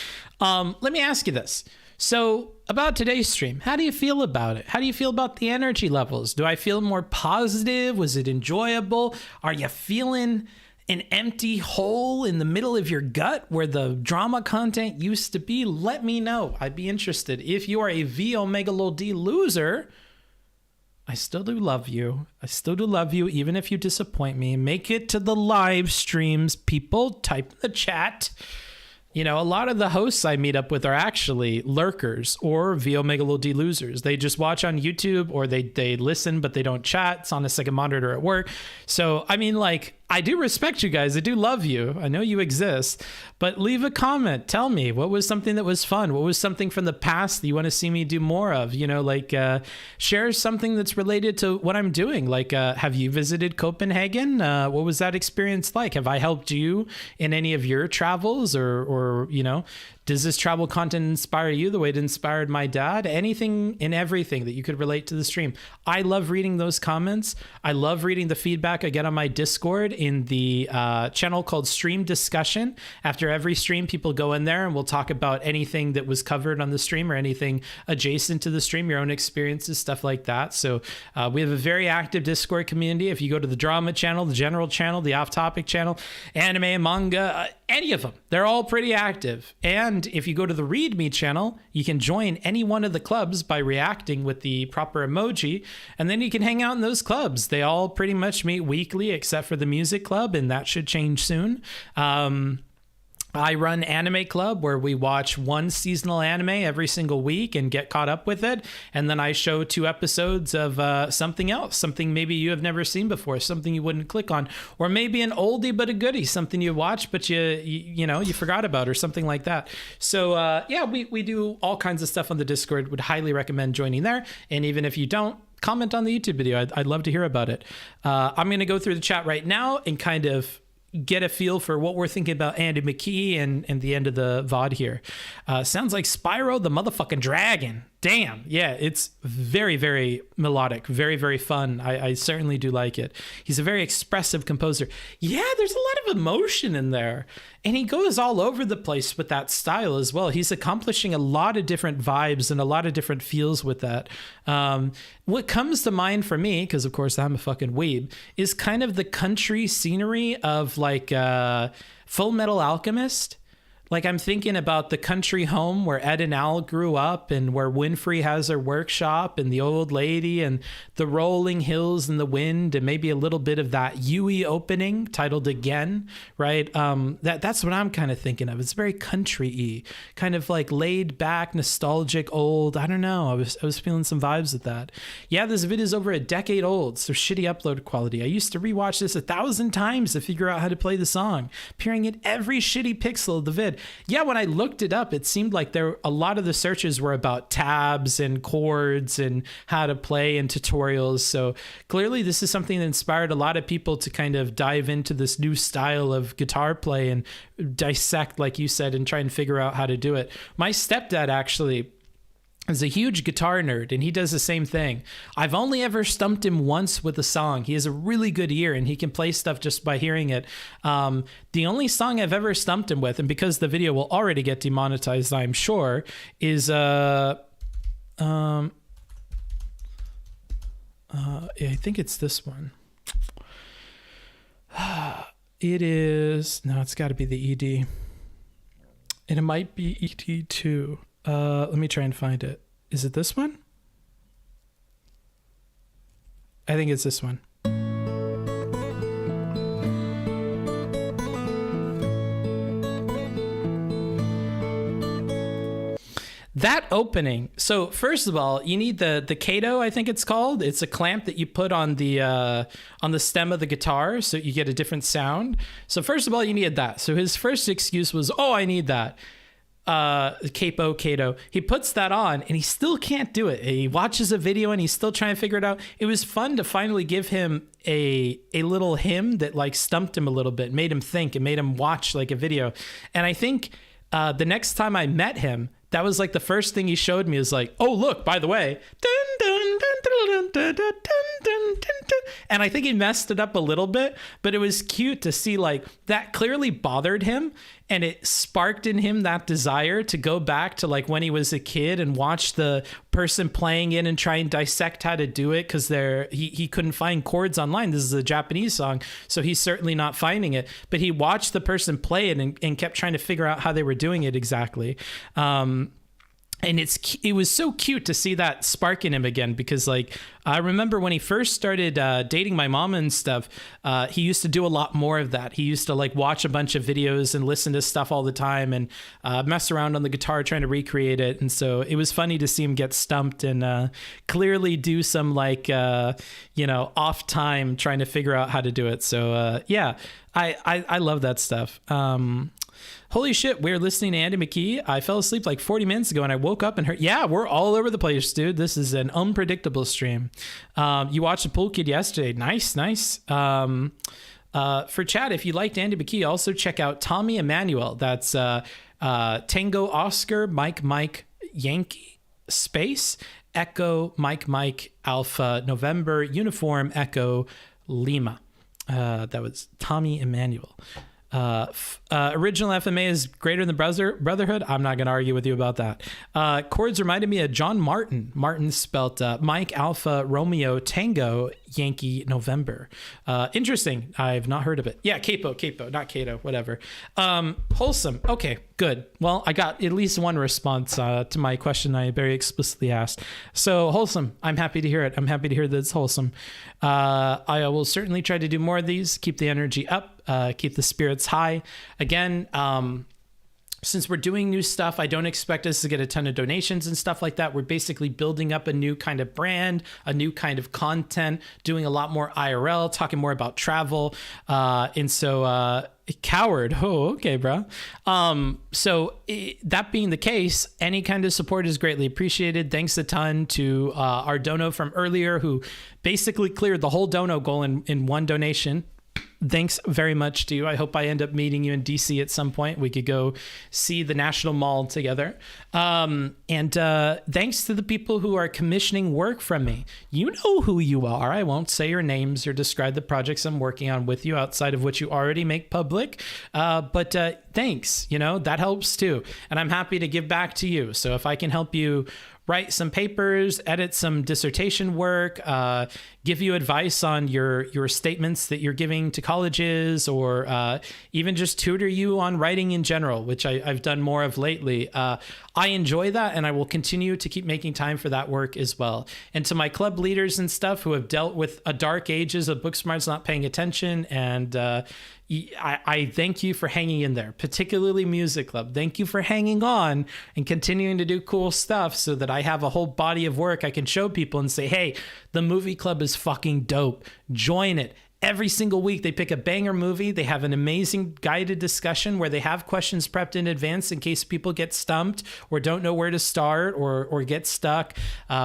Let me ask you this. So about today's stream, how do you feel about it? How do you feel about the energy levels? Do I feel more positive? Was it enjoyable? Are you feeling an empty hole in the middle of your gut where the drama content used to be? Let me know. I'd be interested. If you are a V Omega Lol D loser, I still do love you. I still do love you, even if you disappoint me. Make it to the live streams, people. Type in the chat. You know, a lot of the hosts I meet up with are actually lurkers or V Omega Lol D losers. They just watch on YouTube, or they listen, but they don't chat. It's on a second monitor at work. So, I mean, like, I do respect you guys. I do love you. I know you exist, but leave a comment. Tell me, what was something that was fun? What was something from the past that you want to see me do more of? You know, like, share something that's related to what I'm doing. Like, have you visited Copenhagen? What was that experience like? Have I helped you in any of your travels, or you know, does this travel content inspire you the way it inspired my dad? Anything and everything that you could relate to the stream. I love reading those comments. I love reading the feedback I get on my Discord in the channel called Stream Discussion. After every stream, people go in there and we'll talk about anything that was covered on the stream or anything adjacent to the stream, your own experiences, stuff like that. So we have a very active Discord community. If you go to the drama channel, the general channel, the off-topic channel, anime and manga, any of them, they're all pretty active. And if you go to the Read Me channel, you can join any one of the clubs by reacting with the proper emoji, and then you can hang out in those clubs. They all pretty much meet weekly except for the music club, and that should change soon. I run Anime Club, where we watch one seasonal anime every single week and get caught up with it. And then I show 2 episodes of something else, something maybe you have never seen before, something you wouldn't click on, or maybe an oldie but a goodie, something you watched but you know, you forgot about, or something like that. So yeah, we do all kinds of stuff on the Discord. Would highly recommend joining there. And even if you don't, comment on the YouTube video. I'd love to hear about it. I'm going to go through the chat right now and kind of get a feel for what we're thinking about Andy McKee and the end of the VOD here. Sounds like Spyro the motherfucking Dragon. Damn. Yeah, it's very, very melodic, very, very fun. I certainly do like it. He's a very expressive composer. Yeah, there's a lot of emotion in there. And he goes all over the place with that style as well. He's accomplishing a lot of different vibes and a lot of different feels with that. What comes to mind for me, because of course I'm a fucking weeb, is kind of the country scenery of like Full Metal Alchemist. Like I'm thinking about the country home where Ed and Al grew up and where Winfrey has her workshop and the old lady and the rolling hills and the wind and maybe a little bit of that Yui opening titled Again, right? That's what I'm kind of thinking of. It's very country-y, kind of like laid back, nostalgic, old. I don't know. I was feeling some vibes with that. Yeah, this vid is over a decade old, so shitty upload quality. I used to rewatch this 1,000 times to figure out how to play the song, peering at every shitty pixel of the vid. Yeah, when I looked it up, it seemed like a lot of the searches were about tabs and chords and how to play and tutorials. So clearly this is something that inspired a lot of people to kind of dive into this new style of guitar play and dissect, like you said, and try and figure out how to do it. My stepdad actually is a huge guitar nerd, and he does the same thing. I've only ever stumped him once with a song. He has a really good ear, and he can play stuff just by hearing it. The only song I've ever stumped him with, and because the video will already get demonetized, I'm sure, is I think it's this one. It is, no, it's got to be the ED. And it might be ED too. Let me try and find it. Is it this one? I think it's this one. That opening. So first of all, you need the Kato, I think it's called. It's a clamp that you put on the stem of the guitar so you get a different sound. So first of all, you needed that. So his first excuse was, oh, I need that. Kato. He puts that on and he still can't do it. He watches a video and he's still trying to figure it out. It was fun to finally give him a little hymn that like stumped him a little bit, made him think and made him watch like a video. And I think the next time I met him, that was like the first thing he showed me is like, oh, look, by the way. And I think he messed it up a little bit, but it was cute to see like that clearly bothered him. And it sparked in him that desire to go back to like when he was a kid and watch the person playing it and try and dissect how to do it because he couldn't find chords online. This is a Japanese song, so he's certainly not finding it. But he watched the person play it and kept trying to figure out how they were doing it exactly. And it was so cute to see that spark in him again, because like I remember when he first started dating my mom and stuff, he used to do a lot more of that. He used to like watch a bunch of videos and listen to stuff all the time and mess around on the guitar trying to recreate it. And so it was funny to see him get stumped and clearly do some like, off time trying to figure out how to do it. So yeah, I love that stuff. Holy shit, we're listening to Andy McKee. I fell asleep like 40 minutes ago and I woke up and heard, yeah, we're all over the place, dude. This is an unpredictable stream. You watched the Pool Kid yesterday. Nice. For chat, if you liked Andy McKee, also check out Tommy Emmanuel. That's Tango Oscar, Mike Yankee, Space, Echo, Mike Alpha, November, Uniform, Echo, Lima. That was Tommy Emmanuel. Original FMA is greater than Brotherhood. I'm not going to argue with you about that. Chords reminded me of John Martin. Martin spelt Mike Alpha Romeo Tango Yankee November. Interesting. I've not heard of it. Yeah, Capo, not Cato, whatever. Wholesome. Okay, good. Well, I got at least one response to my question I very explicitly asked. So wholesome. I'm happy to hear it. I'm happy to hear that it's wholesome. I will certainly try to do more of these, keep the energy up, keep the spirits high. Again, since we're doing new stuff, I don't expect us to get a ton of donations and stuff like that. We're basically building up a new kind of brand, a new kind of content, doing a lot more IRL, talking more about travel. And so, coward. Oh, okay, bro. That being the case, any kind of support is greatly appreciated. Thanks a ton to our dono from earlier who basically cleared the whole dono goal in one donation. Thanks very much to you. I hope I end up meeting you in DC at some point. We could go see the National Mall together. And thanks to the people who are commissioning work from me. You know who you are. I won't say your names or describe the projects I'm working on with you outside of what you already make public. But thanks. That helps too. And I'm happy to give back to you. So if I can help you write some papers, edit some dissertation work, give you advice on your statements that you're giving to colleges, or even just tutor you on writing in general, which I've done more of lately. I enjoy that, and I will continue to keep making time for that work as well. And to my club leaders and stuff who have dealt with a dark ages of Booksmarts not paying attention, and I thank you for hanging in there, particularly Music Club. Thank you for hanging on and continuing to do cool stuff so that I have a whole body of work I can show people and say, hey, the movie club is fucking dope. Join it. Every single week, they pick a banger movie. They have an amazing guided discussion where they have questions prepped in advance in case people get stumped or don't know where to start or get stuck.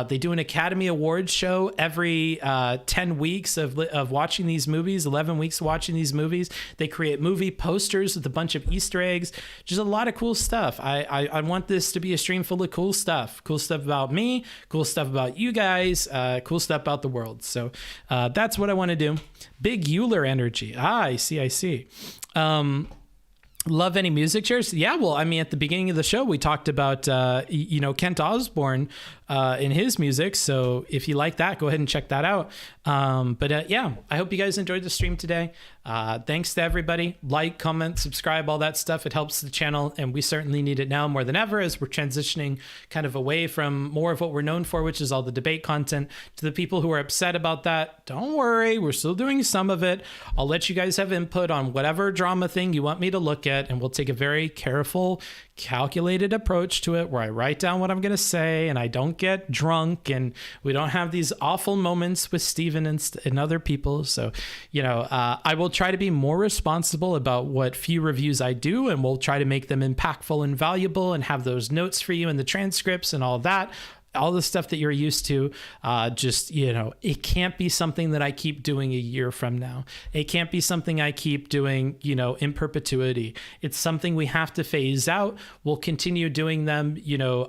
They do an Academy Awards show every 10 weeks of watching these movies, 11 weeks of watching these movies. They create movie posters with a bunch of Easter eggs. Just a lot of cool stuff. I want this to be a stream full of cool stuff. Cool stuff about me, cool stuff about you guys, cool stuff about the world. So that's what I want to do. Big Euler energy. I see. Love any music shares? Yeah, well, I mean, at the beginning of the show, we talked about, Kent Osborne in his music. So if you like that, go ahead and check that out. Yeah, I hope you guys enjoyed the stream today. Thanks to everybody. Like, comment, subscribe, all that stuff. It helps the channel, and we certainly need it now more than ever as we're transitioning kind of away from more of what we're known for, which is all the debate content. To the people who are upset about that, don't worry. We're still doing some of it. I'll let you guys have input on whatever drama thing you want me to look at, and we'll take a very careful, calculated approach to it where I write down what I'm going to say and I don't get drunk and we don't have these awful moments with Steven and other people. So, I will try to be more responsible about what few reviews I do, and we'll try to make them impactful and valuable and have those notes for you in the transcripts and all that. All the stuff that you're used to, it can't be something that I keep doing a year from now. It can't be something I keep doing, in perpetuity. It's something we have to phase out. We'll continue doing them.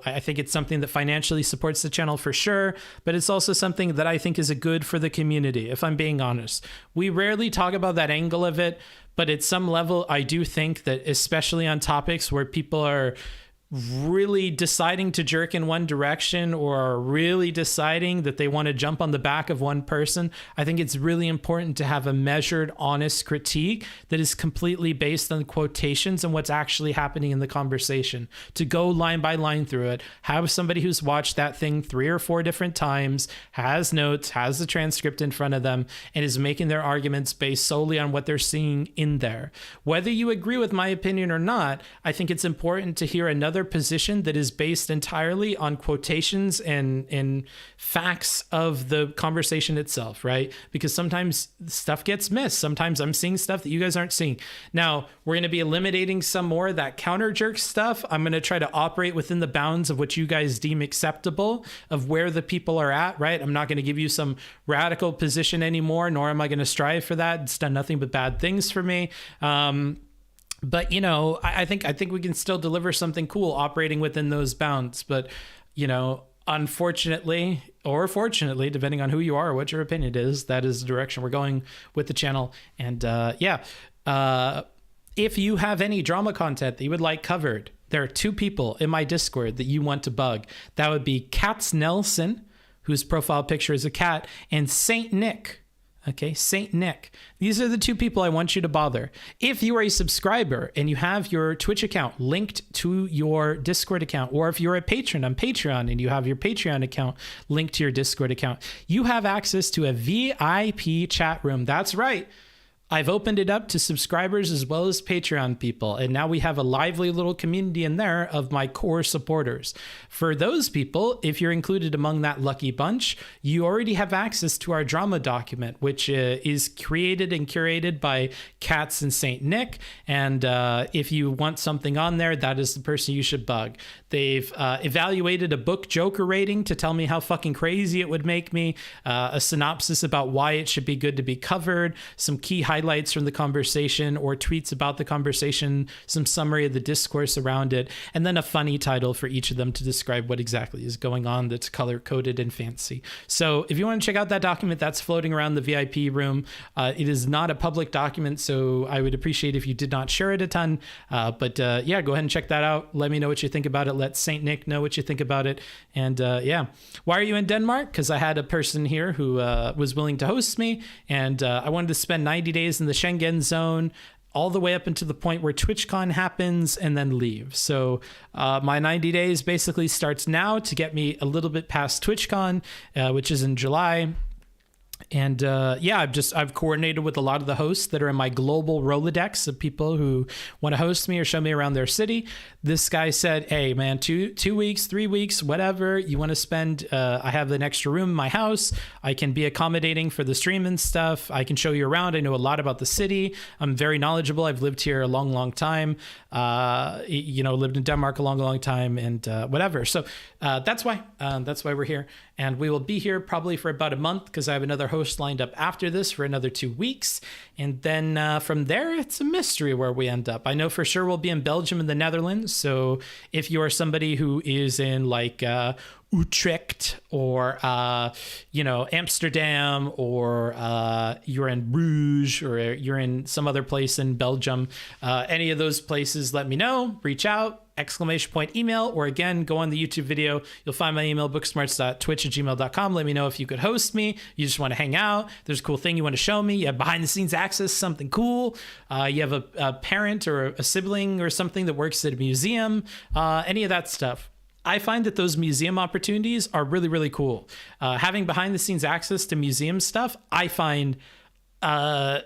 I think it's something that financially supports the channel for sure, but it's also something that I think is a good for the community, if I'm being honest. We rarely talk about that angle of it, but at some level, I do think that, especially on topics where people are really deciding to jerk in one direction or really deciding that they want to jump on the back of one person, I think it's really important to have a measured, honest critique that is completely based on quotations and what's actually happening in the conversation. To go line by line through it, have somebody who's watched that thing 3 or 4 different times, has notes, has the transcript in front of them, and is making their arguments based solely on what they're seeing in there. Whether you agree with my opinion or not, I think it's important to hear another position that is based entirely on quotations and facts of the conversation itself, right? Because sometimes stuff gets missed. Sometimes I'm seeing stuff that you guys aren't seeing. Now, we're going to be eliminating some more of that counter jerk stuff. I'm going to try to operate within the bounds of what you guys deem acceptable, of where the people are at, right? I'm not going to give you some radical position anymore, nor am I going to strive for that. It's done nothing but bad things for me. But I think we can still deliver something cool operating within those bounds. But unfortunately or fortunately, depending on who you are or what your opinion is, that is the direction we're going with the channel. And if you have any drama content that you would like covered, there are 2 people in my Discord that you want to bug. That would be Katz Nelson, whose profile picture is a cat, and Saint Nick. Okay, Saint Nick. These are the 2 people I want you to bother. If you are a subscriber and you have your Twitch account linked to your Discord account, or if you're a patron on Patreon and you have your Patreon account linked to your Discord account, you have access to a VIP chat room. That's right. I've opened it up to subscribers as well as Patreon people, and now we have a lively little community in there of my core supporters. For those people, if you're included among that lucky bunch, you already have access to our drama document, which is created and curated by Katz and Saint Nick, and if you want something on there, that is the person you should bug. They've evaluated a book Joker rating to tell me how fucking crazy it would make me, a synopsis about why it should be good to be covered, some key highlights from the conversation or tweets about the conversation, some summary of the discourse around it, and then a funny title for each of them to describe what exactly is going on that's color coded and fancy. So if you want to check out that document, that's floating around the VIP room. It is not a public document, so I would appreciate if you did not share it a ton. But yeah, go ahead and check that out. Let me know what you think about it. Let Saint Nick know what you think about it. And yeah, why are you in Denmark? Because I had a person here who was willing to host me, and I wanted to spend 90 days in the Schengen zone, all the way up until the point where TwitchCon happens, and then leave. So my 90 days basically starts now to get me a little bit past TwitchCon, which is in July. And yeah, I've coordinated with a lot of the hosts that are in my global Rolodex of people who want to host me or show me around their city. This guy said, hey man, 2 weeks, 3 weeks, whatever you want to spend. I have an extra room in my house. I can be accommodating for the stream and stuff. I can show you around. I know a lot about the city. I'm very knowledgeable. I've lived here a long time. Lived in Denmark a long time, and whatever. So that's why we're here. And we will be here probably for about a month, because I have another host lined up after this for another 2 weeks. And then from there, it's a mystery where we end up. I know for sure we'll be in Belgium and the Netherlands. So if you are somebody who is in like Utrecht or, Amsterdam, or you're in Bruges, or you're in some other place in Belgium, any of those places, let me know, reach out. ! Email, or again, go on the YouTube video. You'll find my email, booksmarts.twitch@gmail.com. Let me know if you could host me. You just want to hang out. There's a cool thing you want to show me. You have behind the scenes access, something cool. You have a parent or a sibling or something that works at a museum, any of that stuff. I find that those museum opportunities are really, really cool. Having behind the scenes access to museum stuff, I find, I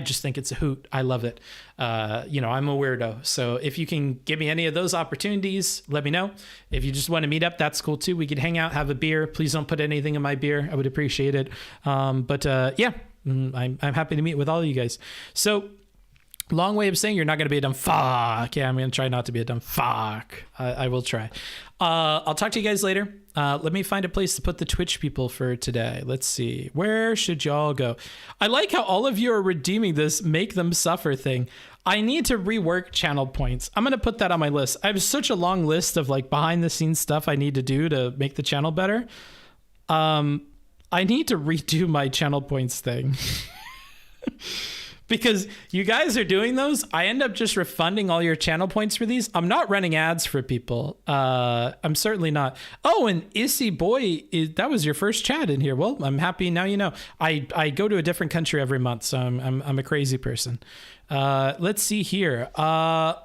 just think it's a hoot. I love it. I'm a weirdo. So if you can give me any of those opportunities, let me know. If you just want to meet up, that's cool too. We could hang out, have a beer. Please don't put anything in my beer. I would appreciate it. Yeah, I'm happy to meet with all of you guys. So long way of saying you're not going to be a dumb fuck. Yeah, I'm going to try not to be a dumb fuck. I will try. I'll talk to you guys later. Let me find a place to put the Twitch people for today. Let's see. Where should y'all go? I like how all of you are redeeming this make them suffer thing. I need to rework channel points. I'm going to put that on my list. I have such a long list of like behind the scenes stuff I need to do to make the channel better. I need to redo my channel points thing. Because you guys are doing those, I end up just refunding all your channel points for these. I'm not running ads for people. I'm certainly not. Oh, and Issy Boy, that was your first chat in here. Well, I'm happy now you know. I go to a different country every month, so I'm a crazy person. Let's see here.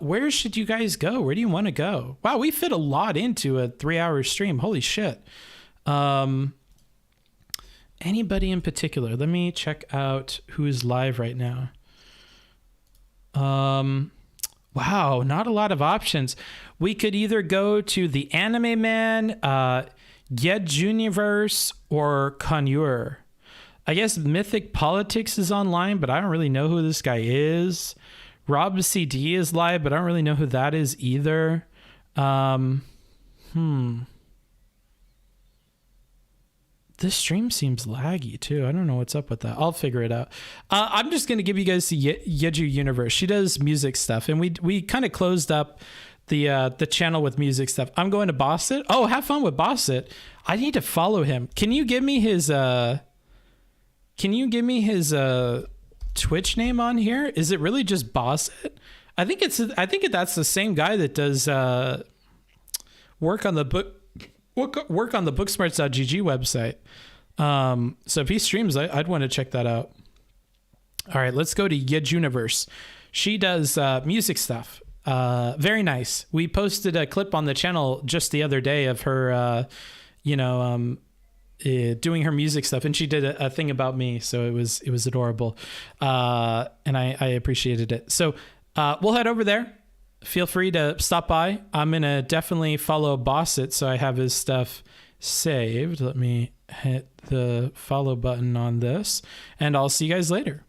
Where should you guys go? Where do you want to go? Wow, we fit a lot into a 3-hour stream. Holy shit. Anybody in particular? Let me check out who is live right now. Wow, not a lot of options. We could either go to the Anime Man, Universe, or Conure. I guess Mythic Politics is online, but I don't really know who this guy is. Rob CD is live, but I don't really know who that is either. This stream seems laggy too. I don't know what's up with that. I'll figure it out. I'm just going to give you guys the Yeju Universe. She does music stuff, and we kind of closed up the channel with music stuff. I'm going to Bossit. Oh, have fun with Bossit. I need to follow him. Can you give me his Twitch name on here? Is it really just Bossit? I think that's the same guy that does work on the booksmarts.gg website. So if he streams, I'd want to check that out. All right, let's go to Yejuniverse. She does music stuff. Very nice. We posted a clip on the channel just the other day of her, doing her music stuff, and she did a thing about me, so it was adorable, and I appreciated it. So we'll head over there. Feel free to stop by. I'm going to definitely follow Bossit, so I have his stuff saved. Let me hit the follow button on this, and I'll see you guys later.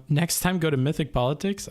Next time, go to Mythic Politics.